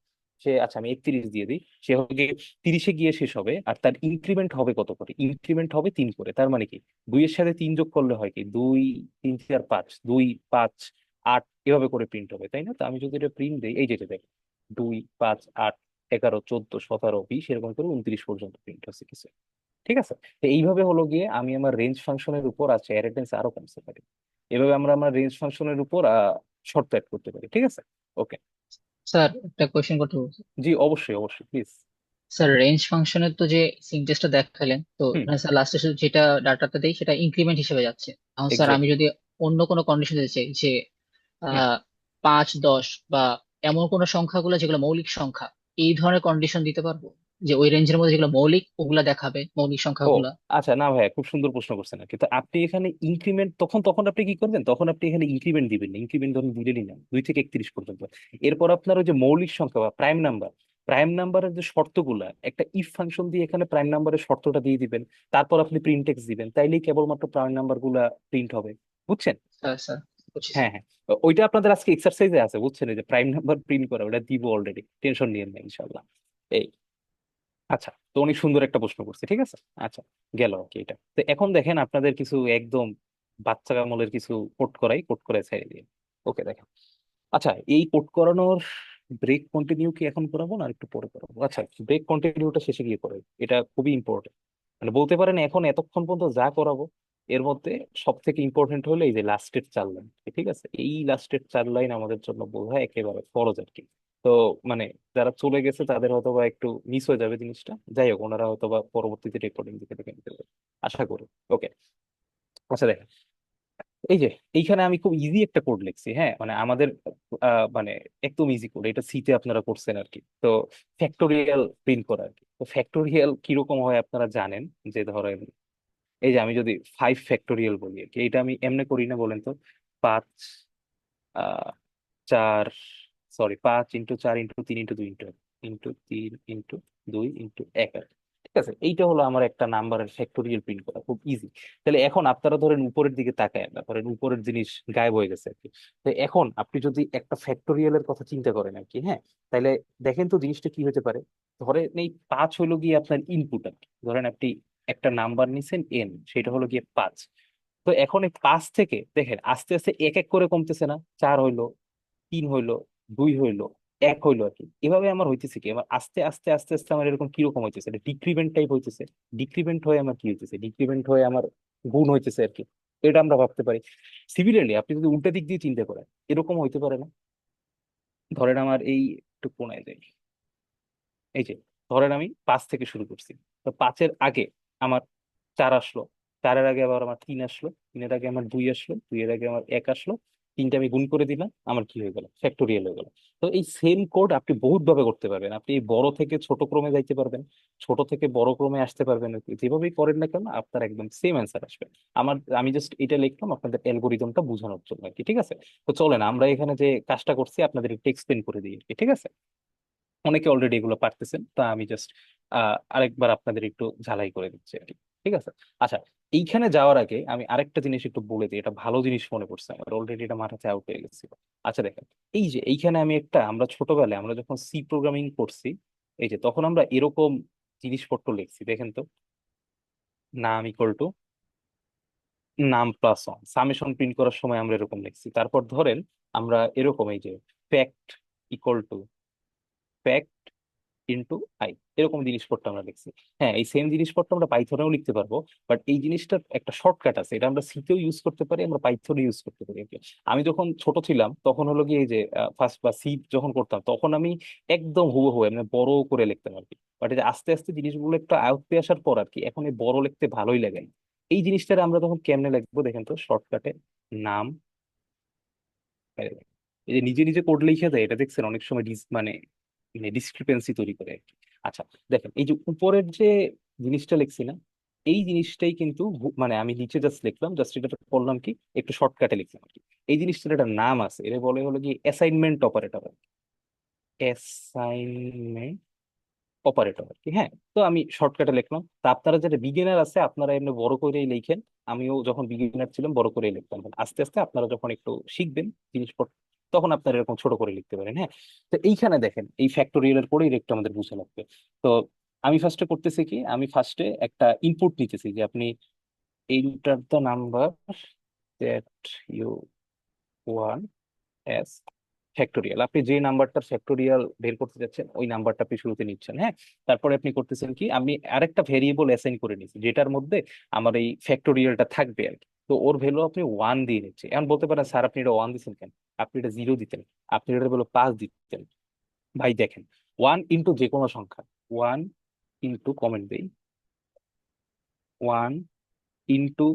সে, আচ্ছা আমি 31 দিয়ে দিই, সে হলো গিয়ে 30-এ গিয়ে শেষ হবে, আর তার ইনক্রিমেন্ট হবে কত করে, ইনক্রিমেন্ট হবে 3 করে। তার মানে কি 2 এর সাথে 3 যোগ করলে হয় কি, 2 3 4 5, 2 5 8 এভাবে করে প্রিন্ট হবে, তাই না? তো আমি যদি এটা প্রিন্ট দিই, এই যেটা দেখ, 2 5 8 11 14 17 20 এরকম করে 29 পর্যন্ত প্রিন্ট হচ্ছে কিছু। ঠিক আছে, তো এইভাবে হলো গিয়ে আমি আমার রেঞ্জ ফাংশনের উপর আছে অ্যারেটেন্স আরো কমতে পারি। এভাবে আমরা আমার রেঞ্জ ফাংশনের উপর শর্ত অ্যাড করতে পারি। ঠিক আছে, ওকে। স্যার একটা কোয়েশ্চেন করতে বলছি। জি, অবশ্যই অবশ্যই, প্লিজ। স্যার রেঞ্জ ফাংশনের তো যে সিনট্যাক্সটা দেখালেন, তো হুম, এখানে স্যার লাস্টে যেটা ডাটাটা দেই সেটা ইনক্রিমেন্ট হিসেবে যাচ্ছে। এখন স্যার আমি এক্স্যাক্টলি। যদি অন্য কোনো কন্ডিশন দিতে চাই যে হুম, 5 10 বা এমন কোনো সংখ্যাগুলো যেগুলো মৌলিক সংখ্যা, এই ধরনের কন্ডিশন দিতে পারবো? যে ওই রেঞ্জের মধ্যে যেগুলো মৌলিক ওগুলা দেখাবে, মৌলিক ও সংখ্যাগুলা। আচ্ছা, না ভাইয়া খুব সুন্দর প্রশ্ন করছেন আর কি। তো আপনি এখানে ইনক্রিমেন্ট, তখন তখন আপনি কি করবেন, তখন আপনি এখানে ইনক্রিমেন্ট দিবেন না, ইনক্রিমেন্ট ধরুন দিলেনই না 2 থেকে 31 পর্যন্ত। এরপর আপনার ওই যে মৌলিক সংখ্যা বা প্রাইম নাম্বার, প্রাইম নাম্বারের যে শর্তগুলা, একটা ইফ ফাংশন দিয়ে এখানে প্রাইম নাম্বারের শর্তটা দিয়ে দিবেন, তারপর আপনি প্রিন্ট টেক্স দিবেন, তাইলেই কেবলমাত্র প্রাইম নাম্বার গুলা প্রিন্ট হবে। বুঝছেন? স্যার স্যার বুঝছি হ্যাঁ স্যার। হ্যাঁ, ওইটা আপনাদের আজকে এক্সারসাইজে আছে, বুঝছেন? এই যে প্রাইম নাম্বার প্রিন্ট করা, ওটা দিব অলরেডি, টেনশন নিয়েন না ইনশাল্লাহ। এই আচ্ছা, তো অনেক সুন্দর একটা প্রশ্ন করছে, ঠিক আছে। আচ্ছা, গেল আর কি এটা। তো এখন দেখেন আপনাদের কিছু একদম বাচ্চা আমলের কিছু কোড করে ছেড়ে দিয়ে। ওকে দেখেন, আচ্ছা এই কোড করানোর ব্রেক কন্টিনিউ কি এখন করাবো না আর একটু পরে করাবো? আচ্ছা, ব্রেক কন্টিনিউটা শেষে গিয়ে করে, এটা খুবই ইম্পর্টেন্ট। মানে বলতে পারেন এখন এতক্ষণ পর্যন্ত যা করাবো এর মধ্যে সব থেকে ইম্পর্টেন্ট হলো এই যে লাস্টের 4 লাইন, ঠিক আছে? এই লাস্টের 4 লাইন আমাদের জন্য বোঝা একেবারে ফরজ আর কি। তো মানে যারা চলে গেছে তাদের হয়তো বা একটু মিস হয়ে যাবে জিনিসটা, যাই হোক ওনারা হয়তো বা পরবর্তীতে রেকর্ডিং দিকে দেখে নিতে পারবে, আশা করি। ওকে, আচ্ছা দেখেন, এই যে এইখানে আমি খুব ইজি একটা কোড লিখছি, হ্যাঁ মানে আমাদের মানে একদম ইজি কোড, এটা সি তে আপনারা করছেন আর কি। তো ফ্যাক্টোরিয়াল প্রিন্ট করা আর কি। তো ফ্যাক্টোরিয়াল কিরকম হয় আপনারা জানেন, যে ধরেন এই যে আমি যদি 5 ফ্যাক্টোরিয়াল বলি আর কি, এটা আমি এমনি করি না বলেন তো? 5 4 ইন্টু 4 ইন্টু 3 ইন্টু 2 ইন্টু 1 ঠিক আছে? এইটা হলো আমার একটা নাম্বারের ফ্যাক্টোরিয়াল প্রিন্ট করা, খুব ইজি। তাহলে এখন আপনারা ধরেন উপরের দিকে তাকায় না, ধরেন উপরের জিনিস গায়েব হয়ে গেছে আর কি। তো এখন আপনি যদি একটা ফ্যাক্টোরিয়ালের কথা চিন্তা করেন আর কি, হ্যাঁ, তাহলে দেখেন তো জিনিসটা কি হতে পারে। ধরেন এই 5 হলো গিয়ে আপনার ইনপুট আর কি। ধরেন আপনি একটা নাম্বার নিছেন এন, সেটা হলো গিয়ে 5। তো এখন এই 5 থেকে দেখেন আস্তে আস্তে এক এক করে কমতেছে না? 4 হইলো, 3 হইলো, 2 হইলো, 1 হইলো আর কি। এভাবে আমার হইতেছে কি, আমার আস্তে আস্তে আস্তে আস্তে আমার এরকম কিরকম হইতেছে, এটা ডিক্রিমেন্ট টাইপ হইতেছে। ডিক্রিমেন্ট হয়ে আমার কি হইতেছে, ডিক্রিমেন্ট হয়ে আমার গুণ হইতেছে আর কি। এটা আমরা ভাবতে পারি। সিমিলারলি আপনি যদি উল্টা দিক দিয়ে চিন্তা করেন, এরকম হইতে পারে না? ধরেন আমার এই একটু কোনায় যাই, এই যে ধরেন আমি 5 থেকে শুরু করছি। তো 5-এর আগে আমার 4 আসলো, 4-এর আগে আবার আমার 3 আসলো, 3-এর আগে আমার 2 আসলো, 2-এর আগে আমার 1 আসলো, 3টা আমি গুণ করে দিলাম, আমার কি হয়ে গেল, ফ্যাক্টোরিয়াল হয়ে গেল। তো এই সেম কোড আপনি বহুত ভাবে করতে পারবেন। আপনি বড় থেকে ছোট ক্রমে যাইতে পারবেন, ছোট থেকে বড় ক্রমে আসতে পারবেন আর কি। যেভাবেই করেন না কেন আপনার একদম সেম অ্যান্সার আসবে। আমি জাস্ট এটা লিখলাম আপনাদের অ্যালগোরিদমটা বোঝানোর জন্য আর কি, ঠিক আছে? তো চলেন আমরা এখানে যে কাজটা করছি আপনাদের একটু এক্সপ্লেন করে দিই আর কি, ঠিক আছে? অনেকে অলরেডি এগুলো পারতেছেন, তা আমি জাস্ট আরেকবার আপনাদের একটু ঝালাই করে দিচ্ছি আর কি, ঠিক আছে? আচ্ছা, এইখানে যাওয়ার আগে আমি আরেকটা জিনিস একটু বলে দিই, এটা ভালো জিনিস মনে পড়ছে আমার, অলরেডি এটা মাথাতে আউট হয়ে গেছিল। আচ্ছা দেখেন, এই যে এইখানে আমি একটা, আমরা ছোটবেলায় আমরা যখন সি প্রোগ্রামিং করছি, এই যে তখন আমরা এরকম জিনিসপত্র লিখছি, দেখেন তো। নাম ইকুয়াল টু নাম প্লাস ওয়ান, সামেশন প্রিন্ট করার সময় আমরা এরকম লিখছি। তারপর ধরেন আমরা এরকম এই যে fact equal to fact into I, এরকম জিনিসপত্র আমরা লিখছি। হ্যাঁ, এই সেম জিনিসপত্র আমরা পাইথনেও লিখতে পারবো, বাট এই জিনিসটার একটা শর্টকাট আছে, এটা আমরা সিতেও ইউজ করতে পারি, আমরা পাইথনে ইউজ করতে পারি আর কি। আমি যখন ছোট ছিলাম তখন হলো গিয়ে এই যে ফার্স্ট বা সি যখন করতাম তখন আমি একদম হুবহু মানে বড় করে লিখতাম আর কি। বাট এই যে আস্তে আস্তে জিনিসগুলো একটু আয়ত্তে আসার পর আর কি, এখন এই বড় লিখতে ভালোই লাগে। এই জিনিসটা আমরা তখন কেমনে লিখবো দেখেন তো, শর্টকাটে নাম, এই যে নিজে নিজে কোড লিখে দেয়, এটা দেখছেন অনেক সময় মানে ডিসক্রিপেন্সি তৈরি করে আর কি। আচ্ছা দেখেন, এই যে উপরের যে জিনিসটা লিখছি না, এই জিনিসটাই কিন্তু মানে আমি নিচে জাস্ট লিখলাম, জাস্ট এটা করলাম কি, একটু শর্টকাটে লিখলাম আর কি। এই জিনিসটার একটা নাম আছে, এটা বলে হলো কি অ্যাসাইনমেন্ট অপারেটর, অ্যাসাইনমেন্ট অপারেটর আর কি। হ্যাঁ, তো আমি শর্টকাটে লিখলাম। তা আপনারা যারা বিগিনার আছে আপনারা এমনি বড় করেই লিখেন, আমিও যখন বিগিনার ছিলাম বড় করেই লিখতাম। আস্তে আস্তে আপনারা যখন একটু শিখবেন জিনিসপত্র, তখন আপনারা এরকম ছোট করে লিখতে পারেন। হ্যাঁ, তো এইখানে দেখেন এই ফ্যাক্টোরিয়ালের পরেই একটু আমাদের বুঝা লাগবে। তো আমি ফার্স্টে করতেছি কি, আমি ফার্স্টে একটা ইনপুট নিতেছি, যে আপনি enter the number that you want as factorial, আপনি যে নাম্বারটার ফ্যাক্টোরিয়াল বের করতে যাচ্ছেন ওই নাম্বারটা আপনি শুরুতে নিচ্ছেন। হ্যাঁ, তারপরে আপনি করতেছেন কি, আমি আরেকটা ভেরিয়েবল অ্যাসাইন করে নিচ্ছি যেটার মধ্যে আমার এই ফ্যাক্টোরিয়ালটা থাকবে আর কি। তো ওর ভ্যালু আপনি 1 দিয়ে নিচ্ছে। এখন বলতে পারেন স্যার আপনি এটা 1 দিচ্ছেন কেন, আপনি এটা 0 দিতেন, আপনি এটা ভ্যালু 5 দিতেন। ভাই দেখেন, 1 ইন্টু যে কোনো সংখ্যা, 1 ইন্টু কমেন্ট দেই, 1 ইন্টু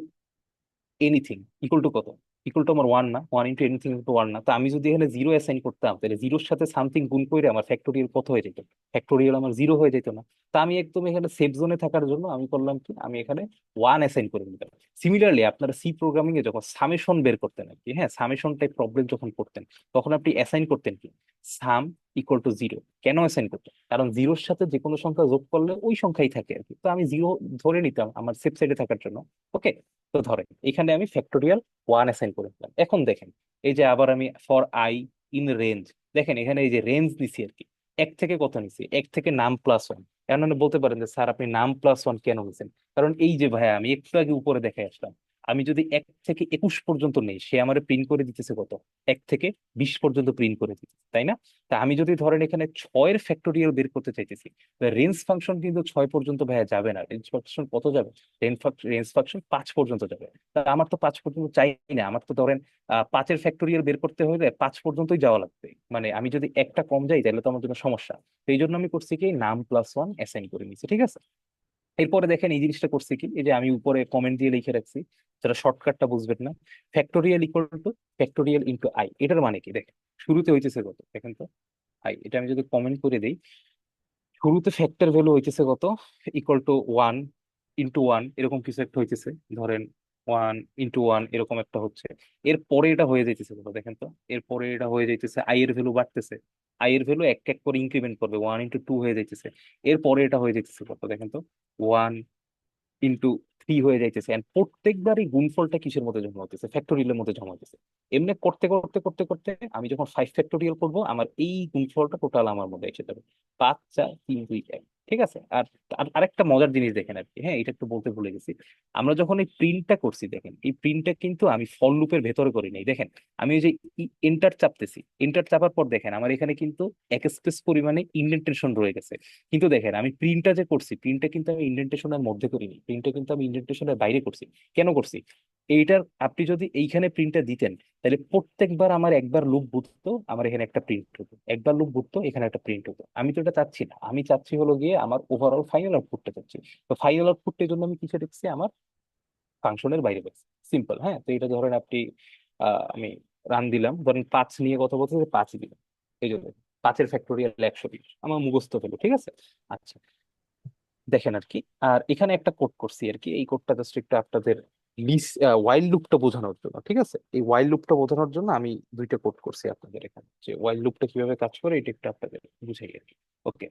এনিথিং ইকুয়াল টু কত, ইকুয়াল টু আমার ওয়ান না, one into anything into one না। তো আমি যদি এখানে জিরো অ্যাসাইন করতাম তাহলে জিরোর সাথে সামথিং গুণ করে আমার ফ্যাক্টোরিয়াল কত হয়ে যেত? ফ্যাক্টোরিয়াল আমার জিরো হয়ে যেত না? তা আমি একদম এখানে সেফ জোনে থাকার জন্য আমি করলাম কি, আমি এখানে ওয়ান অ্যাসাইন করে নিতাম। সিমিলারলি আপনারা সি প্রোগ্রামিং এ যখন সামেশন বের করতেন আর কি, হ্যাঁ, সামেশন টাইপ প্রবলেম যখন করতেন তখন আপনি অ্যাসাইন করতেন কি, সাম ইকুয়াল টু জিরো। কেন অ্যাসাইন করতেন? কারণ জিরোর সাথে যে কোনো সংখ্যা যোগ করলে ওই সংখ্যাই থাকে আর কি। তো আমি জিরো ধরে নিতাম আমার সেফ সাইডে থাকার জন্য। ওকে, তো ধরেন এখানে আমি ফ্যাক্টোরিয়াল ওয়ান অ্যাসাইন করে দিলাম। এখন দেখেন এই যে আবার আমি ফর আই ইন রেঞ্জ, দেখেন এখানে এই যে রেঞ্জ নিছি আর কি, এক থেকে কত নিছি, এক থেকে নাম প্লাস ওয়ান। এখন আপনি বলতে পারেন যে স্যার আপনি নাম প্লাস ওয়ান কেন নিছেন? কারণ এই যে ভাইয়া আমি একটু আগে উপরে দেখে আসলাম, আমি যদি 1 থেকে 21 পর্যন্ত নেই সে আমার প্রিন্ট করে দিতেছে কত, 1 থেকে 20 পর্যন্ত প্রিন্ট করে দিতেছে, তাই না? তা আমি যদি ধরেন এখানে 6-এর ফ্যাক্টোরিয়াল বের করতে চাইতেছি, রেঞ্জ ফাংশন কিন্তু 6 পর্যন্ত ভাইয়া যাবে না। রেঞ্জ ফাংশন কত যাবে? রেঞ্জ ফাংশন 5 পর্যন্ত যাবে। তা আমার তো 5 পর্যন্ত চাই না, আমার তো ধরেন 5-এর ফ্যাক্টোরিয়াল বের করতে হলে 5 পর্যন্তই যাওয়া লাগবে। মানে আমি যদি একটা কম যাই তাহলে তো আমার জন্য সমস্যা। তো এই জন্য আমি করছি কি, নাম প্লাস ওয়ান অ্যাসাইন করে নিচ্ছি, ঠিক আছে? এরপরে দেখেন এই জিনিসটা করছি কি, এই যে আমি উপরে কমেন্ট দিয়ে লিখে রাখছি, যারা শর্টকাটটা বুঝবেন না, factorial equal to factorial into I. এটার মানে কি দেখেন, শুরুতে হইতেছে কত দেখেন তো, আই। এটা আমি যদি কমেন্ট করে দিই, শুরুতে ফ্যাক্টর ভ্যালু হইতেছে কত, equal to one into one, এরকম কিছু একটা হইতেছে, ধরেন ওয়ান ইন্টু ওয়ান এরকম একটা হচ্ছে। এরপরে এটা হয়ে যাইতেছে কত দেখেন তো, এরপরে এটা হয়ে যাইতেছে আই এর ভ্যালু বাড়তেছে, আই এর ভ্যালু এক এক করে ইনক্রিমেন্ট করবে, ওয়ান ইন্টু টু হয়ে যাইতেছে। এরপরে এটা হয়ে যাইতেছে কত দেখেন তো, ওয়ান ইন্টু থ্রি হয়ে যাইতেছে। এন্ড প্রত্যেকবার এই গুণফলটা কিসের মধ্যে জমা হতেছে, ফ্যাক্টোরিয়ালের মধ্যে জমা হতেছে। এমনি করতে করতে করতে করতে আমি যখন 5 ফ্যাক্টোরিয়াল করবো আমার এই গুণফলটা টোটাল আমার মধ্যে এসে যাবে 5 4 3 2 1। ঠিক আছে? আর আরেকটা মজার জিনিস দেখেন আর কি, হ্যাঁ, এটা একটু বলতে ভুলে গেছি। আমরা যখন এই প্রিন্টটা করছি দেখেন, এই প্রিন্টটা কিন্তু আমি ফর লুপের ভেতরে করি নাই। দেখেন আমি ওই যে এন্টার চাপতেছি, এন্টার চাপার পর দেখেন আমার এখানে কিন্তু এক স্পেস পরিমাণে ইন্ডেন্টেশন রয়ে গেছে। কিন্তু দেখেন আমি প্রিন্টটা যে করছি, প্রিন্টটা কিন্তু আমি ইন্ডেন্টেশনের মধ্যে করিনি, প্রিন্টটা কিন্তু আমি ইন্ডেন্টেশনের বাইরে করছি। কেন করছি? এইটার আপনি যদি এইখানে প্রিন্টটা দিতেন তাহলে প্রত্যেকবার আমার একবার লুপ বুঝতো, আমার এখানে একটা প্রিন্ট হতো, একবার লুপ বুঝতো এখানে একটা প্রিন্ট হতো। আমি তো এটা চাচ্ছি না, আমি চাচ্ছি হলো গিয়ে আমার ওভারঅল ফাইনাল আউটপুটটা চাচ্ছি। তো ফাইনাল আউটপুটের জন্য আমি কিসে দেখছি, আমার ফাংশনের বাইরে দেখছি। সিম্পল, হ্যাঁ। তো এটা ধরেন আপনি আমি রান দিলাম, ধরেন 5 নিয়ে কথা বলতে 5 দিলাম, এই জন্য 5-এর ফ্যাক্টোরিয়াল 120 আমার মুখস্থ হলো, ঠিক আছে? আচ্ছা, দেখেন আর কি। আর এখানে একটা কোড করছি আর কি, এই কোডটা জাস্ট একটু আপনাদের লিস্ট ওয়াইল লুপটা বোঝানোর জন্য, ঠিক আছে? এই ওয়াইল লুপটা বোঝানোর জন্য আমি দুইটা কোড করছি আপনাদের এখানে, যে ওয়াইল লুপটা কিভাবে কাজ করে এটা একটু আপনাদের বুঝাই আর কি। ওকে,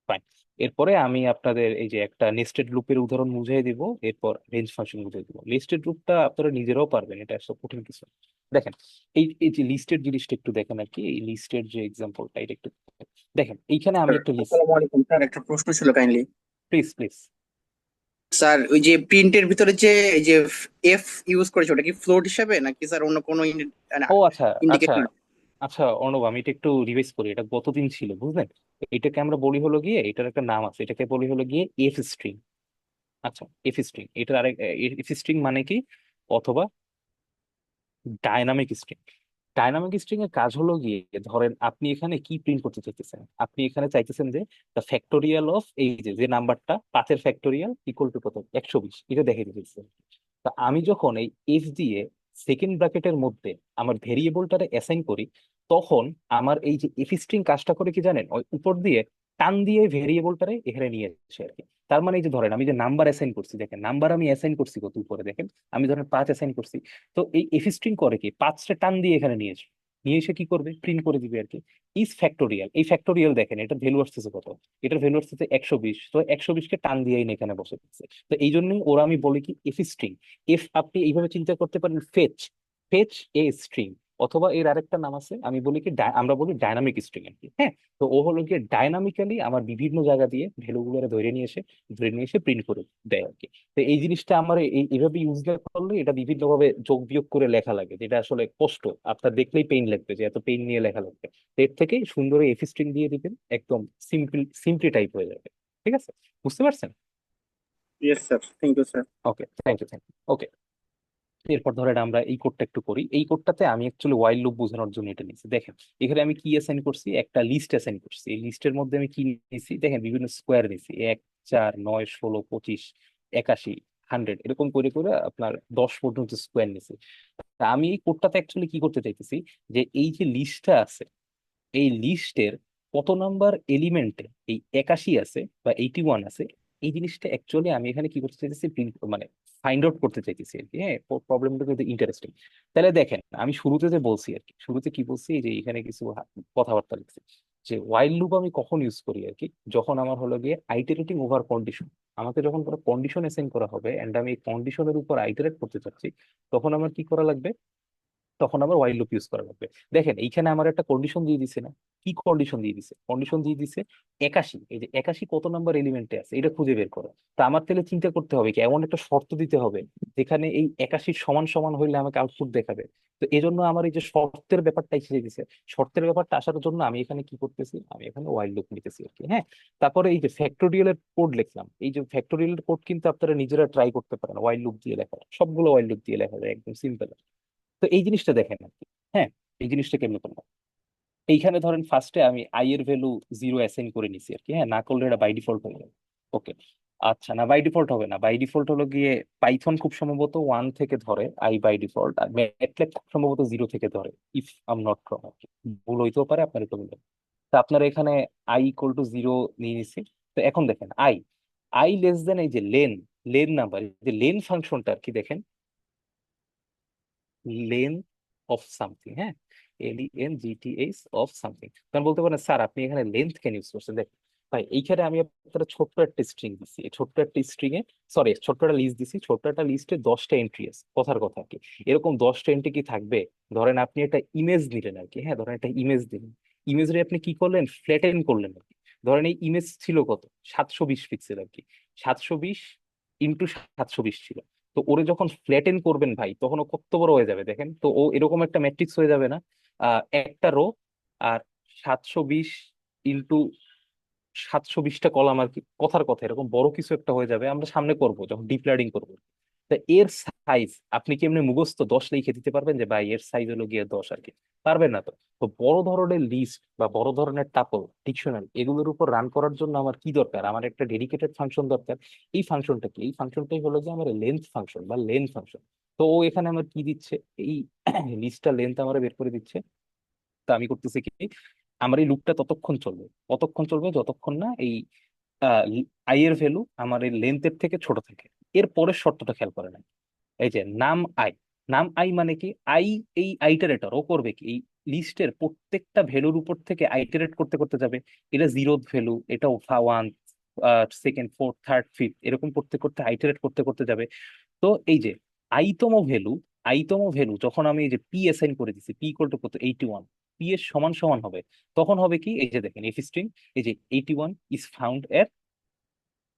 ফাইন। এরপরে আমি আপনাদের এই যে একটা নেস্টেড লুপের উদাহরণ বুঝিয়ে দিব, এরপর রেঞ্জ ফাংশন বুঝিয়ে দিব। নেস্টেড লুপটা আপনারা নিজেরাও পারবেন, এটা আসলে কঠিন কিছু না। দেখেন এই এই যে লিস্টেড জিনিসটা একটু দেখেন আর কি, এই লিস্টেড যে এক্সাম্পলটা এটা একটু দেখেন। এইখানে আমি একটা লিস্ট, আসসালামু আলাইকুম স্যার, একটা প্রশ্ন ছিল কাইন্ডলি। Please please. স্যার ওই যে প্রিন্টের ভিতরে যে এই যে এফ ইউজ করেছে ওটা কি ফ্লোট হিসাবে নাকি স্যার অন্য কোনো ও আচ্ছা, আচ্ছা, ইন্ডিকেটর? আচ্ছা অর্ণব, আমি এটা একটু রিভাইজ করি, এটা গতদিন ছিল বুঝলেন। এটাকে আমরা বলি হলো গিয়ে, এটার একটা নাম আছে, এটাকে বলি হলো গিয়ে এফ স্ট্রিং। আচ্ছা, এফ স্ট্রিং, এটার আরেক এফ স্ট্রিং মানে কি, অথবা ডায়নামিক স্ট্রিং। ডায়নামিক স্ট্রিং এর কাজ হলো গিয়ে, ধরেন আপনি এখানে কি প্রিন্ট করতে চাইতেছেন, আপনি এখানে চাইতেছেন যে দ্য ফ্যাক্টোরিয়াল অফ এই যে যে নাম্বারটা 5-এর ফ্যাক্টোরিয়াল ইকুয়াল টু কত, 120, এটা দেখে দিতেছেন। তা আমি যখন এই এফ দিয়ে সেকেন্ড ব্র্যাকেটের মধ্যে আমার ভেরিয়েবলটারে অ্যাসাইন করি, তখন আমার এই যে এফ স্ট্রিং কাজটা করে কি জানেন, ওই উপর দিয়ে টান দিয়ে ভেরিয়েবলটারে এখানে নিয়ে আসে আর কি। তার মানে এই যে ধরেন আমি যে নাম্বার অ্যাসাইন করছি, দেখেন নাম্বার আমি অ্যাসাইন করছি কত উপরে, দেখেন আমি ধরেন 5 অ্যাসাইন করছি। তো এই এফ স্ট্রিং করে কি, 5টা টান দিয়ে এখানে নিয়ে আসে, নিয়ে এসে কি করবে, প্রিন্ট করে দিবে আর কি। ইজ ফ্যাক্টোরিয়াল, এই ফ্যাক্টোরিয়াল দেখেন এটার ভ্যালু আসতেছে কত, এটার ভ্যালু আসতেছে 120। তো 120-কে টান দিয়ে এখানে বসে দিচ্ছে। তো এই জন্যই ওরা আমি বলি কি এফ স্ট্রিং। এফ আপনি এইভাবে চিন্তা করতে পারেন, ফেচ, ফেচ এ স্ট্রিং। অথবা এর আরেকটা নাম আছে, আমি বলি কি আমরা বলি ডায়নামিক স্ট্রিং আর কি, হ্যাঁ। তো ও হলো গিয়ে ডায়নামিক্যালি আমার বিভিন্ন জায়গা দিয়ে ভ্যালু গুলো ধরে নিয়ে এসে প্রিন্ট করে দেয় আর কি। তো এই জিনিসটা আমার এইভাবে ইউজ করলে এটা বিভিন্ন ভাবে যোগ বিয়োগ করে লেখা লাগে, যেটা আসলে কষ্ট, আপনার দেখলেই পেইন লাগবে যে এত পেইন নিয়ে লেখা লাগবে। তো এর থেকে সুন্দর এফ স্ট্রিং দিয়ে দিবেন, একদম সিম্পলি টাইপ হয়ে যাবে। ঠিক আছে? বুঝতে পারছেন? Yes sir, thank you sir. Okay, thank you, thank you. Okay, এরপর ধরেন আমরা এই কোডটা একটু করি। এই কোডটাতে আমি অ্যাকচুয়ালি ওয়াইল লুপ বোঝানোর জন্য এটা নিয়েছি। দেখেন এখানে আমি কি অ্যাসাইন করছি, একটা লিস্ট অ্যাসাইন করছি। এই লিস্টের মধ্যে আমি কি নিয়েছি, দেখেন বিভিন্ন স্কোয়ার নিয়েছি, 1 4 9 16 25 81 100 এরকম করে করে আপনার 10 পর্যন্ত স্কোয়ার নিছি। তা আমি এই কোডটাতে অ্যাকচুয়ালি কি করতে চাইতেছি, যে এই যে লিস্টটা আছে, এই লিস্টের কত নাম্বার এলিমেন্টে এই 81 আছে বা 81 আছে, এই জিনিসটা অ্যাকচুয়ালি আমি এখানে কি করতে চাইতেছি, মানে ফাইন্ড আউট করতে চাইতেছি আর কি। হ্যাঁ, প্রবলেমটা কিন্তু ইন্টারেস্টিং। তাহলে দেখেন, আমি শুরুতে যে বলছি আর কি, শুরুতে কি বলছি, যে এখানে কিছু কথাবার্তা লিখছি, যে ওয়াইল লুপ আমি কখন ইউজ করি আর কি, যখন আমার হলো গিয়ে আইটারেটিং ওভার কন্ডিশন। আমাকে যখন কোনো কন্ডিশন অ্যাসাইন করা হবে এন্ড আমি এই কন্ডিশনের উপর আইটারেট করতে চাচ্ছি, তখন আমার কি করা লাগবে, তখন আবার ওয়াইল লুপ ইউজ করা লাগবে। দেখেন এইখানে আমার একটা কন্ডিশন দিয়ে দিছে না, কি কন্ডিশন দিয়ে দিছে, কন্ডিশন দিয়ে দিছে 81। এই যে 81 কত নাম্বার এলিমেন্টে আছে এটা খুঁজে বের করো। তো আমার তাহলে চিন্তা করতে হবে কি, এমন একটা শর্ত দিতে হবে যেখানে এই 81 সমান সমান হইলে আমাকে আউটপুট দেখাবে। তো এই জন্য আমার এই যে শর্তের ব্যাপারটা এসে দিছে, শর্তের ব্যাপারটা আসার জন্য আমি এখানে কি করতেছি, আমি এখানে ওয়াইল লুপ নিতেছি আর কি। হ্যাঁ, তারপরে এই যে ফ্যাক্টোরিয়ালের কোড লিখলাম, এই যে ফ্যাক্টোরিয়ালের কোড কিন্তু আপনারা নিজেরা ট্রাই করতে পারেন ওয়াইল লুপ দিয়ে লেখা, সবগুলো ওয়াইল লুপ দিয়ে লেখা যায়, একদম সিম্পল। তো এই জিনিসটা দেখেন আর কি। হ্যাঁ, এই জিনিসটা কেমন করলাম, এইখানে ধরেন ফার্স্টে আমি আই এর ভ্যালু 0 অ্যাসাইন করে নিছি আর কি। হ্যাঁ, না করলে এটা বাই ডিফল্ট হয়ে যাবে। ওকে, আচ্ছা, না বাই ডিফল্ট হবে না, বাই ডিফল্ট হলো গিয়ে পাইথন খুব সম্ভবত 1 থেকে ধরে আই বাই ডিফল্ট, আর ম্যাটল্যাব খুব সম্ভবত 0 থেকে ধরে, ইফ আম নট রং আর কি। ভুল হইতেও পারে, আপনার একটু মিলে। তো আপনার এখানে আই ইকুয়াল টু 0 নিয়ে নিছি। তো এখন দেখেন আই, আই লেস দেন এই যে লেন, লেন নাম্বার, যে লেন ফাংশনটা আর কি, দেখেন লেন্থ অফ সামথিং। হ্যাঁ, LENGTH অফ সামথিং। কারণ বলতে পারেন স্যার আপনি এখানে লেন্থ কেন ইউজ করছেন, দেখ ভাই এইখানে আমি আপনার ছোট্ট একটা স্ট্রিং দিচ্ছি, এই ছোট্ট একটা স্ট্রিং এ, সরি ছোট্ট একটা লিস্ট দিছি, ছোট্ট একটা লিস্টে 10টা এন্ট্রি আছে, কথার কথা আর কি। এরকম 10টা এন্ট্রি কি থাকবে, ধরেন আপনি একটা ইমেজ নিলেন আর কি। হ্যাঁ, ধরেন একটা ইমেজ দিলেন, ইমেজে আপনি কি করলেন, ফ্ল্যাটেন করলেন আর কি। ধরেন এই ইমেজ ছিল কত, 720 পিক্সেল আর কি, 720 ইন্টু 720 ছিল। তো ওরে যখন ফ্ল্যাটেন করবেন ভাই, তখন ও কত বড় হয়ে যাবে দেখেন তো, ও এরকম একটা ম্যাট্রিক্স হয়ে যাবে না, একটা রো আর 720 ইন্টু 720টা কলাম আর কি, কথার কথা এরকম বড় কিছু একটা হয়ে যাবে, আমরা সামনে করব যখন ডিপ লার্নিং করবো। তা এর সাইজ আপনি কি এমনি মুখস্থ 10 লিখে দিতে পারবেন, যে ভাই এর সাইজ হলো গিয়ে 10 আর কি, পারবেন না তো। তো বড় ধরনের লিস্ট বা বড় ধরনের টাপল, ডিকশনারি, এগুলোর উপর রান করার জন্য আমার কি দরকার, আমার একটা ডেডিকেটেড ফাংশন দরকার। এই ফাংশনটা কি, এই ফাংশনটাই হলো যে আমার লেন্থ ফাংশন বা লেন ফাংশন। তো ও এখানে আমার কি দিচ্ছে, এই লিস্টটা লেন্থ আমার বের করে দিচ্ছে। তো আমি করতেছি কি, আমার এই লুপটা ততক্ষণ চলবে, কতক্ষণ চলবে, যতক্ষণ না এই আই এর ভ্যালু আমার এই লেন্থের থেকে ছোট থাকে। এর পরের শর্তটা খেয়াল করে না, এই যে নাম আই, নাম আই মানে কি, আই এই আইটারেটর ও করবে কি, এই লিস্টের প্রত্যেকটা ভ্যালুর উপর থেকে আইটারেট করতে করতে যাবে। এটা 0th ভ্যালু, এটা 1, সেকেন্ড, ফোর্থ, থার্ড, ফিফথ, এরকম করতে করতে আইটারেট করতে করতে যাবে। তো এই যে আইতম ভ্যালু, আইতম ভ্যালু যখন আমি এই যে পি অ্যাসাইন করে দিছি, পি ইকুয়াল টু কত, 81, পি এর সমান সমান হবে, তখন হবে কি, এই যে দেখেন এফ স্ট্রিং, এই যে 81 ইজ ফাউন্ড এট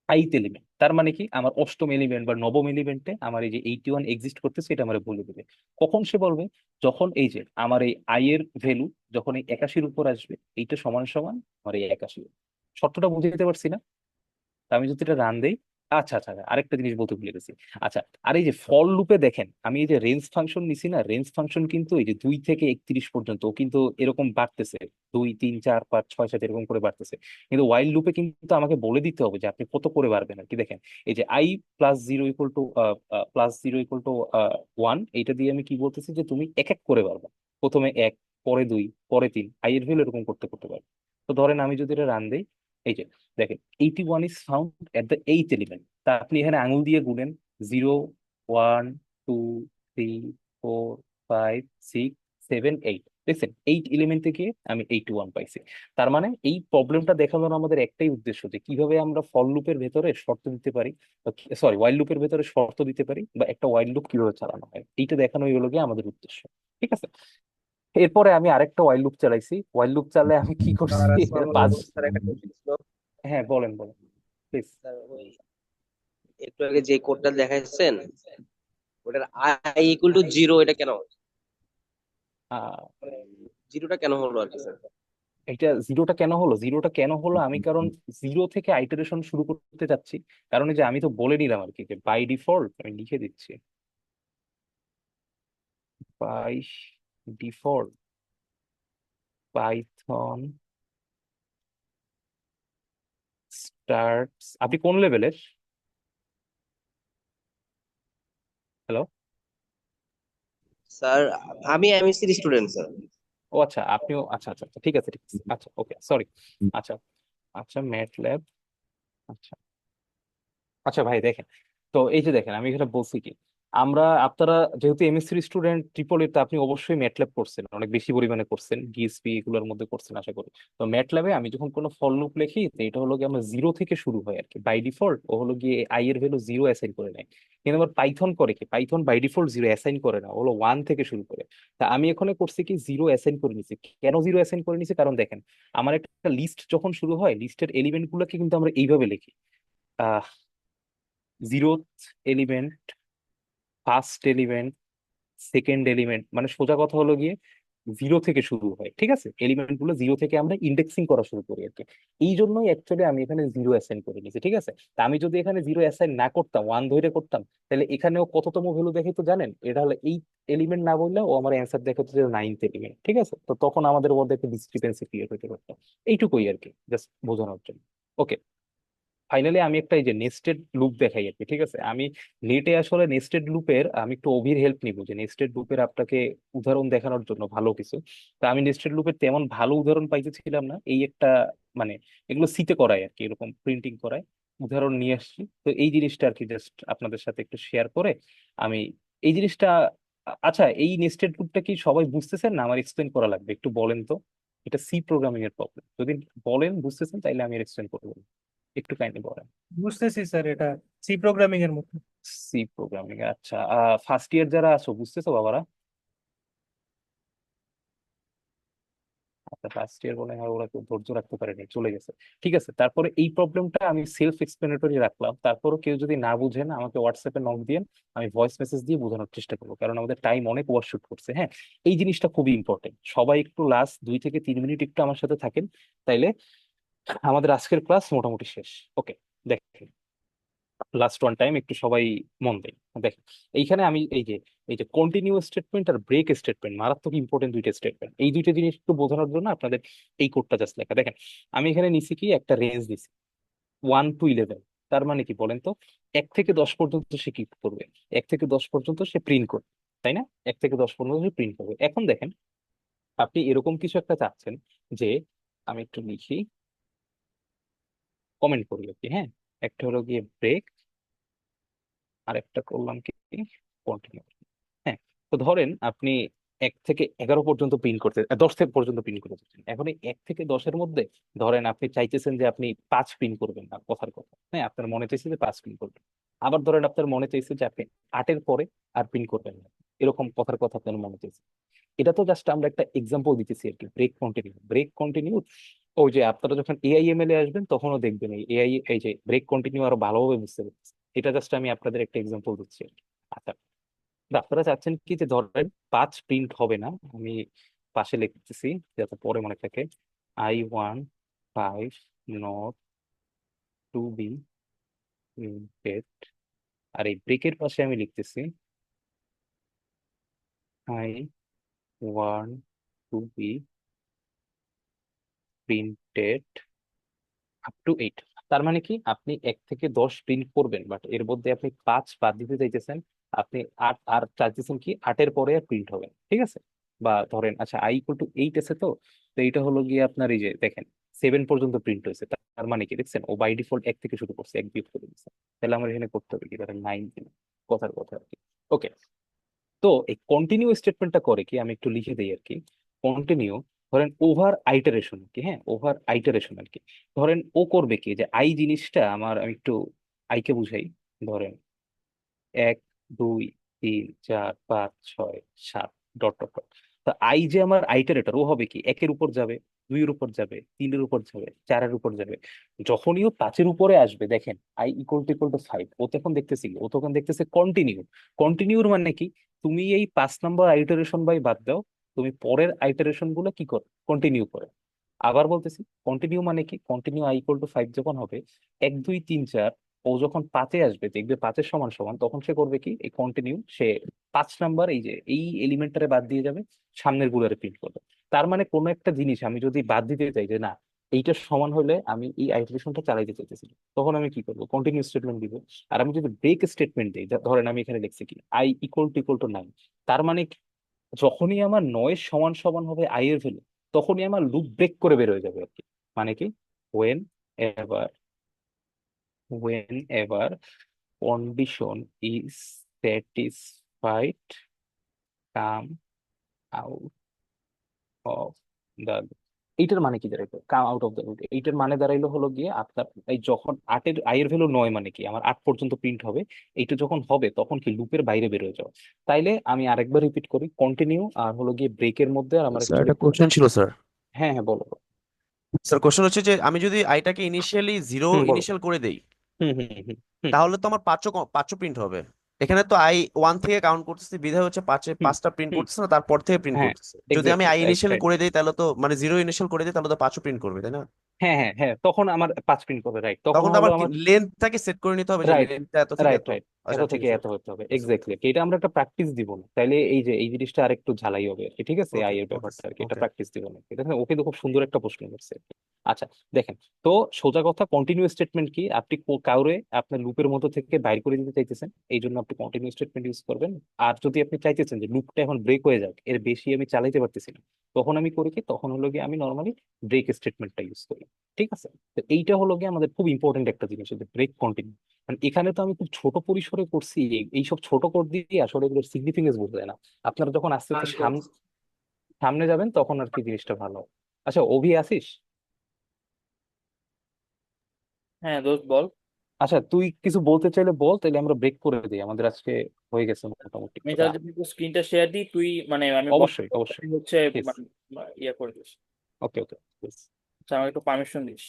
আইথ এলিমেন্ট। তার মানে কি, আমার অষ্টম এলিমেন্ট বা নবম এলিমেন্টে আমার এই যে 81 এক্সিস্ট করতেছে, এটা আমার বলে দেবে। কখন সে বলবে, যখন এই যে আমার এই আই এর ভ্যালু যখন এই 81-র উপর আসবে, এইটা সমান সমান আমার এই 81। শর্তটা বুঝে দিতে পারছি না? তা আমি যদি এটা রান দেই, আচ্ছা আচ্ছা আচ্ছা, আরেকটা জিনিস বলতে ভুলে গেছি। আচ্ছা, আর এই যে ফল লুপে দেখেন, আমি এই যে রেঞ্জ ফাংশন নিছি না, রেঞ্জ ফাংশন কিন্তু এই যে 2 থেকে 31 পর্যন্ত ও কিন্তু এরকম বাড়তেছে, 2, 3, 4, 5, 6, 7 এরকম করে বাড়তেছে। কিন্তু ওয়াইল লুপে কিন্তু আমাকে বলে দিতে হবে যে আপনি কত করে বাড়বেন আর কি। দেখেন এই যে আই +0 ইকুয়াল টু +0 = 1, এইটা দিয়ে আমি কি বলতেছি, যে তুমি এক এক করে বাড়বা, প্রথমে 1, পরে 2, পরে 3, আই এর ভ্যালু এরকম করতে করতে পারবে। তো ধরেন আমি যদি এটা রান দিই, এই যে দেখেন 81 is found at the 8th element. তা আপনি এখানে আঙুল দিয়ে গুনেন, 0, 1, 2, 3, 4, 5, 6, 7, 8, দেখছেন 8 এলিমেন্টে গিয়ে আমি 81 পাইছি। তার মানে এই প্রবলেমটা দেখানোর আমাদের একটাই উদ্দেশ্য, যে কিভাবে আমরা ফর লুপের ভেতরে শর্ত দিতে পারি, সরি ওয়াইল লুপের ভেতরে শর্ত দিতে পারি, বা একটা ওয়াইল লুপ কিভাবে চালানো হয়, এইটা দেখানোই হলো গিয়ে আমাদের উদ্দেশ্য। ঠিক আছে, এরপরে আমি আরেকটা ওয়াইল লুপ চালাইছি, ওয়াইল লুপ চালে আমি কি করছি, স্যার আসসালামু পাঁচ, আলাইকুম স্যার, একটা কোশ্চেন ছিল। হ্যাঁ বলেন বলেন প্লিজ। স্যার ওই একটু আগে যে কোডটা দেখাচ্ছেন, ওটার আই ইকুয়াল টু 0, এটা কেন, মানে 0টা কেন হলো আর কি স্যার? এটা জিরোটা কেন হলো, জিরোটা কেন হলো, আমি কারণ 0 থেকে আইটারেশন শুরু করতে চাচ্ছি। কারণ এই যে আমি তো বলে নিলাম আর কি, যে বাই ডিফল্ট আমি লিখে দিচ্ছি, বাই ডিফল্ট পাইথন স্টার্টস, আপনি কোন লেভেলের? হ্যালো। স্যার আমি এমএসসির স্টুডেন্ট স্যার। ও আচ্ছা, আপনিও, আচ্ছা আচ্ছা আচ্ছা, ঠিক আছে ঠিক আছে, আচ্ছা ওকে, সরি। আচ্ছা আচ্ছা, ম্যাট ল্যাব। আচ্ছা আচ্ছা ভাই দেখেন, তো এই যে দেখেন আমি এখানে বলছি কি, আপনারা যেহেতু এমএসসি স্টুডেন্ট ট্রিপল এতে, আপনি অবশ্যই ম্যাটল্যাব করছেন, অনেক বেশি পরিমাণে করছেন, ডিএসপি এগুলোর মধ্যে করছেন আশা করি। তো ম্যাটল্যাবে আমি যখন কোনো ফর লুপ লিখি, তো এটা হলো গিয়ে আমরা জিরো থেকে শুরু হয় আর কি, বাই ডিফল্ট ও হলো গিয়ে আই এর ভ্যালু জিরো অ্যাসাইন করে নেয়। কিন্তু আবার পাইথন করে কি, Python by default zero assign করে না, ও হলো ওয়ান থেকে শুরু করে। তা আমি এখানে করছি কি, জিরো অ্যাসাইন করে নিছি। কেন জিরো অ্যাসাইন করে নিছি, কারণ দেখেন আমার একটা লিস্ট যখন শুরু হয়, লিস্টের এলিমেন্ট গুলোকে কিন্তু আমরা এইভাবে লিখি, zeroth element, first element, second element, মানে সোজা কথা হলো গিয়ে জিরো থেকে শুরু হয়, ঠিক আছে, এলিমেন্ট গুলো জিরো থেকে আমরা ইন্ডেক্সিং করা শুরু করি আর কি। এই জন্যই অ্যাকচুয়ালি আমি এখানে জিরো অ্যাসাইন করে নিয়েছি, ঠিক আছে। তা আমি যদি এখানে জিরো অ্যাসাইন না করতাম, ওয়ান ধরে করতাম, তাহলে এখানেও কততম ভ্যালু দেখে তো জানেন, এটা হলো এই এলিমেন্ট না বললে ও আমার অ্যান্সার দেখাতো যে নাইনথ এলিমেন্ট, ঠিক আছে। তো তখন আমাদের মধ্যে একটা ডিসক্রিপেন্সি ক্রিয়েট হতে পারতো। এইটুকুই আর কি, জাস্ট বোঝানোর জন্য। ওকে, ফাইনালি আমি একটা এই যে নেস্টেড লুপ দেখাই আর কি, ঠিক আছে। আমি নেটে আসলে নেস্টেড লুপের আমি একটু অভির হেল্প নিব, যে নেস্টেড লুপের আপনাকে উদাহরণ দেখানোর জন্য ভালো কিছু। তা আমি নেস্টেড লুপের তেমন ভালো উদাহরণ পাইতেছিলাম না, এই একটা মানে এগুলো সিতে করায় আর কি, এরকম প্রিন্টিং করায় উদাহরণ নিয়ে আসছি। তো এই জিনিসটা আর কি জাস্ট আপনাদের সাথে একটু শেয়ার করে আমি এই জিনিসটা, আচ্ছা এই নেস্টেড লুপটা কি সবাই বুঝতেছেন না আমার এক্সপ্লেন করা লাগবে, একটু বলেন তো। এটা সি প্রোগ্রামিং এর প্রবলেম, যদি বলেন বুঝতেছেন তাইলে আমি এক্সপ্লেন করবো, একটু কাইন্ডলি বলেন। বুঝতেছি স্যার, এটা সি প্রোগ্রামিং এর মতো। সি প্রোগ্রামিং, আচ্ছা। ফার্স্ট ইয়ার যারা আছো বুঝতেছো বাবারা? আচ্ছা ফার্স্ট ইয়ার মনে হয় ওরা কেউ ধৈর্য রাখতে পারেনি, চলে গেছে। ঠিক আছে, তারপরে এই প্রবলেমটা আমি সেলফ এক্সপ্লেনেটরি রাখলাম, তারপরও কেউ যদি না বুঝেন আমাকে হোয়াটসঅ্যাপে নক দিয়ে, আমি ভয়েস মেসেজ দিয়ে বোঝানোর চেষ্টা করবো, কারণ আমাদের টাইম অনেক ওভারশুট করছে। হ্যাঁ, এই জিনিসটা খুবই ইম্পর্টেন্ট, সবাই একটু লাস্ট 2 থেকে 3 মিনিট একটু আমার সাথে থাকেন, তাইলে আমাদের আজকের ক্লাস মোটামুটি শেষ। ওকে, দেখেন লাস্ট ওয়ান টাইম একটু সবাই মন দেয়। দেখেন এইখানে আমি এই যে কন্টিনিউ স্টেটমেন্ট আর ব্রেক স্টেটমেন্ট, মারাত্মক ইম্পর্টেন্ট দুইটা স্টেটমেন্ট, এই দুইটা জিনিস একটু বোঝানোর জন্য আপনাদের এই কোডটা জাস্ট লেখা। দেখেন আমি এখানে নিছি কি একটা রেঞ্জ দিছি 1 to 11, তার মানে কি বলেন তো, 1 থেকে 10 পর্যন্ত সে কি করবে, 1 থেকে 10 পর্যন্ত সে প্রিন্ট করবে, তাই না? 1 থেকে 10 পর্যন্ত সে প্রিন্ট করবে। এখন দেখেন আপনি এরকম কিছু একটা চাচ্ছেন যে, আমি একটু লিখি, কমেন্ট করি আর কি। হ্যাঁ, একটা হলো গিয়ে ব্রেক, আর একটা করলাম কি কন্টিনিউ। হ্যাঁ, তো ধরেন আপনি 1 থেকে 11 পর্যন্ত প্রিন্ট করতে, 10 থেকে পর্যন্ত প্রিন্ট করতে চাচ্ছেন। এখন এই 1 থেকে 10-এর মধ্যে ধরেন আপনি চাইতেছেন যে আপনি 5 প্রিন্ট করবেন না, কথার কথা। হ্যাঁ, আপনার মনে চাইছে যে 5 প্রিন্ট করবেন। আবার ধরেন আপনার মনে চাইছে যে আপনি 8-এর পরে আর প্রিন্ট করবেন না, এরকম কথার কথা আপনার মনে চাইছে। এটা তো জাস্ট আমরা একটা এক্সাম্পল দিতেছি আর কি। ব্রেক কন্টিনিউ, ব্রেক কন্টিনিউ, ওই যে আপনারা যখন এআইএমএল এ আসবেন তখনও দেখবেন এই এআই, এই যে ব্রেক কন্টিনিউ আরো ভালোভাবে বুঝতে পারছেন। এটা জাস্ট আমি আপনাদের একটা এক্সাম্পল দিচ্ছি আর কি। আচ্ছা, আপনারা চাচ্ছেন কি যে ধরেন 5 প্রিন্ট হবে না, আমি পাশে লিখতেছি যাতে পরে মনে থাকে, I want 5 not to be printed। আর এই ব্রেকের পাশে আমি লিখতেছি I want to be printed up to 8। তার মানে কি, আপনি 1 থেকে 10 প্রিন্ট করবেন, বাট এর মধ্যে আপনি 5 বাদ দিতে চাইতেছেন, আপনি 8 আর চাইতেছেন কি 8-এর পরে প্রিন্ট হবে, ঠিক আছে। বা ধরেন আচ্ছা I = 8 আছে, তো তো এইটা হলো গিয়ে আপনার এই যে দেখেন 7 পর্যন্ত প্রিন্ট হয়েছে, তার মানে কি দেখছেন ও বাই ডিফল্ট 1 থেকে শুরু করছে, 1 বিয়োগ করে দিচ্ছে। তাহলে আমার এখানে করতে হবে কি, ধরেন 9 দিন, কথার কথা আর কি। ওকে, তো এই কন্টিনিউ স্টেটমেন্টটা করে কি, আমি একটু লিখে দিই আর কি। কন্টিনিউ, ধরেন ওভার আইটারেশন কি, হ্যাঁ ওভার আইটারেশন আর কি। ধরেন ও করবে কি, যে আই জিনিসটা আমার, আমি একটু আইকে বুঝাই। ধরেন 1 2 3 4 5 6 7 ডট ডট ডট। তো আই যে আমার আইটারেটর, ও হবে কি 1-এর উপর যাবে, 2-এর উপর যাবে, 3-এর উপর যাবে, 4-এর উপর যাবে। যখনই ও 5-এর উপরে আসবে, দেখেন I = 5, ও তখন দেখতেছি কি? ও তখন দেখতেছে কন্টিনিউ। কন্টিনিউর মানে কি, তুমি এই 5 নম্বর আইটারেশন বাই বাদ দাও, তুমি পরের আইটারেশন গুলো কি করো, কন্টিনিউ করো। আবার বলতেছি, কন্টিনিউ মানে কি, কন্টিনিউ I = 5 যখন হবে, 1 2 3 4, ও যখন 5-এ আসবে, দেখবে 5-এর সমান সমান, তখন সে করবে কি, এই কন্টিনিউ সে 5 নাম্বার এই যে এই এলিমেন্টারে বাদ দিয়ে যাবে, সামনের গুলারে প্রিন্ট করবে। তার মানে কোনো একটা জিনিস আমি যদি বাদ দিতে চাই, যে না এইটার সমান হলে আমি এই আইটারেশনটা চালাইতে চাইতেছি, তখন আমি কি করবো, কন্টিনিউ স্টেটমেন্ট দিব। আর আমি যদি ব্রেক স্টেটমেন্ট দিই, ধরেন আমি এখানে লিখছি কি আই ইকুয়াল টু 9, তার মানে কি, যখনই আমার 9 সমান সমান হবে আই এর ভ্যালু, তখনই আমার লুপ ব্রেক করে বের হয়ে যাবে আর কি। মানে কি, whenever whenever condition is satisfied, come out of the, এইটার মানে কি দাঁড়াইলো, come out of the root, এইটার মানে দাঁড়াইলো হলো গিয়ে আপনার এই যখন 8 এর ভ্যালু 9, মানে কি আমার 8 পর্যন্ত প্রিন্ট হবে, এইটা যখন হবে তখন কি লুপের বাইরে বের হয়ে যাওয়া। তাইলে আমি আরেকবার রিপিট করি, কন্টিনিউ আর হলো গিয়ে ব্রেকের মধ্যে, আর আমার স্যার একটু একটা কোশ্চেন ছিল স্যার। হ্যাঁ হ্যাঁ বলো। স্যার কোশ্চেন হচ্ছে যে আমি যদি আইটাকে ইনিশিয়ালি জিরো হুম, বলো। ইনিশিয়াল করে দেই, হুম হুম হুম হুম তাহলে তো আমার পাঁচও প্রিন্ট হবে। এখানে তো আই 1 থেকে কাউন্ট করতেছি, বিধায় হচ্ছে হুম পাঁচটা প্রিন্ট হুম করতেছে না, তারপর থেকে প্রিন্ট হ্যাঁ, করতেছে। যদি আমি exactly, I right initial right. করে দেই তাহলে তো মানে জিরো ইনিশিয়াল করে দিই তাহলে তো 5ও প্রিন্ট করবে, তাই না? হ্যাঁ হ্যাঁ হ্যাঁ, তখন আমার 5 প্রিন্ট করবে, রাইট, তখন তখন তো হলো আমার আমার লেন্থটাকে সেট করে নিতে হবে যে রাইট লেন্থটা এত থেকে রাইট এত। রাইট, এত আচ্ছা ঠিক থেকে আছে। এত হতে হবে, বুঝতে এক্স্যাক্টলি। এটা আমরা একটা প্র্যাকটিস দিব না, তাইলে এই যে এই জিনিসটা আরেকটু ঝালাই হবে আর কি, ঠিক আছে, ওকে আয়ের ওকে ব্যাপারটা আর কি, এটা ওকে। প্র্যাকটিস দিব না। দেখেন ওকে তো খুব সুন্দর একটা প্রশ্ন করছে আর কি। আচ্ছা, দেখেন তো, সোজা কথা, কন্টিনিউ স্টেটমেন্ট কি, আপনি কাউরে আপনার লুপের মধ্যে থেকে বাইর করে দিতে চাইতেছেন, এই জন্য আপনি কন্টিনিউ স্টেটমেন্ট ইউজ করবেন। আর যদি আপনি চাইতেছেন যে লুপটা এখন ব্রেক হয়ে যাক, এর বেশি আমি চালাইতে পারতেছি না, তখন আমি করি কি, তখন হলো গিয়ে আমি নর্মালি ব্রেক স্টেটমেন্টটা ইউজ করি। ঠিক আছে, তো এইটা হলো গিয়ে আমাদের খুব ইম্পর্টেন্ট একটা জিনিস, ব্রেক কন্টিনিউ। মানে এখানে তো আমি খুব ছোট পরিসরে করছি, এইসব ছোট কোড দিয়ে আসলে এগুলোর সিগনিফিকেন্স বোঝা যায় না। আপনারা যখন আস্তে আস্তে সামনে যাবেন তখন আর কি জিনিসটা ভালো হবে। আচ্ছা, অভি আসিস? হ্যাঁ দোস্ত বল। আচ্ছা, তুই কিছু বলতে চাইলে বল, তাহলে আমরা ব্রেক করে দিই, আমাদের আজকে হয়ে গেছে মোটামুটি। আমি তাহলে যদি স্ক্রিনটা শেয়ার দিই, তুই মানে আমি বন্ধ অবশ্যই করবো, অবশ্যই, তুই হচ্ছে প্লিজ। মানে ইয়ে করে দিস। Okay okay, please. আচ্ছা, আমাকে একটু পারমিশন দিস।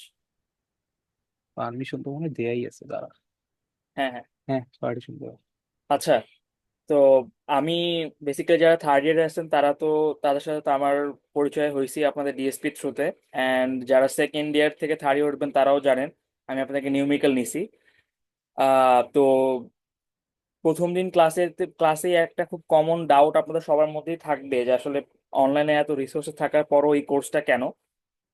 পারমিশন তো মনে হয় দেয়াই আছে, দাঁড়া। হ্যাঁ হ্যাঁ। হ্যাঁ, পারমিশন দেওয়া। আচ্ছা, তো আমি বেসিক্যালি যারা থার্ড ইয়ারে আছেন তারা তো, তাদের সাথে তো আমার পরিচয় হয়েছি আপনাদের ডিএসপি থ্রুতে। অ্যান্ড যারা সেকেন্ড ইয়ার থেকে থার্ড ইয়ার উঠবেন তারাও জানেন আমি আপনাদেরকে নিউমেরিক্যাল নিছি। তো প্রথম দিন ক্লাসে একটা খুব কমন ডাউট আপনাদের সবার মধ্যেই থাকবে যে আসলে অনলাইনে এত রিসোর্সেস থাকার পরও এই কোর্সটা কেন।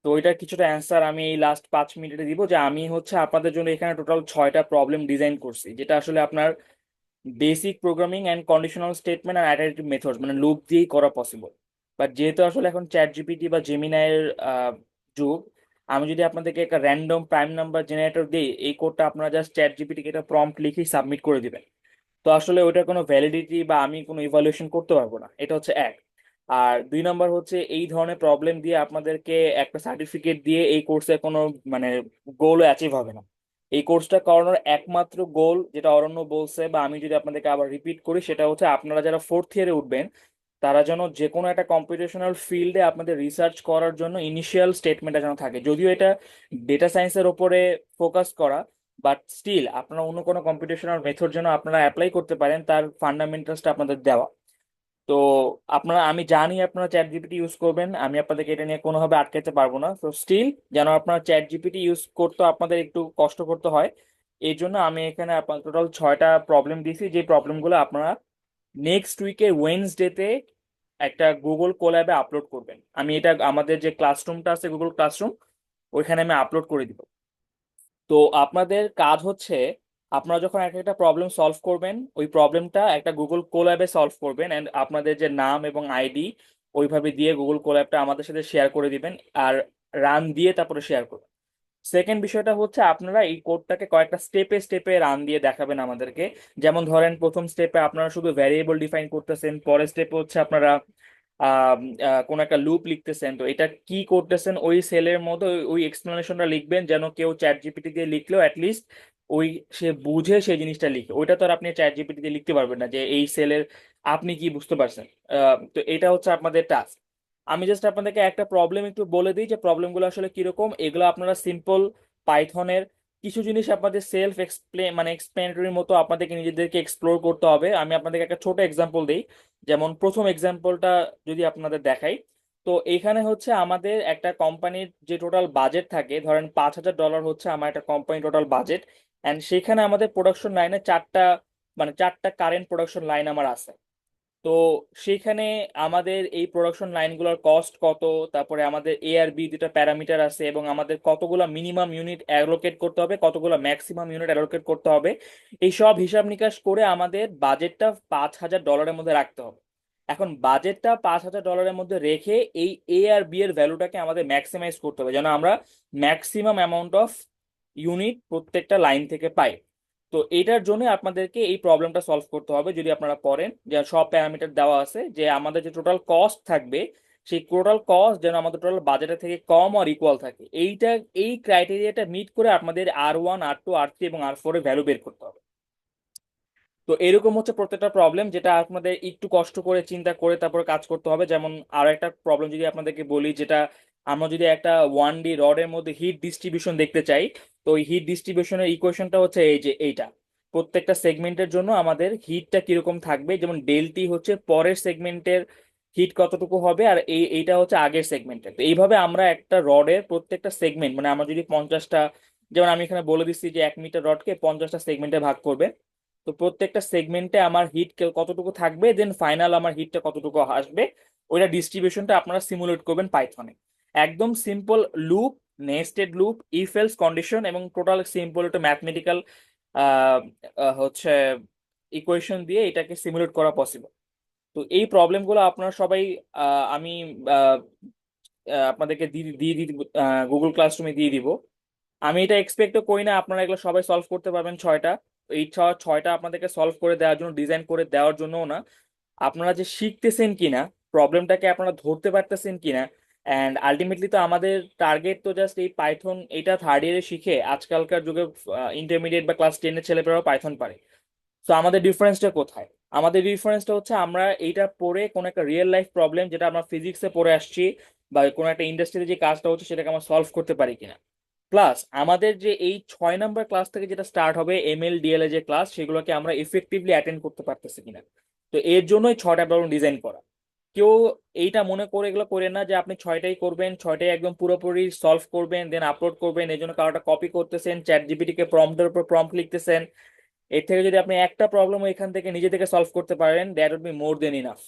তো ওইটার কিছুটা অ্যান্সার আমি এই লাস্ট 5 মিনিটে দিব, যে আমি হচ্ছে আপনাদের জন্য এখানে টোটাল 6টা প্রবলেম ডিজাইন করছি, যেটা আসলে আপনার basic programming and conditional statement আর অ্যাটারিটিভ মেথড মানে লুপ দিয়েই করা পসিবল। বাট যেহেতু আসলে এখন চ্যাট জিপিটি বা জেমিনাইয়ের যুগ, আমি যদি আপনাদেরকে একটা র্যান্ডম প্রাইম নাম্বার জেনারেটর দিই, এই কোডটা আপনারা জাস্ট চ্যাট জিপিটিকে একটা প্রম্পট লিখেই সাবমিট করে দিবেন। তো আসলে ওইটার কোনো ভ্যালিডিটি বা আমি কোনো ইভালুয়েশন করতে পারবো না, এটা হচ্ছে এক। আর 2 নম্বর হচ্ছে এই ধরনের প্রবলেম দিয়ে আপনাদেরকে একটা সার্টিফিকেট দিয়ে এই কোর্সে কোনো মানে গোলও অ্যাচিভ হবে না। এই কোর্সটা করানোর একমাত্র গোল, যেটা অরণ্য বলছে বা আমি যদি আপনাদেরকে আবার রিপিট করি, সেটা হচ্ছে আপনারা যারা ফোর্থ ইয়ারে উঠবেন তারা যেন যে কোনো একটা কম্পিটিশনাল ফিল্ডে আপনাদের রিসার্চ করার জন্য ইনিশিয়াল স্টেটমেন্টটা যেন থাকে। যদিও এটা ডেটা সায়েন্সের ওপরে ফোকাস করা, বাট স্টিল আপনারা অন্য কোনো কম্পিটিশনাল মেথড যেন আপনারা অ্যাপ্লাই করতে পারেন, তার ফান্ডামেন্টালসটা আপনাদের দেওয়া। তো আপনারা, আমি জানি আপনারা চ্যাট জিপিটি ইউজ করবেন, আমি আপনাদেরকে এটা নিয়ে কোনোভাবে আটকাতে পারবো না। তো স্টিল যেন আপনারা চ্যাট জিপিটি ইউজ করতে আপনাদের একটু কষ্ট করতে হয়, এই জন্য আমি এখানে আপনার টোটাল 6টা প্রবলেম দিয়েছি, যে প্রবলেমগুলো আপনারা নেক্সট উইকের ওয়েনসডেতে একটা গুগল কোল্যাবে আপলোড করবেন। আমি এটা আমাদের যে ক্লাসরুমটা আছে গুগল ক্লাসরুম, ওইখানে আমি আপলোড করে দিব। তো আপনাদের কাজ হচ্ছে, আপনারা যখন একটা একটা প্রবলেম সলভ করবেন, ওই প্রবলেমটা একটা গুগল কোল্যাবে সলভ করবেন, অ্যান্ড আপনাদের যে নাম এবং আইডি ওইভাবে দিয়ে গুগল কোল্যাবটা আমাদের সাথে শেয়ার করে দিবেন, আর রান দিয়ে তারপরে শেয়ার করবেন। সেকেন্ড বিষয়টা হচ্ছে আপনারা এই কোডটাকে কয়েকটা স্টেপে স্টেপে রান দিয়ে দেখাবেন আমাদেরকে। যেমন ধরেন প্রথম স্টেপে আপনারা শুধু ভ্যারিয়েবল ডিফাইন করতেছেন, পরের স্টেপে হচ্ছে আপনারা কোন একটা লুপ লিখতেছেন, তো এটা কি করতেছেন ওই সেলের মধ্যে ওই এক্সপ্লেনেশনটা লিখবেন, যেন কেউ চ্যাট জিপিটি দিয়ে লিখলেও অ্যাটলিস্ট ওই সে বুঝে সেই জিনিসটা লিখে। ওইটা তো আর আপনি চ্যাট জিপিটি দিয়ে লিখতে পারবেন না যে এই সেলের আপনি কি বুঝতে পারছেন। তো এটা হচ্ছে আপনাদের টাস্ক। আমি জাস্ট আপনাদেরকে একটা প্রবলেম একটু বলে দিই যে প্রবলেমগুলো আসলে কিরকম। এগুলো আপনারা সিম্পল পাইথনের কিছু জিনিস আপনাদের সেলফ এক্সপ্লেন মানে এক্সপ্লেনেটরির মতো আপনাদেরকে নিজেদেরকে এক্সপ্লোর করতে হবে। আমি আপনাদেরকে একটা ছোট এক্সাম্পল দিই। যেমন প্রথম এক্সাম্পলটা যদি আপনাদের দেখাই, তো এখানে হচ্ছে আমাদের একটা কোম্পানির যে টোটাল বাজেট থাকে, ধরেন $5,000 হচ্ছে আমার একটা কোম্পানি টোটাল বাজেট, অ্যান্ড সেখানে আমাদের প্রোডাকশন লাইনে চারটা কারেন্ট প্রোডাকশন লাইন আমার আছে। তো সেইখানে আমাদের এই প্রোডাকশন লাইনগুলোর কস্ট কত, তারপরে আমাদের এ আর বি দুটা প্যারামিটার আছে, এবং আমাদের কতগুলো মিনিমাম ইউনিট অ্যালোকেট করতে হবে, কতগুলো ম্যাক্সিমাম ইউনিট অ্যালোকেট করতে হবে, এই সব হিসাব নিকাশ করে আমাদের বাজেটটা $5,000 মধ্যে রাখতে হবে। এখন বাজেটটা $5,000 মধ্যে রেখে এই এ আর বি এর ভ্যালুটাকে আমাদের ম্যাক্সিমাইজ করতে হবে যেন আমরা ম্যাক্সিমাম অ্যামাউন্ট অফ ইউনিট প্রত্যেকটা লাইন থেকে পাই। তো এটার জন্য আপনাদেরকে এই প্রবলেমটা সলভ করতে হবে। যদি আপনারা করেন যে সব প্যারামিটার দেওয়া আছে, যে আমাদের যে টোটাল কস্ট থাকবে সেই টোটাল কস্ট যেন আমাদের টোটাল বাজেটের থেকে কম আর ইকুয়াল থাকে, এই ক্রাইটেরিয়াটা মিট করে আপনাদের R1 R2 R3 এবং R4 এর ভ্যালু বের করতে হবে। তো এরকম হচ্ছে প্রত্যেকটা প্রবলেম, যেটা আপনাদের একটু কষ্ট করে চিন্তা করে তারপরে কাজ করতে হবে। যেমন আরো একটা প্রবলেম যদি আপনাদেরকে বলি, যেটা আমরা যদি একটা 1D রডের মধ্যে হিট ডিস্ট্রিবিউশন দেখতে চাই, তো ওই হিট ডিস্ট্রিবিউশনের ইকুয়েশনটা হচ্ছে এই যে এইটা। প্রত্যেকটা সেগমেন্টের জন্য আমাদের হিটটা কিরকম থাকবে, যেমন ডেলটি হচ্ছে পরের সেগমেন্টের হিট কতটুকু হবে, আর এইটা হচ্ছে আগের সেগমেন্টের। তো এইভাবে আমরা একটা রডের প্রত্যেকটা সেগমেন্ট, মানে আমরা যদি 50টা, যেমন আমি এখানে বলে দিচ্ছি যে 1 মিটার রডকে 50টা সেগমেন্টে ভাগ করবে, তো প্রত্যেকটা সেগমেন্টে আমার হিট কতটুকু থাকবে, দেন ফাইনাল আমার হিটটা কতটুকু আসবে, ওইটা ডিস্ট্রিবিউশনটা আপনারা সিমুলেট করবেন পাইথনে। একদম simple loop, nested loop, if else condition, এবং টোটাল সিম্পল একটা ম্যাথমেটিক্যাল হচ্ছে ইকুয়েশন দিয়ে এটাকে সিমুলেট করা পসিবল। তো এই প্রবলেমগুলো আপনারা সবাই আমি আহ, আপনাদেরকে দিয়ে দিয়ে গুগল ক্লাসরুমে দিয়ে দিব। আমি এটা এক্সপেক্টও করি না আপনারা এগুলো সবাই সলভ করতে পারবেন ছয়টা। এই ছয়টা আপনাদেরকে সলভ করে দেওয়ার জন্য, ডিজাইন করে দেওয়ার জন্যও না, আপনারা যে শিখতেছেন কিনা, প্রবলেমটাকে আপনারা ধরতে পারতেছেন কিনা। অ্যান্ড আলটিমেটলি তো আমাদের টার্গেট তো জাস্ট এই পাইথন, এটা থার্ড ইয়ারে শিখে আজকালকার যুগে ইন্টারমিডিয়েট বা ক্লাস 10-এর ছেলেপেলেরাও পাইথন পারে। তো আমাদের ডিফারেন্সটা কোথায়? আমাদের ডিফারেন্সটা হচ্ছে আমরা এইটা পড়ে কোনো একটা রিয়েল লাইফ প্রবলেম যেটা আমরা ফিজিক্সে পড়ে আসছি বা কোনো একটা ইন্ডাস্ট্রিতে যে কাজটা হচ্ছে সেটাকে আমরা সলভ করতে পারি কিনা। প্লাস আমাদের যে এই 6 নম্বর ক্লাস থেকে যেটা স্টার্ট হবে এমএল ডিএল এ যে ক্লাস, সেগুলোকে আমরা এফেক্টিভলি অ্যাটেন্ড করতে পারতেছি কিনা। তো এর জন্যই 6টা প্রবলেম ডিজাইন করা। কেউ এইটা মনে করে এগুলো করেন না যে আপনি 6টাই করবেন, 6টাই একদম পুরোপুরি সলভ করবেন দেন আপলোড করবেন, এই জন্য কারোটা কপি করতেছেন, চ্যাট জিপিটি কে প্রম্পটের উপর প্রম্পট লিখতেছেন। এর থেকে যদি আপনি একটা প্রবলেম এখান থেকে নিজে থেকে সলভ করতে পারেন, that would be more than enough.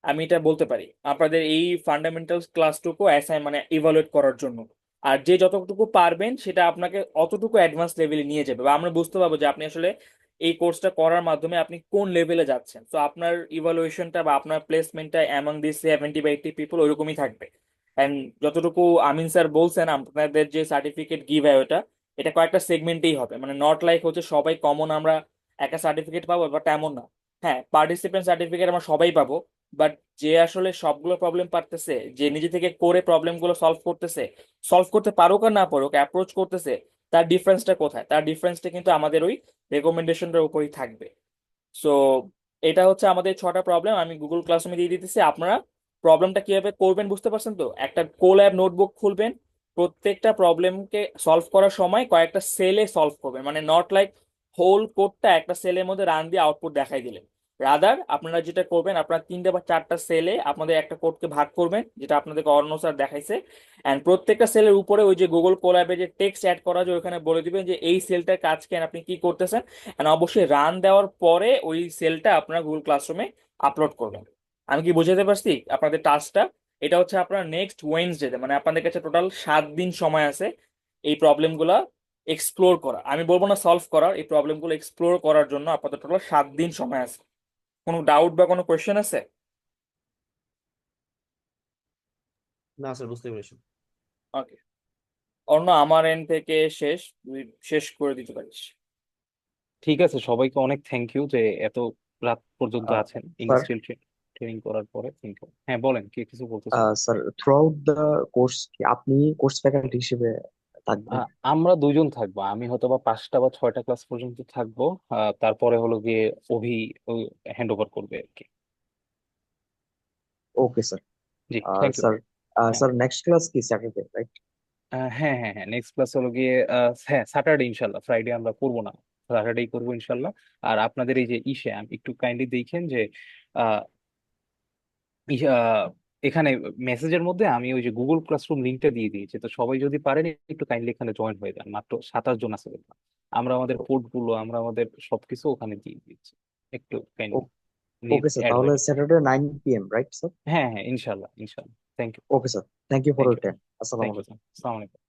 আমি এটা বলতে পারি আপনাদের এই ফান্ডামেন্টাল ক্লাসটুকু মানে ইভালুয়েট করার জন্য। আর যে যতটুকু পারবেন সেটা আপনাকে অতটুকু অ্যাডভান্স লেভেলে নিয়ে যাবে, বা আমরা বুঝতে পারবো যে আপনি আসলে এই কোর্সটা করার মাধ্যমে আপনি কোন লেভেলে যাচ্ছেন। তো আপনার ইভালুয়েশনটা বা আপনার প্লেসমেন্টটা অ্যামাং দিস 70 বা 80 পিপল ওইরকমই থাকবে। অ্যান্ড যতটুকু আমিন স্যার বলছেন, আপনাদের যে সার্টিফিকেট গিভ হয় ওটা, এটা কয়েকটা সেগমেন্টেই হবে, মানে নট লাইক হচ্ছে সবাই কমন আমরা একটা সার্টিফিকেট পাবো, বাট এমন না। হ্যাঁ, পার্টিসিপেন্ট সার্টিফিকেট আমরা সবাই পাবো, বাট যে আসলে সবগুলো প্রবলেম পারতেছে, যে নিজে থেকে করে প্রবলেমগুলো সলভ করতেছে, সলভ করতে পারুক আর না পারুক অ্যাপ্রোচ করতেছে, তার ডিফারেন্সটা কোথায়? তার ডিফারেন্সটা কিন্তু আমাদের ওই রেকমেন্ডেশনটার উপরই থাকবে। সো এটা হচ্ছে আমাদের 6টা প্রবলেম, আমি গুগল ক্লাসরুমে দিয়ে দিতেছি। আপনারা প্রবলেমটা কিভাবে করবেন বুঝতে পারছেন তো? একটা কোল্যাব নোটবুক খুলবেন, প্রত্যেকটা প্রবলেমকে সলভ করার সময় কয়েকটা সেলে সলভ করবেন, মানে নট লাইক হোল কোডটা একটা সেলের মধ্যে রান দিয়ে আউটপুট দেখাই দিলেন। রাদার আপনারা যেটা করবেন, আপনারা 3টে বা 4টা সেলে আপনাদের একটা কোডকে ভাগ করবেন, যেটা আপনাদেরকে অর্ণ স্যার দেখাইছে। অ্যান্ড প্রত্যেকটা সেলের উপরে ওই যে গুগল কোল্যাবে যে টেক্সট অ্যাড করা যায়, ওখানে বলে দিবেন যে এই সেলটার কাজ কেন, আপনি কি করতেছেন। অ্যান্ড অবশ্যই রান দেওয়ার পরে ওই সেলটা আপনারা গুগল ক্লাসরুমে আপলোড করবেন। আমি কি বুঝাতে পারছি আপনাদের টাস্কটা? এটা হচ্ছে আপনার নেক্সট ওয়েডনেসডেতে, মানে আপনাদের কাছে টোটাল 7 দিন সময় আছে এই প্রবলেমগুলা এক্সপ্লোর করা। আমি বলবো না সলভ করার, এই প্রবলেমগুলো এক্সপ্লোর করার জন্য আপনাদের টোটাল 7 দিন সময় আছে। কোনো ডাউট বা কোনো কোয়েশ্চেন আছে? না স্যার, বুঝতে পেরেছি। ওকে, অন্য আমার এন্ড থেকে শেষ, তুই শেষ করে দিতে পারিস। ঠিক আছে, সবাইকে অনেক থ্যাংক ইউ যে এত রাত পর্যন্ত আছেন স্যার ইন্ডাস্ট্রিয়াল ট্রেনিং করার পরে। Thank you. হ্যাঁ বলেন, কি কিছু বলতেছেন? Sir throughout the course কি আপনি কোর্স ফ্যাকাল্টি হিসেবে থাকবেন? আমরা দুজন থাকবো, আমি হয়তো বা 5টা বা 6টা ক্লাস পর্যন্ত থাকবো। তারপরে হলো গিয়ে অভি হ্যান্ড ওভার করবে আর কি। Okay sir. জি, থ্যাংক ইউ। স্যার হ্যাঁ স্যার নেক্সট ক্লাস কি স্যাটারডে, রাইট? হ্যাঁ হ্যাঁ হ্যাঁ, নেক্সট ক্লাস হলো গিয়ে হ্যাঁ স্যাটারডে ইনশাল্লাহ, ফ্রাইডে আমরা করবো না, স্যাটারডেই করবো ইনশাল্লাহ। আর আপনাদের এই যে আমি একটু কাইন্ডলি দেখেন যে আহ, এখানে মেসেজের মধ্যে আমি ওই যে গুগল ক্লাসরুম লিঙ্কটা দিয়ে দিয়েছি, তো সবাই যদি পারেন একটু কাইন্ডলি এখানে জয়েন হয়ে যান। মাত্র 27 জন আছে এখানে। আমরা আমাদের কোড গুলো, আমরা আমাদের সবকিছু ওখানে দিয়ে দিচ্ছি, একটু কাইন্ডলি ওকে স্যার, অ্যাড তাহলে হয়ে গেছে। Saturday 9 PM, right sir? হ্যাঁ হ্যাঁ, ইনশাল্লাহ ইনশাল্লাহ। Thank you okay sir, thank you for thank your you time. আসসালামু থ্যাংক ইউ আলাইকুম। স্যার, আসসালামু আলাইকুম।